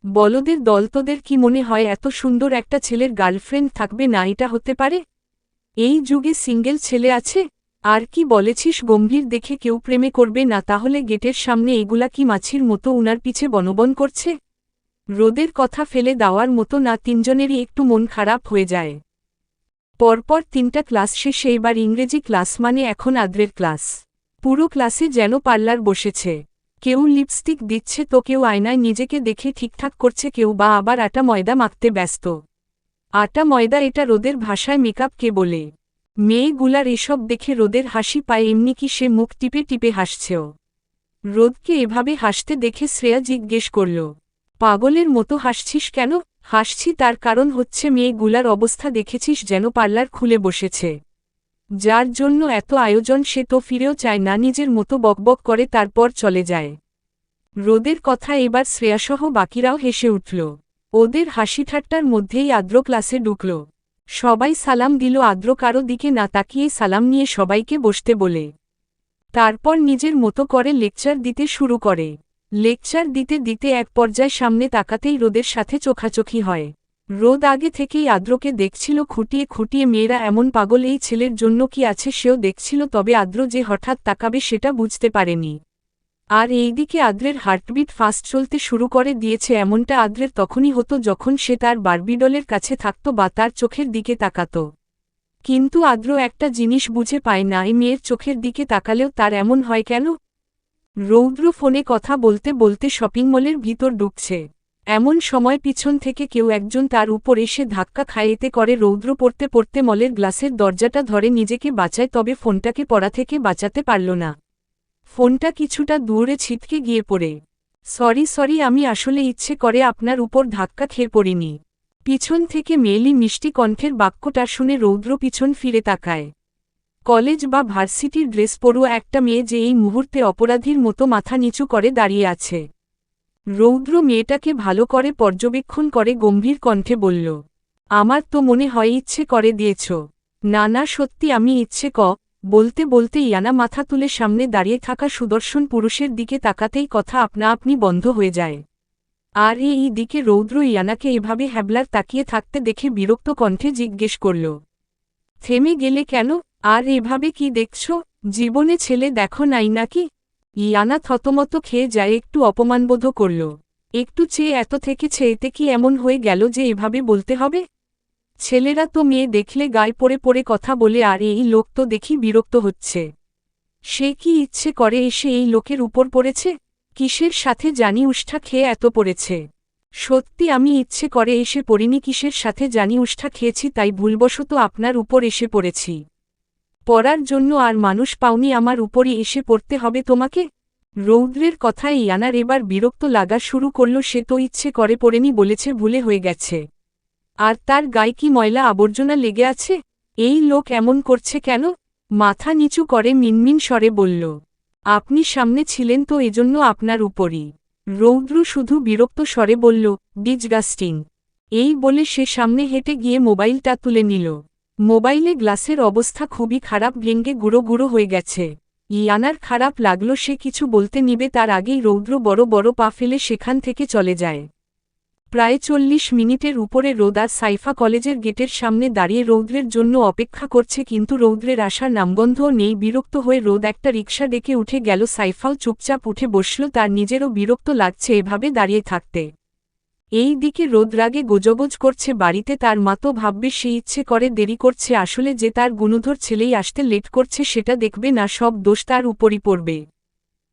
বলদের দল, তোদের কি মনে হয় এত সুন্দর একটা ছেলের গার্লফ্রেন্ড থাকবে না? এটা হতে পারে? এই যুগে সিঙ্গেল ছেলে আছে? আর কি বলেছিস, গম্ভীর দেখে কেউ প্রেমে করবে না? তাহলে গেটের সামনে এগুলা কি মাছির মতো উনার পিছে বনবন করছে? রোদের কথা ফেলে দেওয়ার মতো না, তিনজনেরই একটু মন খারাপ হয়ে যায়। পরপর 3টা ক্লাস শেষে এবার ইংরেজি ক্লাস, মানে এখন আদ্রের ক্লাস। পুরো ক্লাসে যেন পার্লার বসেছে। কেউ লিপস্টিক দিচ্ছে তো কেউ আয়নায় নিজেকে দেখে ঠিকঠাক করছে, কেউ বা আবার আটা ময়দা মাখতে ব্যস্ত। আটা ময়দা, এটা রোদের ভাষায় মেকআপ কে বলে। মেয়েগুলার এসব দেখে রোদের হাসি পায়। এমনি কি সে মুখ টিপে টিপে হাসছেও। রোদকে এভাবে হাসতে দেখে শ্রেয়া জিজ্ঞেস করল, পাগলের মতো হাসছিস কেন? হাসছি তার কারণ হচ্ছে মেয়েগুলার অবস্থা দেখেছিস, যেন পার্লার খুলে বসেছে। যার জন্য এত আয়োজন, সে তো ফিরেও চায় না, নিজের মতো বকবক করে তারপর চলে যায়। রোদের কথা এবার শ্রেয়াসহ বাকিরাও হেসে উঠল। ওদের হাসি ঠাট্টার মধ্যেই আদ্র ক্লাসে ঢুকল। সবাই সালাম দিল। আদ্র কারো দিকে না তাকিয়ে সালাম নিয়ে সবাইকে বসতে বলে তারপর নিজের মতো করে লেকচার দিতে শুরু করে। লেকচার দিতে দিতে এক পর্যায়ে সামনে তাকাতেই রোদের সাথে চোখাচোখি হয়। রোদ আগে থেকেই আদ্রকে দেখছিল খুঁটিয়ে খুঁটিয়ে। মেয়েরা এমন পাগল এই ছেলের জন্য কি আছে সেও দেখছিল, তবে আদ্র যে হঠাৎ তাকাবে সেটা বুঝতে পারেনি। আর এইদিকে আদ্রের হার্টবিট ফাস্ট চলতে শুরু করে দিয়েছে। এমনটা আদ্রের তখনই হতো যখন সে তার বারবিডলের কাছে থাকত বা তার চোখের দিকে তাকাত। কিন্তু আদ্র একটা জিনিস বুঝে পায় না, এই মেয়ের চোখের দিকে তাকালেও তার এমন হয় কেন? রৌদ্র ফোনে কথা বলতে বলতে শপিং মলের ভিতর ঢুকছে। এমন সময় পিছন থেকে কেউ একজন তার উপর এসে ধাক্কা খায়। এতে করে রৌদ্র পড়তে পড়তে মলের গ্লাসের দরজাটা ধরে নিজেকে বাঁচায়, তবে ফোনটাকে পড়া থেকে বাঁচাতে পারল না। ফোনটা কিছুটা দূরে ছিটকে গিয়ে পড়ে। সরি, আমি আসলে ইচ্ছে করে আপনার উপর ধাক্কা খেয়ে পড়িনি। পিছন থেকে মেয়েলি মিষ্টি কণ্ঠের বাক্যটা শুনে রৌদ্র পিছন ফিরে তাকায়। কলেজ বা ভার্সিটির ড্রেস পরুয়া একটা মেয়ে যে এই মুহূর্তে অপরাধীর মতো মাথা নিচু করে দাঁড়িয়ে আছে। রৌদ্র মেয়েটাকে ভালো করে পর্যবেক্ষণ করে গম্ভীর কণ্ঠে বলল, আমার তো মনে হয় ইচ্ছে করে দিয়েছ। না সত্যি আমি ইচ্ছে বলতে বলতে ইয়ানা মাথা তুলে সামনে দাঁড়িয়ে থাকা সুদর্শন পুরুষের দিকে তাকাতেই কথা আপনা আপনি বন্ধ হয়ে যায়। আর এই দিকে রৌদ্র ইয়ানাকে এভাবে হ্যাবলার তাকিয়ে থাকতে দেখে বিরক্ত কণ্ঠে জিজ্ঞেস করল, থেমে গেলে কেন? আর এভাবে কি দেখছ? জীবনে ছেলে দেখো নাই নাকি? ইয়ানা থতমত খেয়ে যায়, একটু অপমানবোধ করল। একটু চেয়ে এত থেকেছে, এতে কি এমন হয়ে গেল যে এভাবে বলতে হবে? ছেলেরা তো মেয়ে দেখলে গায়ে পড়ে পড়ে কথা বলে, আর এই লোক তো দেখি বিরক্ত হচ্ছে। সে কি ইচ্ছে করে এসে এই লোকের উপর পড়েছে? কিসের সাথে জানি উষ্ঠা খেয়ে এত পড়েছে? সত্যি আমি ইচ্ছে করে এসে পড়িনি, কিসের সাথে জানি উষ্ঠা খেয়েছি, তাই ভুলবশত আপনার উপর এসে পড়েছি। পড়ার জন্য আর মানুষ পাওনি, আমার উপরই এসে পড়তে হবে তোমাকে? রৌদ্রের কথায় ইয়ানার এবার বিরক্ত লাগা শুরু করল। সে তো ইচ্ছে করে পড়েনি বলেছে, ভুলে হয়ে গেছে। আর তার গায়ে কি ময়লা আবর্জনা লেগে আছে? এই লোক এমন করছে কেন? মাথা নিচু করে মিনমিন স্বরে বলল, আপনি সামনে ছিলেন তো, এজন্য আপনার উপরই। রৌদ্র শুধু বিরক্ত স্বরে বলল, ডিসগাস্টিং। এই বলে সে সামনে হেঁটে গিয়ে মোবাইলটা তুলে নিল। মোবাইলে গ্লাসের অবস্থা খুবই খারাপ, ভেঙে গুঁড়ো গুঁড়ো হয়ে গেছে। ইয়ানার খারাপ লাগলো, সে কিছু বলতে নিবে তার আগেই রৌদ্র বড় বড় পা ফেলে সেখান থেকে চলে যায়। প্রায় 40 মিনিটের উপরে রোদ, আর সাইফা কলেজের গেটের সামনে দাঁড়িয়ে রৌদ্রের জন্য অপেক্ষা করছে, কিন্তু রৌদ্রের আসার নামগন্ধও নেই। বিরক্ত হয়ে রোদ একটা রিকশা ডেকে উঠে গেল। সাইফাও চুপচাপ উঠে বসল, তার নিজেরও বিরক্ত লাগছে এভাবে দাঁড়িয়ে থাকতে। এই দিকে রোদ রাগে গোজগোজ করছে বাড়িতে, তার মা তো ভাববে সে ইচ্ছে করে দেরি করছে, আসলে যে তার গুণধর ছেলেই আসতে লেট করছে সেটা দেখবে না, সব দোষ তার উপরই পড়বে।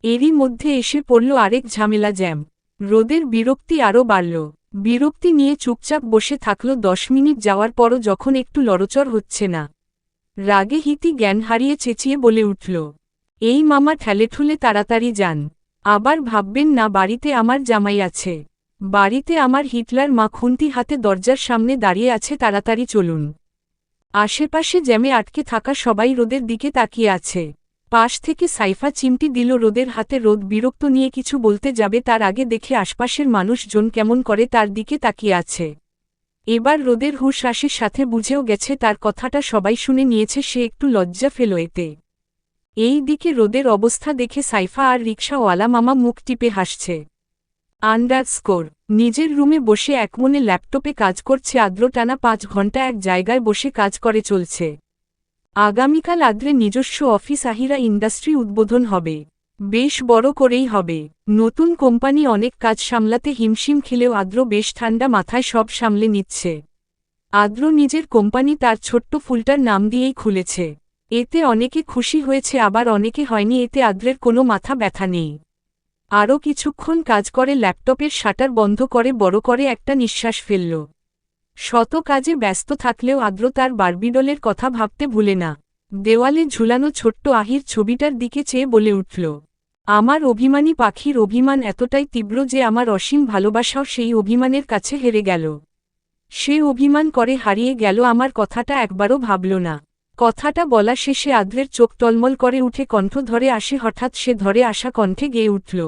এরই মধ্যে এসে পড়ল আরেক ঝামেলা, জ্যাম। রোদের বিরক্তি আরও বাড়ল। বিরক্তি নিয়ে চুপচাপ বসে থাকল 10 মিনিট যাওয়ার পরও যখন একটু লড়চড় হচ্ছে না। রাগে হিতি জ্ঞান হারিয়ে চেঁচিয়ে বলে উঠল, এই মামা, ঠেলেঠুলে তাড়াতাড়ি যান। আবার ভাববেন না বাড়িতে আমার জামাই আছে। বাড়িতে আমার হিটলার মা খুন্তি হাতে দরজার সামনে দাঁড়িয়ে আছে, তাড়াতাড়ি চলুন। আশেপাশে জ্যামে আটকে থাকা সবাই রোদের দিকে তাকিয়ে আছে। পাশ থেকে সাইফা চিমটি দিল রোদের হাতে। রোদ বিরক্ত নিয়ে কিছু বলতে যাবে, তার আগে দেখে আশপাশের মানুষজন কেমন করে তার দিকে তাকিয়ে আছে। এবার রোদের হুঁশ আসে, সাথে বুঝেও গেছে তার কথাটা সবাই শুনে নিয়েছে। সে একটু লজ্জা ফেল এতে। এই দিকে রোদের অবস্থা দেখে সাইফা আর রিকশাওয়ালা মামা মুখ টিপে হাসছে। আন্ডারস্কোর নিজের রুমে বসে একমনে ল্যাপটপে কাজ করছে আদ্র। টানা 5 ঘন্টা এক জায়গায় বসে কাজ করে চলছে। আগামীকাল আদ্রে নিজস্ব অফিস আহিরা ইন্ডাস্ট্রি উদ্বোধন হবে। বেশ বড় করেই হবে। নতুন কোম্পানি, অনেক কাজ সামলাতে হিমশিম খেলেও আদ্র বেশ ঠান্ডা মাথায় সব সামলে নিচ্ছে। আদ্র নিজের কোম্পানি তার ছোট্ট ফুলটার নাম দিয়েই খুলেছে। এতে অনেকে খুশি হয়েছে, আবার অনেকে হয়নি, এতে আদ্রের কোনো মাথা ব্যথা নেই। আরও কিছুক্ষণ কাজ করে ল্যাপটপের শাটার বন্ধ করে বড় করে একটা নিঃশ্বাস ফেলল। শত কাজে ব্যস্ত থাকলেও আদ্র তার বারবিডলের কথা ভাবতে ভুলে না। দেওয়ালে ঝুলানো ছোট্ট আহির ছবিটার দিকে চেয়ে বলে উঠল, আমার অভিমানী পাখির অভিমান এতটাই তীব্র যে আমার অসীম ভালোবাসাও সেই অভিমানের কাছে হেরে গেল। সে অভিমান করে হারিয়ে গেল, আমার কথাটা একবারও ভাবল না। কথাটা বলা শেষে আদ্রের চোখ টলমল করে উঠে, কণ্ঠ ধরে আসে হঠাৎ। সে ধরে আসা কণ্ঠে গেয়ে উঠল,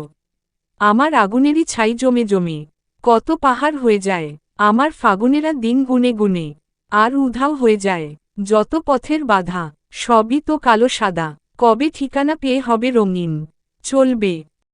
আমার আগুনেরই ছাই জমে জমে কত পাহাড় হয়ে যায়। আমার ফাগুনেরা দিন গুনে গুনে আর উধাও হয়ে যায়। যত পথের বাধা, সবই তো কালো সাদা। কবে ঠিকানা পেয়ে হবে রঙিন? চলবে